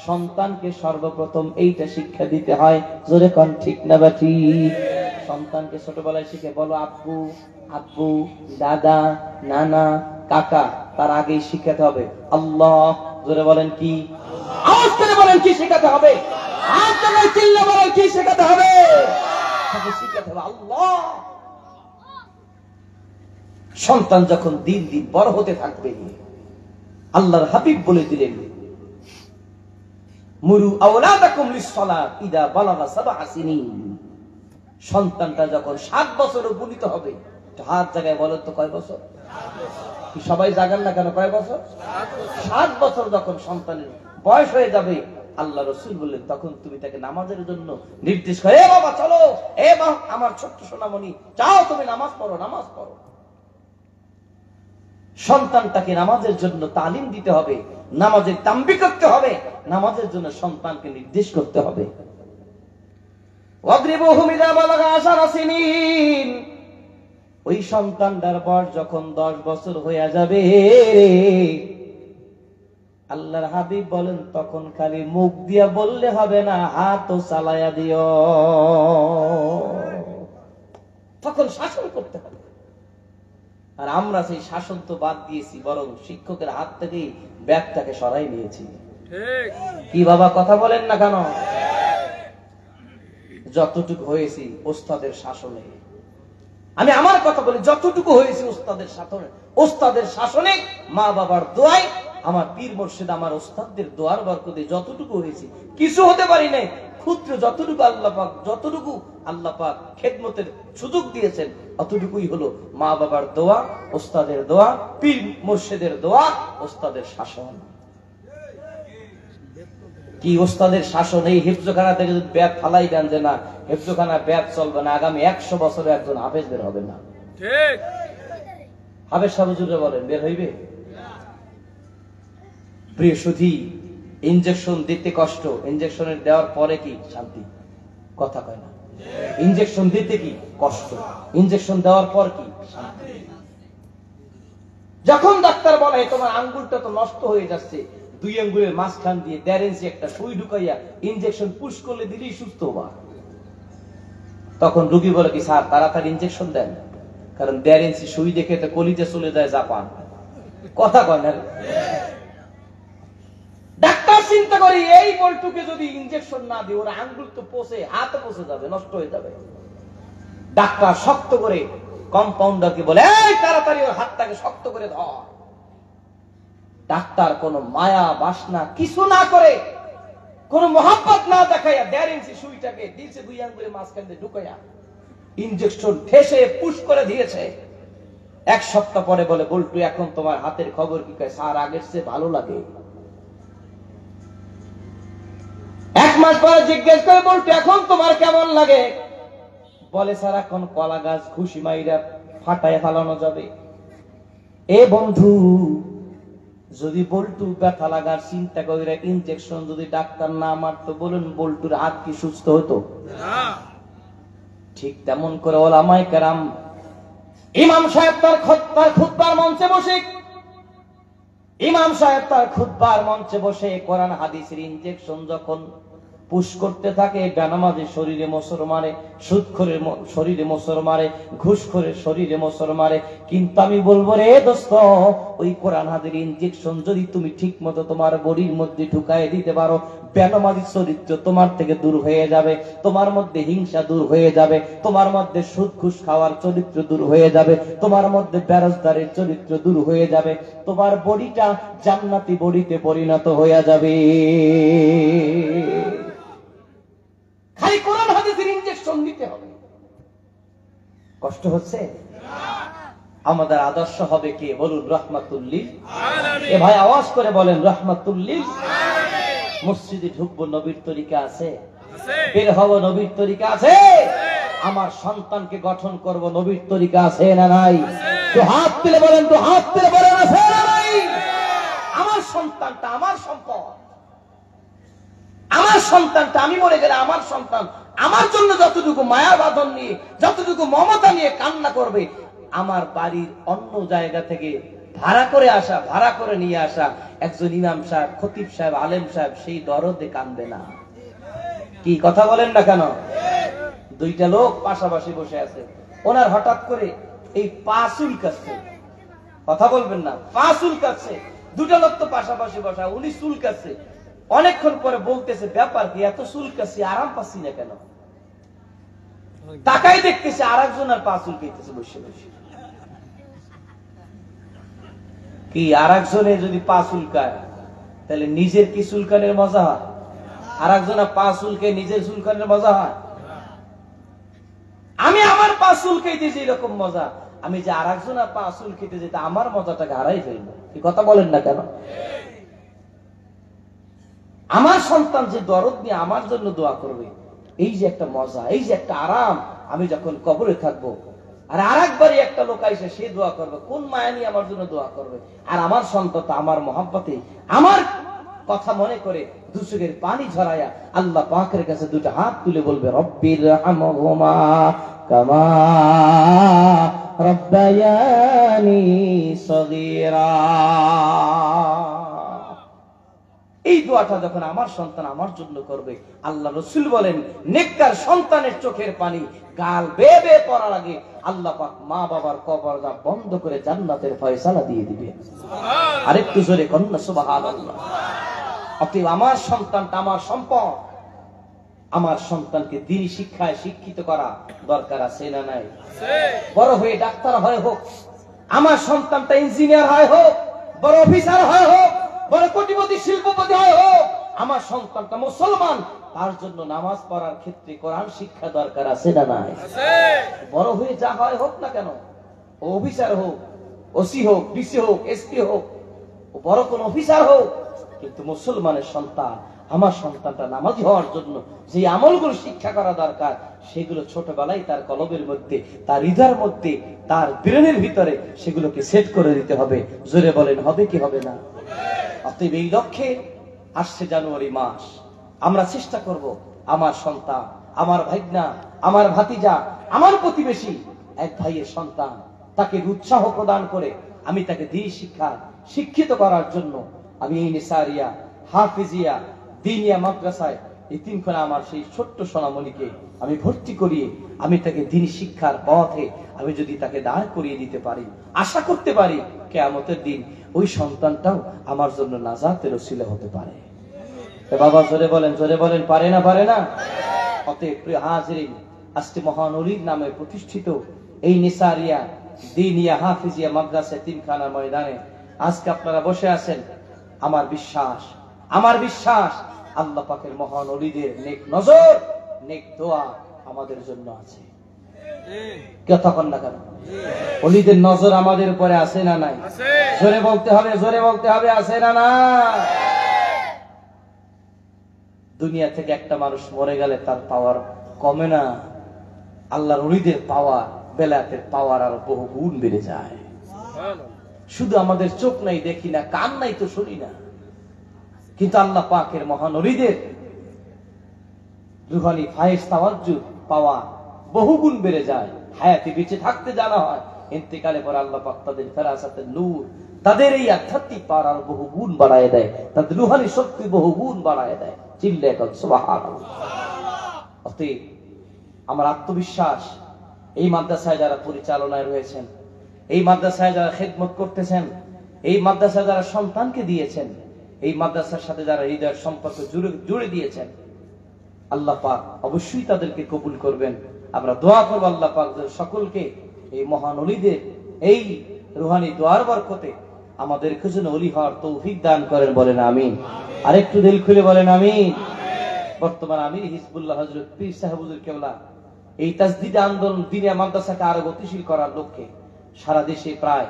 সন্তানকে সর্বপ্রথম এইটা শিক্ষা দিতে হয়। জোরে কোন ঠিক না বাটি? সন্তানকে ছোটবেলায় শিখে বলো আব্বু, আব্বু, দাদা, নানা, কাকা, তার আগেই শিখাতে হবে আল্লাহ। জোরে বলেন কি? আওয়াজ করে বলেন কি শেখাতে হবে? হাত তুলে চিল্লা বলেন কি শেখাতে হবে? তাকে শিখাতে হবে আল্লাহ। সন্তান যখন দিন দিন বড় হতে থাকবে, আল্লাহর হাবিব বলে দিলেন, মুরু আওলাদাকুম লিস-সালাত ইদা বালাগা সাবআ সিনিন। সন্তানটা যখন 7 বছর উপনীত হবে, হাত জায়গায় বলো তো কয় বছর? কি সবাই জাগান না কেন? কয় বছর? 7 বছর যখন সন্তানের বয়স হয়ে যাবে, আল্লাহ রাসূল বললেন, তখন তুমি তাকে নামাজের জন্য নির্দেশ করে, এ বাবা চলো, এ মা আমার ছোট্ট সোনামণি, যাও তুমি নামাজ পড়ো, নামাজ পড়ো। সন্তানটাকে নামাজের জন্য তালিম দিতে হবে, নামাজের তাম্বি করতে হবে, নামাজের জন্য সন্তানকে নির্দেশ করতে হবে। ওয়াদরিবুহুম ইযা বালাগা 10 সিনিন। ওই সন্তানটার বয়স যখন 10 বছর হয়ে যাবে, আল্লাহর হাবিব বলেন, তখন খালি মুখ দিয়া বললে হবে না, হাতও চালায়া দিও। তখন শাসন করতে হবে। আর আমরা সেই শাসন তো বাদ দিয়েছি, বরং শিক্ষকের হাত থেকেই ব্যাগটাকে সরাই নিয়েছি। কি বাবা কথা বলেন না কেন? যতটুকু হয়েছি ওস্তাদের শাসনে, আমি আমার কথা বলি, যতটুকু হয়েছি ওস্তাদের শাসনে, ওস্তাদের শাসনে, মা বাবার দোয়ায়, আমার পীর মুর্শিদ, আমার ওস্তাদদের দোয়ার বরকতে যতটুকু হয়েছি, কিছু হতে পারি নাই। ক্ষুদ্র যতটুকু আল্লাহ পাক, যতটুকু আল্লাহ পাক খেদমতের সুযোগ দিয়েছেন, অতটুকুই হলো মা বাবার দোয়া, ওস্তাদের দোয়া, পীর মুর্শিদের দোয়া, ওস্তাদের শাসন। কি ওস্তাদের শাসন? এই হিফজখানা থেকে যদি ব্যাগ ফালাই দেন যে না হিফজখানা ব্যাগ চলবে না, আগামী 100 বছরে একজন হাফেজ বের হবে না। ঠিক? হাফেজ সাহেব হুজুরে বলেন বের হইবে? প্রিয় সুধী, ইনজেকশন দিতে কষ্ট, ইনজেকশনের দেওয়ার পরে কি শান্তি? কথা কয় না। ইনজেকশন দিতে কি কষ্ট, ইনজেকশন দেওয়ার পর কি শান্তি। যখন ডাক্তার বলে তোমার আঙ্গুলটা তো নষ্ট হয়ে যাচ্ছে, 2 আঙ্গুলের মাঝখান দিয়ে 1.5 ইঞ্চি একটা সুই ঢুকাইয়া ইনজেকশন পুশ করলে দিলেই সুস্থ হবা, তখন রোগী বলে কি স্যার তাড়াতাড়ি ইনজেকশন দেন, কারণ 1.5 ইঞ্চি সুই দেখে তো কলিতে চলে যায় জাপান। কথা কয় না? ডাক্তার চিন্তা করি এই বলটুকে যদি ইনজেকশন না দিই, ওর আঙ্গুল তো পচে, হাত পচে যাবে, নষ্ট হয়ে যাবে। ডাক্তার শক্ত করে কম্পাউন্ডারকে বলে, এই তাড়াতাড়ি ওর হাতটাকে শক্ত করে ধর। ডাক্তার কোন মায়া বাসনা কিছু না করে, কোন মোহাব্বত না দেখাইয়া 1.5 ইঞ্চি সুইটাকে দিয়েছে 2 আঙ্গুলের মাঝখান দিয়ে ঢুকাইয়া ইনজেকশন ঠেসে পুশ করে দিয়েছে। 1 সপ্তাহ পরে বলে, বল্টু এখন তোমার হাতের খবর কি? কয় স্যার আগের চেয়ে ভালো লাগে। 1 মাস পরে জিজ্ঞেস করে, বল্টু এখন তোমার কেমন লাগে? বলে স্যার এখন কলা গাছ ঘুষি মাইরা ফাটায় ফালানো যাবে। এ বন্ধু, যদি বল্টু ব্যথা লাগার চিন্তা করে ইনজেকশন যদি ডাক্তার না মারতো, বলুন বল্টুর হাত কি সুস্থ হতো? ঠিক তেমন করে ওলামায়ে কেরাম, ইমাম সাহেব তার খুতবার মঞ্চে বসে, ইমাম সাহেব তার খুতবার মঞ্চে বসে কোরআন হাদিসের ইনজেকশন যখন পুশ করতে থাকে, বেনামাজি শরীরে মোসর মারে, সুদখোরের শরীরে মোসর মারে, ঘুষখোরের শরীরে মোসর মারে। কিন্তু আমি বলবো রে দোস্ত, ওই কোরআন হাদিসের ইনজেকশন যদি তুমি ঠিক মতো তোমার বডির মধ্যে ঢুকায় দিতে পারো, বেনামাজি চরিত্র তোমার থেকে দূর হয়ে যাবে, তোমার মধ্যে হিংসা দূর হয়ে যাবে, তোমার মধ্যে সুদ ঘুষ খাওয়ার চরিত্র দূর হয়ে যাবে, তোমার মধ্যে বেরোজগারের চরিত্র দূর হয়ে যাবে, তোমার বডিটা জান্নাতি বডিতে পরিণত হয়ে যাবে। খালি কোরআন হাদিসের ইনজেকশন দিতে হবে। কষ্ট হচ্ছে? আমাদের আদর্শ হবে কে বলুন? রহমাতুল্লিল আলামিন। এ ভাই আওয়াজ করে বলেন রহমাতুল্লিল আলামিন। মসজিদে ঢুকবো নবীর তরিকা আছে, বের হবো নবীর তরিকা আছে, আমার সন্তানকে গঠন করব নবীর তরিকা আছে না নাই? তো হাত তুলে বলেন, তো হাত তুলে বলেন আছে না নাই? আমার সন্তানটা আমার সম্পদ, আমার সন্তানটা আমি মরে গেলে আমার সন্তান আমার জন্য যতটুকু মায়া বাঁধন নিয়ে, যতটুকু মমতা নিয়ে কান্না করবে, আমার বাড়ির অন্য জায়গা থেকে ভাড়া করে আসা, ভাড়া করে নিয়ে আসা একজন ইমাম সাহেব, খতিব সাহেব, আলেম সাহেব সেই দরদে কাঁদবে না। কি কথা বলেন না কেন? দুইটা লোক পাশাপাশি বসে আছে, ওনার হঠাৎ করে এই পা চুলকাচ্ছে, কথা বলবেন না, পা চুলকাচ্ছে। দুটা লোক তো পাশাপাশি বসা, উনি চুলকাচ্ছে। অনেকক্ষণ পরে বলতেছে, ব্যাপার কি, এত চুলকাচ্ছি, আরাম পাচ্ছি না কেন? তাকাই দেখতেছে আর একজন আর পা চুলকাইতেছে বসে বসে। কি আর একজনে যদি পা চুলকায় তাহলে নিজের কি চুলকানের মজা হয়? আর একজনের পা চুলকে নিজের চুলকানের মজা হয়? আমি আমার পা চুলকাইতে যে এরকম মজা, আমি যে আর একজনের পা চুলকাইতে যেতে আমার মজাটাকে হারাই ফেলবো। কি কথা বলেন না কেন? আমার সন্তান যে দরদ নিয়ে আমার জন্য দোয়া করবে, এই যে একটা মজা, এই যে একটা আরাম, আমি যখন কবরে থাকবো আর আরেকবারই একটা লোক আইসে সে দোয়া করবে, কোন মায়া নিয়ে আমার জন্য দোয়া করবে, আর আমার সন্তান আমার মহব্বতে আমার কথা মনে করে দুচোখের পানি ঝরাইয়া আল্লাহ পাকের কাছে দুটো হাত তুলে বলবে, রব্বির রহমহুমা কামা রব্বায়ানি সগীরা। এই দোয়াটা যখন আমার সন্তান আমার জন্য করবে, আল্লাহ রাসূল বলেন নেককার সন্তানের চোখের পানি গাল বেয়ে বেয়ে পড়ার আগে আল্লাহ পাক মা বাবার কবরটা বন্ধ করে জান্নাতের ফয়সালা দিয়ে দিবে। সুবহানাল্লাহ। আরেকটু জোরে কন্যা সুবহানাল্লাহ। অতএব আমার সন্তানটা আমার সম্পদ, আমার সন্তানকে দ্বীনি শিক্ষায় শিক্ষিত করা দরকার আছে না নাই? বড় হয়ে ডাক্তার হয় হোক, আমার সন্তানটা ইঞ্জিনিয়ার হয় হোক, বড় অফিসার হয় হোক, বড় কোটিপতি শিল্পপতি হয় হোক, আমার সন্তানটা মুসলমান, তার জন্য নামাজ পড়ার ক্ষেত্রে কোরআন শিক্ষা দরকার আছে না নাই? বড় হয়ে যা হয় হোক না কেন, ও অফিসার হোক, ওসি হোক, ডিসি হোক, এসপি হোক, ও বড় কোন অফিসার হোক, কিন্তু মুসলমানের সন্তান, আমার সন্তানটা নামাজি হওয়ার জন্য যে আমলগুলো শিক্ষা করা দরকার, সেগুলো ছোটবেলায় তার কলবের মধ্যে, তার হৃদয়ের মধ্যে, তার ব্রেনের ভিতরে সেগুলোকে সেট করে দিতে হবে। জোরে বলেন হবে কি হবে না? অতএব এই লক্ষ্যে আসছে জানুয়ারি মাস, আমরা চেষ্টা করব আমার সন্তান, আমার ভাইগনা, আমার ভাতিজা, আমার প্রতিবেশী, এক ভাইয়ের সন্তান, তাকে উৎসাহ প্রদান করে আমি তাকে দ্বীনি শিক্ষা শিক্ষিত করার জন্য আমি এই নিসারিয়া, হাফিজিয়া, দিনিয়া মাদ্রাসায় এতিমখানা আমার সেই ছোট্ট সোনামণিকে আমি ভর্তি করিয়ে আমি তাকে দ্বীনি শিক্ষার পথে আমি যদি তাকে দাঁড় করিয়ে দিতে পারি, আশা করতে পারি কিয়ামতের দিন ওই সন্তানটাও আমার জন্য নাজাতের ওসিলা হতে পারে। বাবা জোরে বলেন, জোরে বলেন, পারে না পারে না? অতএব প্রিয় হাজিরিন, আজকে মহান ওলির নামে প্রতিষ্ঠিত এই নিসারিয়া দিনিয়া হাফিজিয়া মাদ্রাসা এতিমখানার ময়দানে আজকে আপনারা বসে আছেন, আমার বিশ্বাস, আমার বিশ্বাস আল্লাহ পাকের মহান ওলিদের নেক নজর, নেক দোয়া আমাদের জন্য আছে। কথা কন না কেন? ওলিদের নজর আমাদের উপরে আছে না নাই? জোরে বলতে হবে, জোরে বলতে হবে, আছে না না? দুনিয়া থেকে একটা মানুষ মরে গেলে তার পাওয়ার কমে না, আল্লাহর ওলিদের পাওয়ার, বেলায়েতের পাওয়ার আরো বহু গুণ বেড়ে যায়। শুধু আমাদের চোখ নাই, দেখি না, কান নাই তো শুনি না, কিন্তু আল্লাহ পাকের মহান ওলিদের রুহানি ফায়েজ তাওয়াজ্জুদ পাওয়া বহু গুণ বেড়ে যায়। হায়াতে বেঁচে থাকতে জানা হয়, ইন্তেকালে পর আল্লাহ পাক তাদের ফেরাসাতের নূর, তাদের এই আধ্যাত্মিক পাওয়ার আরো বহু গুণ বাড়ায় দেয়, তাদের রুহানি শক্তি বহু গুণ বাড়ায় দেয়। চিল্লে এখন সুবহানাল্লাহ। অতএব আমার আত্মবিশ্বাস, এই মাদ্রাসায় যারা পরিচালনায় রয়েছেন, এই মাদ্রাসায় যারা খেদমত করতেছেন, এই মাদ্রাসায় যারা সন্তানকে দিয়েছেন, এই মাদ্রাসার সাথে যারা হৃদয়ের সম্পর্ক জুড়ে দিয়েছেন, আল্লাহ পাক অবশ্যই তাদেরকে কবুল করবেন। আমরা দোয়া করব আল্লাহ পাক সকলকে এই মহান ওলিদের এই রুহানি দোয়ার বরকতে আমাদেরকে যেন ওলি হওয়ার তৌফিক দান করেন, বলেন আমিন। আরেকটু দিল খুলে বলেন আমিন। বর্তমান আমির হিজবুল্লাহ হযরত পীর সাহেব হুজুর কেবলা এই তাজদিদ আন্দোলন দিনিয়া মাদ্রাসাকে আরো গতিশীল করার লক্ষ্যে সারা দেশে প্রায়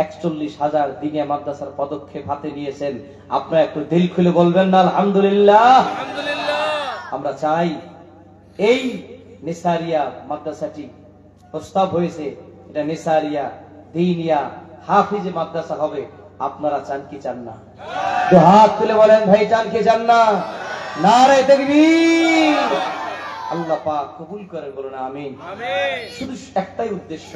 ৪১,০০০ দিনিয়া মাদ্রাসার পদক্ষেপ হাতে নিয়েছেন। আপনারা একটু দিল খুলে বলবেন না আলহামদুলিল্লাহ। আমরা চাই এই নেসারিয়া মাদ্রাসাটি প্রস্তাব হয়েছে, এটা নেসারিয়া দিনিয়া হাফিজ মাদ্রাসা হবে। আপনারা চান কি চান না? তো হাত তুলে বলেন ভাই, চান কি চান না? নারে তাকবীর। আল্লাহ পাক কবুল করেন, বলুন আমিন। শুধু একটাই উদ্দেশ্য,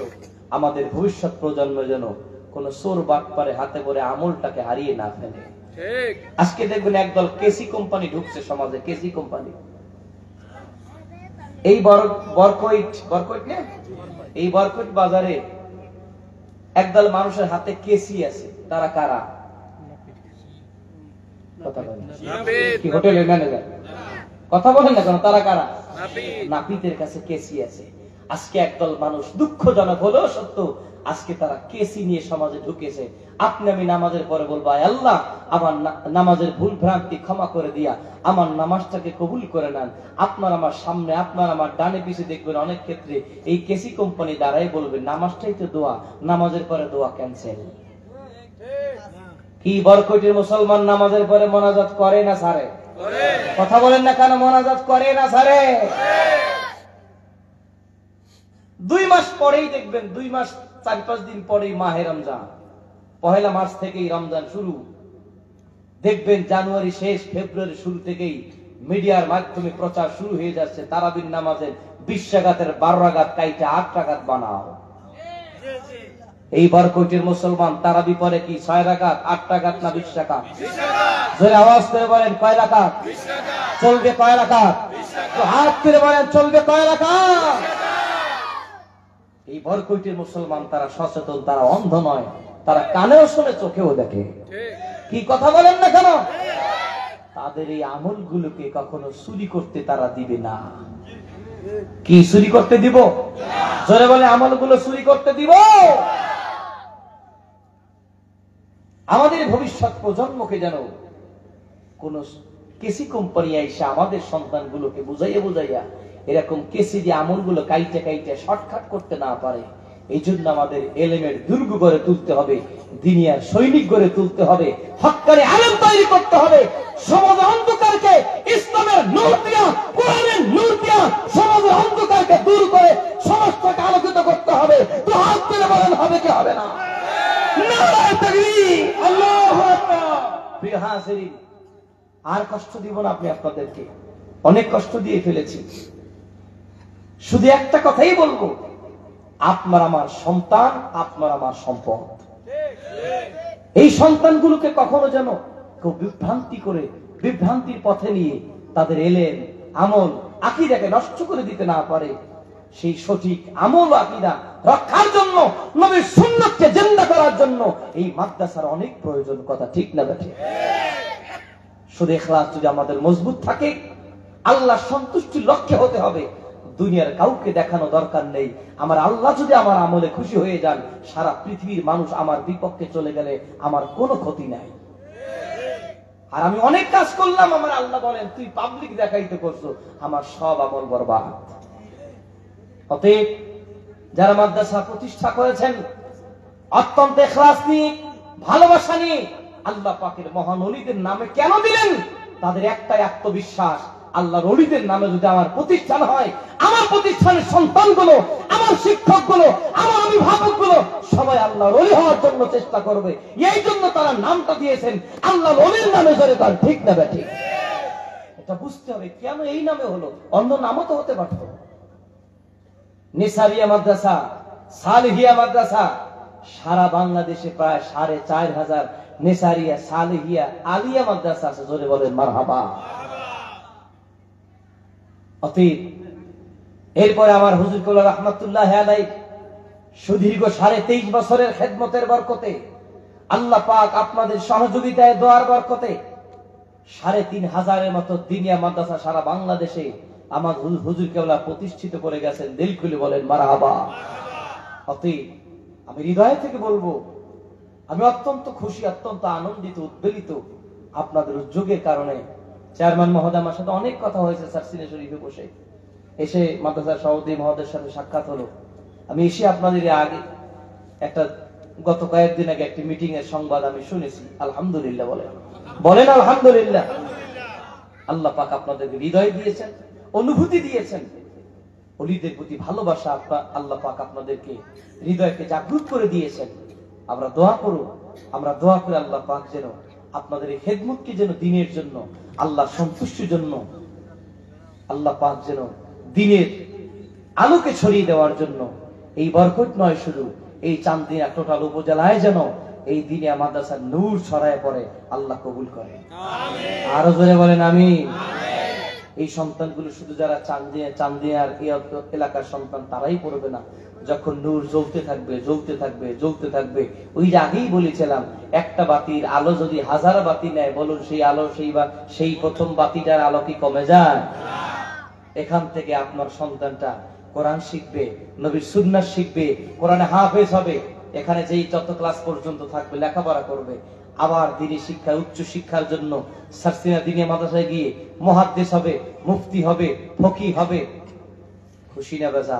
আমাদের ভবিষ্যৎ প্রজন্ম যেন কোন চোর বাটপারে হাতে করে আমলটাকে হারিয়ে না ফেলে। আজকে দেখবেন একদল কেসি কোম্পানি ঢুকছে সমাজে, কেসি কোম্পানি। এই বরকইট না, এই বরকইট বাজারে একদল মানুষের হাতে কেসি আছে। তারা কারা? কি হোটেলের ম্যানেজার? কথা বলেন না কেন? তারা কারা? নাপিতের কাছে কেসি আছে। আজকে একদল মানুষ, দুঃখজনক হলেও সত্য, আজকে তারা কেসি নিয়ে সমাজে ঢুকেছে। আপনি আমি নামাজের পরে বলবো, আল্লাহ আমার নামাজের ভুল ভ্রান্তি ক্ষমা করে দিয়া আমার নামাজটাকে কবুল করে নেন। আপনার আমার সামনে, আপনার আমার ডানে পিছে দেখবেন অনেক ক্ষেত্রে এই কেসি কোম্পানি দ্বারাই বলবে নামাজটাই তো দোয়া, নামাজের পরে দোয়া ক্যান্সেল। কি বরকটির মুসলমান নামাজের পরে মোনাজাত করে না ছাড়ে? কথা বলেন না কেন? মোনাজাত করে না ছাড়ে? 2 মাস পরেই দেখবেন, 2 মাস 4-5 দিন পরেই মাহে রমজান, 1 মার্চ থেকেই রমজান শুরু। দেখবেন জানুয়ারি শেষ, ফেব্রুয়ারি শুরু থেকেই মিডিয়ার মাধ্যমে প্রচার শুরু হয়ে যাচ্ছে তারাবির নামাজের 20 রাকাতের 12 রাকাত কাইটা 8 রাকাত বানাও। এই বরকটির মুসলমান তারাবি পরে কি 6 রাকাত, 8 রাকাত না 20 রাকাত? জোরে আওয়াজ করে বলেন কয় রাকাত? চলবে কয় রাকাত? তো হাত করে বলেন চলবে কয় রাকাত? এই বরকটির মুসলমান তারা সচেতন, তারা অন্ধ নয়, তারা কানেও শুনে চোখেও দেখে। কি কথা বলেন না কেন? তাদের এই আমলগুলোকে কখনো চুরি করতে তারা দিবে না। কি চুরি করতে দিব? জোরে বলে আমলগুলো চুরি করতে দিব। আমাদের ভবিষ্যৎ প্রজন্মকে যেন কোন কেসি কোম্পানি এসে আমাদের সন্তানগুলোকে বুঝাইয়া এরকম কেসি দিয়ে আমলগুলো কাইটে শর্টকাট করতে না পারে। এই জন্য আমাদের এলেমের দুর্গ গড়ে তুলতে হবে, দিনিয়ার সৈনিক গড়ে তুলতে হবে, হক্কানি আলেম তৈরি করতে হবে। সমাজের অন্ধকারকে ইসলামের নূর দিয়া, কোরআনের নূর দিয়া সমাজের অন্ধকারকে দূর করে সমাজটাকে আলোকিত করতে হবে। তো হাত তুলে বলেন হবে কি হবে না? নারে তাকবীর, আল্লাহু আকবার। প্রিয় হাজিরিন, আর কষ্ট দিব না আপনাদেরকে, অনেক কষ্ট দিয়ে ফেলেছি। শুধু একটা কথাই বলবো, আপনার আমার সন্তান, আপনার আমার সম্পদ। এই সন্তানগুলোকে কখনো যেন কেউ বিভ্রান্তির পথে নিয়ে তাদের এলেম, আমল, আকীদাকে নষ্ট করে দিতে না পারে। সেই সঠিক আমল ও আকীদা রক্ষার জন্য, নবীর সুন্নাতকে জিন্দা করার জন্য এই মাদ্রাসার অনেক প্রয়োজন। কথা ঠিক না ঠিক? শুধু ইখলাস যদি আমাদের মজবুত থাকে, আল্লাহ সন্তুষ্টির লক্ষ্যে হতে হবে। দুনিয়ার কাউকে দেখানো দরকার নেই। আমার আল্লাহ যদি আমার আমলে খুশি হয়ে যান, সারা পৃথিবীর মানুষ আমার বিপক্ষে চলে গেলে আমার কোনো ক্ষতি নাই। আর আমি অনেক কাজ করলাম, আমার আল্লাহ বলেন তুই পাবলিক দেখাইতে করছো, আমার সব আমল বরবাদ। অতএব যারা মাদ্রাসা প্রতিষ্ঠা করেছেন অত্যন্ত ইখলাস নিয়ে, ভালোবাসা নিয়ে, আল্লাহ পাকের মহান ওলিদের নামে কেন দিলেন? তাদের একটাই আত্মবিশ্বাস, আল্লাহর ওলিদের নামে যদি আমার প্রতিষ্ঠান হয়, আমার প্রতিষ্ঠানের সন্তানগুলো, আমার শিক্ষকগুলো, আমার অভিভাবকগুলো সবাই আল্লাহর ওলি হওয়ার জন্য চেষ্টা করবে। এই জন্য তারা নামটা দিয়েছেন আল্লাহর ওলির নামে। জোরে তার ঠিক না ঠিক? এটা বুঝতে হবে কেন এই নামে হলো, অন্য নামও তো হতে পারত। নেসারিয়া মাদ্রাসা, সালেহিয়া মাদ্রাসা, সারা বাংলাদেশে প্রায় 4,500 নেসারিয়া, সালেহিয়া, আলিয়া মাদ্রাসা আছে। জোরে বলেন মারহাবা। অতীত। এরপরে আমার হুজুর কেবলা রহমাতুল্লাহ আলাইহি সুদীর্ঘ 23.5 বছরের খেদমতের বরকতে, আল্লাহ পাক আপনাদের সহযোগিতায়, দোয়ার বরকতে 3,500-এর মতো দিনিয়া মাদ্রাসা সারা বাংলাদেশে আমার হুজুর কেবলা প্রতিষ্ঠিত করে গেছেন। দিল খুলে বলেন মারহাবা। অতীত, আমি হৃদয় থেকে বলবো, আমি অত্যন্ত খুশি, অত্যন্ত আনন্দিত, উদ্বেলিত আপনাদের উদ্যোগের কারণে। চেয়ারম্যান মহোদয় আমার সাথে অনেক কথা হয়েছে সার্সিনে শরীফে বসে, এসে মাদ্রাসার সভাপতি মহোদয়ের সাথে সাক্ষাৎ হলো। আমি এসে আপনাদের আগে একটা গত কয়েকদিন আগে একটি মিটিং এর সংবাদ আমি শুনেছি। আলহামদুলিল্লাহ বলেন, বলেন আলহামদুলিল্লাহ। আল্লাহ পাক আপনাদেরকে হৃদয় দিয়েছেন, অনুভূতি দিয়েছেন, ওলিদের প্রতি ভালোবাসা আল্লাহ পাক আপনাদেরকে হৃদয়কে জাগরুক করে দিয়েছেন। আমরা দোয়া করব, আমরা দোয়া করে আল্লাহ পাক যেন আপনাদের এই খেদমতকে যেন দিনের জন্য, আল্লাহ সন্তুষ্টির জন্য, আল্লাহ পাক যেন দিনের আলোকে ছড়িয়ে দেওয়ার জন্য এই বরকত নয়, শুধু এই চান্দিনা টোটাল উপজেলায় যেন এই দিনিয়া মাদ্রাসার নূর ছড়ায় পড়ে, আল্লাহ কবুল করে। আরো জোরে বলেন আমিন। এই সন্তানগুলো শুধু যারা চান্দিনার এই এলাকার সন্তান তারাই পড়বে না, যখন নূর জ্বলতে থাকবে, জ্বলতে থাকবে, জ্বলতে থাকবে, ওই যে আগেই বলেছিলাম, একটা বাতির আলো যদি 1000 বাতি নেয়, বলুন সেই আলো, সেই প্রথম বাতিটার আলো কি কমে যায়? এখান থেকে আপনার সন্তানটা কোরআন শিখবে, নবীর সুন্নাত শিখবে, কোরআনে হাফেজ হবে। এখানে যেই যত ক্লাস পর্যন্ত থাকবে লেখাপড়া করবে, আবার দিনী শিক্ষা, উচ্চ শিক্ষার জন্য সার্সিনা দিনিয়া মাদ্রাসায় গিয়ে মুহাদ্দিস হবে, মুফতি হবে, ফকিহ হবে। খুশি না বেজা?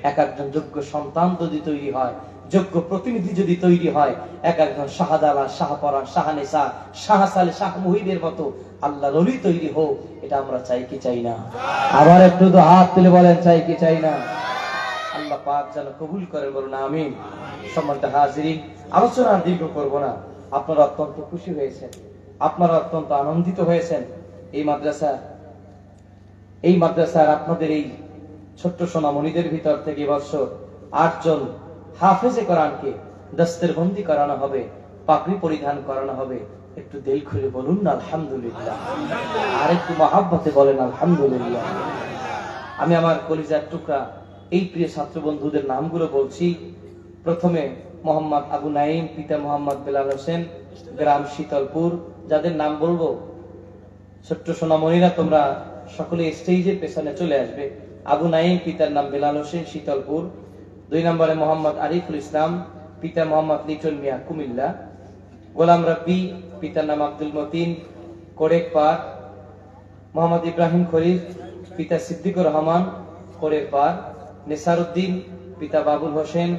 এক একজন যোগ্য সন্তান যদি তৈরি হয়, যোগ্য প্রতিনিধি যদি তৈরি হয়, এক একজন শাহজালাল, শাহপরান, শাহনেসা, শাহসালে, শাহ মুহিবের মতো আল্লাহ ওলি তৈরি হোক, এটা আমরা চাই কি চাই না? আবার একটু তো হাত তুলে বলেন, চাই কি চাই না? আল্লাহ পাক যেন কবুল করেন, বলুন আমিন। সম্মানিত হাজিরিন, আলোচনা দীর্ঘ করব না। আপনারা অত্যন্ত খুশি হয়েছেন, আপনারা অত্যন্ত আনন্দিত হয়েছেন। এই মাদ্রাসার আপনাদের এই ছোট্ট সোনামণিদের ভিতর থেকে এবছর 8 জন হাফেজে কোরআনকে দস্তরবন্দি করানো হবে, পাগড়ি পরিধান করানো হবে। একটু দিল খুলে বলুন না আলহামদুলিল্লাহ, আর একটু মহাব্বতে বলেন আলহামদুলিল্লাহ। আমি আমার কলিজার টুকরা এই প্রিয় ছাত্র বন্ধুদের নামগুলো বলছি। প্রথমে মোহাম্মদ আবু নাইম, পিতা মোহাম্মদ বেলাল হোসেন, গ্রাম শীতলপুর। যাদের নাম বলবো, ছোট্ট সোনামণিরা তোমরা সকলে স্টেজের পেছনে চলে আসবে। আবু নাইম, পিতার নাম বেলাল হোসেন, শীতলপুর। 2 নম্বরে মোহাম্মদ আরিফুল ইসলাম, পিতা মোহাম্মদ লিটন মিয়া, কুমিল্লা। গোলাম রাব্বি, পিতার নাম আব্দুল মতিন, কোরেকপাড়। মোহাম্মদ ইব্রাহিম খলিল, পিতা সিদ্দিকুর রহমান, কোরেকপাড়। নেসারউদ্দিন, পিতা বাবুল হোসেন,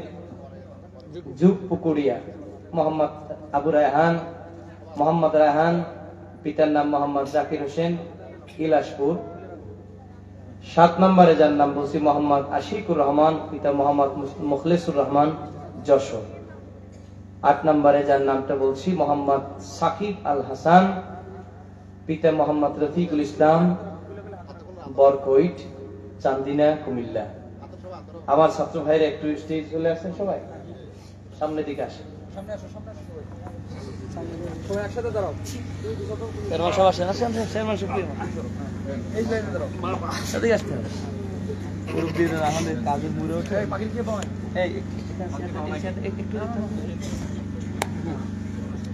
যুগ পুকুরিয়া। মোহাম্মদ আবু রায়হান, মোহাম্মদ রায়হান, পিতার নাম মোহাম্মদ জাকির হোসেন, ইলাসপুর। 7 নম্বরে যার নাম বলছি মোহাম্মদ আশিকুর রহমান, পিতা মোহাম্মদ মুখলেসুর রহমান, যশোর। 8 নম্বরে যার নামটা বলছি মোহাম্মদ সাকিব আল হাসান, পিতা মোহাম্মদ রফিকুল ইসলাম, বরকৈট, চান্দিনা, কুমিল্লা। আমার ছাত্র ভাইরা একটু স্টেজ চলে আসেন, সবাই সামনের দিকে আসেন। একসাথে দাঁড়াও।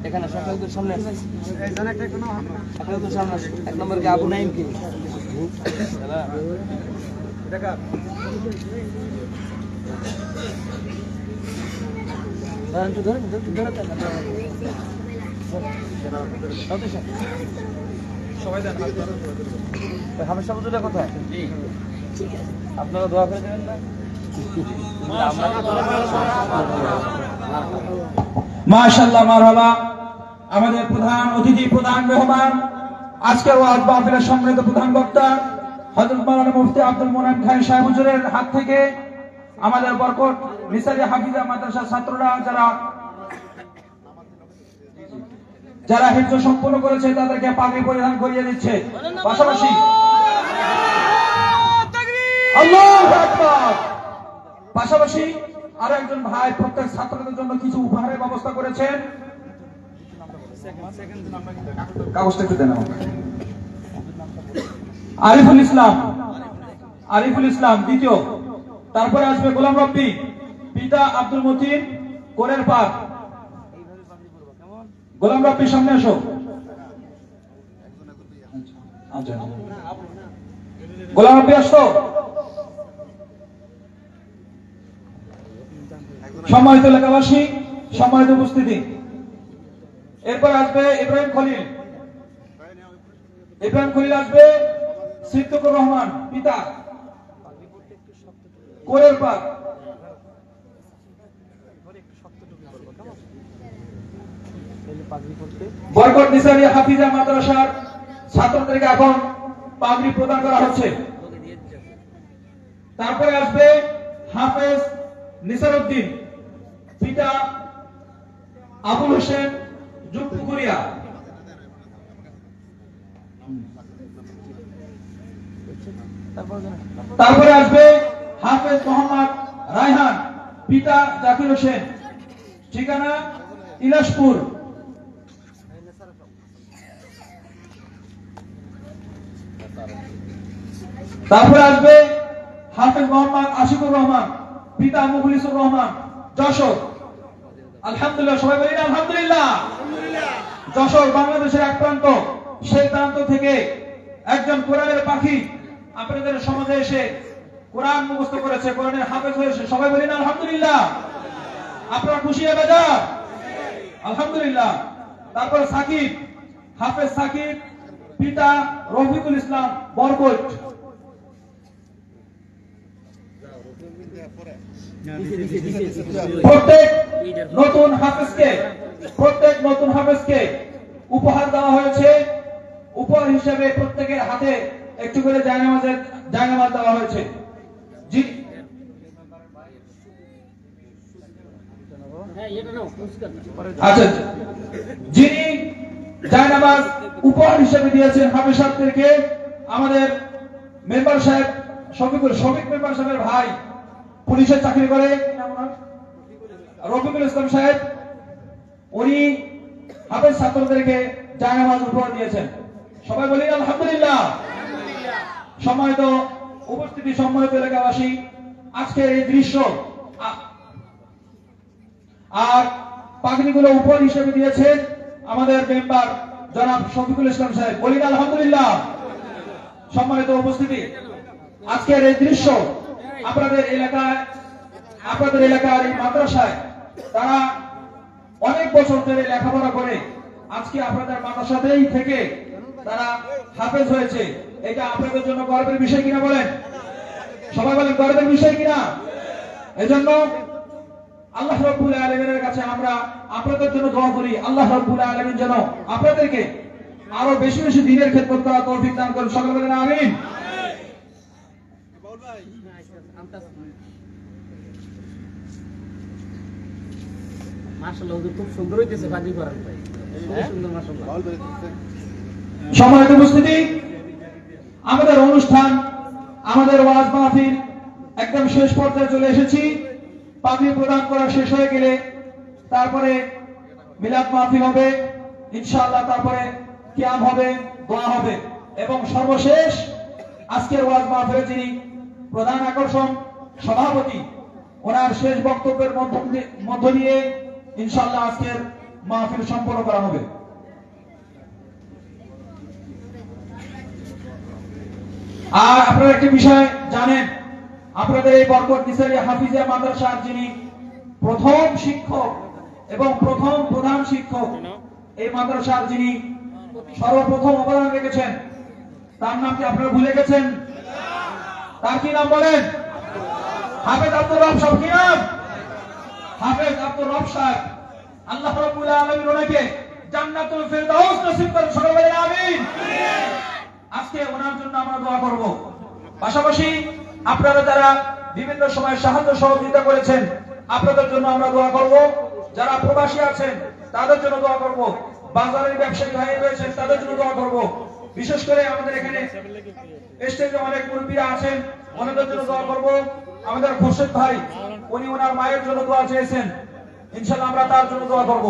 এখানে সামনে 1 নম্বর আবু নাইম কি কোথায়? আপনারা দোয়া করে দেবেন না? মাশাআল্লাহ, মারহাবা। আমাদের প্রধান অতিথি, প্রধান মেহমান, আজকের ওয়াজ মাহফিলের সম্মানিত প্রধান বক্তা হযরত মাওলানা মুফতি আব্দুল মোনায়েম খান সাহেব হুজুরের হাত থেকে আমাদের বরকত নিসারি হাফিজা মাদ্রাসার ছাত্ররা যারা হিফজ সম্পন্ন করেছে তাদেরকে পাগড়ি পরিধান করিয়ে দিচ্ছে। পাশাপাশি আল্লাহু আকবার, পাশাপাশি আরো একজন ভাই প্রত্যেক ছাত্রদের জন্য কিছু উপহারের ব্যবস্থা করেছেন। কাগজটা একটু দেন। আরিফুল ইসলাম, আরিফুল ইসলাম দ্বিতীয়। তারপরে আসবে গোলাম রব্বি, পিতা আব্দুল মতিন, কোরের পাক। গোলাম রব্বি সামনে আসো। গোলাম রব্বি আসো। সম্মানিত এলাকাবাসী, সম্মানিত উপস্থিতি, এরপর আসবে ইব্রাহিম খলিল। ইব্রাহিম খলিল আসবে সিদ্দিকুর রহমান, পিতা, কোরের পাক। বরকত নিসারী হাফিজা মাদ্রাসার ছাত্রদেরকে এখন পাগড়ি প্রদান করা হচ্ছে। তারপরে আসবে হাফেজ নিসারউদ্দিন, পিতা আবুল হোসেন, জুটপুকুরিয়া। তারপরে আসবে হাফেজ মোহাম্মদ রায়হান, পিতা জাকির হোসেন, ঠিকানা ইলাসপুর। তারপরে আসবে হাফেজ মোহাম্মদ আশিকুর রহমান, পিতা মুখলিসুর রহমান, যশোর। আলহামদুলিল্লাহ, সবাই বলি না আলহামদুলিল্লাহ। যশোর বাংলাদেশের এক প্রান্ত, সেই প্রান্ত থেকে একজন কোরআনের পাখি আপনাদের সমাজে এসে কোরআন মুখস্থ করেছে, কোরআনের হাফেজ হয়েছে, সবাই বলি না আলহামদুলিল্লাহ। আপনারা খুশি হবে যা? আলহামদুলিল্লাহ। তারপর সাকিব, হাফেজ সাকিব, পিতা রফিকুল ইসলাম, বরকত। প্রত্যেক নতুন হাফেজকে উপহার দেওয়া হয়েছে। উপহার হিসেবে প্রত্যেকের হাতে একটু করে জায়নামাজ দেওয়া হয়েছে। আচ্ছা, যিনি জায়নামাজ উপহার হিসেবে দিয়েছেন হাফেজ সাহেবদেরকে, আমাদের মেম্বার সাহেব শফিক মেম্বার সাহেবের ভাই, পুলিশের চাকরি করে, রফিকুল ইসলাম সাহেব, উনি হাফেজ ছাত্রদেরকে জায়নামাজ উপহার দিয়েছেন। সবাই বলি আলহামদুলিল্লাহ। সম্মানিত উপস্থিতি, সম্মানিত এলাকাবাসী, আজকের এই দৃশ্য আর পাগড়িগুলো উপহার হিসেবে দিয়েছেন আমাদের মেম্বার জনাব শফিকুল ইসলাম সাহেব। বলি আলহামদুলিল্লাহ। সম্মানিত উপস্থিতি, আজকের এই দৃশ্য আপনাদের এলাকার এই মাদ্রাসায় তারা অনেক বছর ধরে লেখাপড়া করে আজকে আপনাদের মাদ্রাসাতেই থেকে তারা হাফেজ হয়েছে। এটা আপনাদের জন্য গর্বের বিষয় কিনা বলেন? সবাই বলেন গর্বের বিষয় কিনা? এজন্য আল্লাহ রাব্বুল আলামিনের কাছে আমরা আপনাদের জন্য দোয়া করি, আল্লাহ রাব্বুল আলামিন যেন আপনাদেরকে আরো বেশি বেশি দিনের খেদমত করার তৌফিক দান করেন। সকলে বলেন আমিন। মাশাআল্লাহ, খুব সুন্দর হইতেছে বাজি করার ভাই, খুব সুন্দর মাশাআল্লাহ। সম্মানিত উপস্থিতি, আমাদের অনুষ্ঠান, আমাদের ওয়াজ মাহফিল একদম শেষ পর্যায়ে চলে এসেছি। পাগড়ি প্রদান করা শেষ হয়ে গেলে তারপরে মিলাদ মাহফিল হবে ইনশাআল্লাহ, তারপরে কিয়াম হবে, দোয়া হবে এবং সর্বশেষ আজকের ওয়াজ মাহফিলের যিনি প্রধান আকর্ষণ সভাপতি, ওনার শেষ বক্তব্যের মধ্য দিয়ে ইনশাআল্লাহ আজকের মাহফিল সম্পন্ন করা হবে। আর আপনারা একটি বিষয় জানেন, আপনাদের এই বরকত নিসারী হাফিজা মাদ্রাসার যিনি প্রথম শিক্ষক এবং প্রথম প্রধান শিক্ষক, এই মাদ্রাসার যিনি সর্বপ্রথম অবদান রেখেছেন, তার নাম কি আপনারা ভুলে গেছেন? তার কি নাম বলেন? হাফেজ আব্দুর রব সাহেব। কি নাম? হাফেজ আব্দুর রব সাহেব। আল্লাহ রাব্বুল আলামিন ওনাকে জান্নাতুল ফেরদাউস নসিব করেন। সকলে বলেন আমিন। আজকে ওনার জন্য আমরা দোয়া করব। পাশাপাশি আপনারা যারা বিভিন্ন সময় সাহায্য সহযোগিতা করেছেন, আপনাদের জন্য আমরা দোয়া করব। যারা প্রবাসী আছেন তাদের জন্য দোয়া করব। বাজারের ব্যবসায়ী ভাই রয়েছেন তাদের জন্য দোয়া করব। বিশেষ করে আমাদের এখানে স্টেজে অনেক মুরব্বীরা আছেন, ওনাদের জন্য দোয়া করব। আমাদের খোরশেদ ভাই, উনি ওনার মায়ের জন্য দোয়া চেয়েছেন, ইনশাআল্লাহ আমরা তার জন্য দোয়া করব।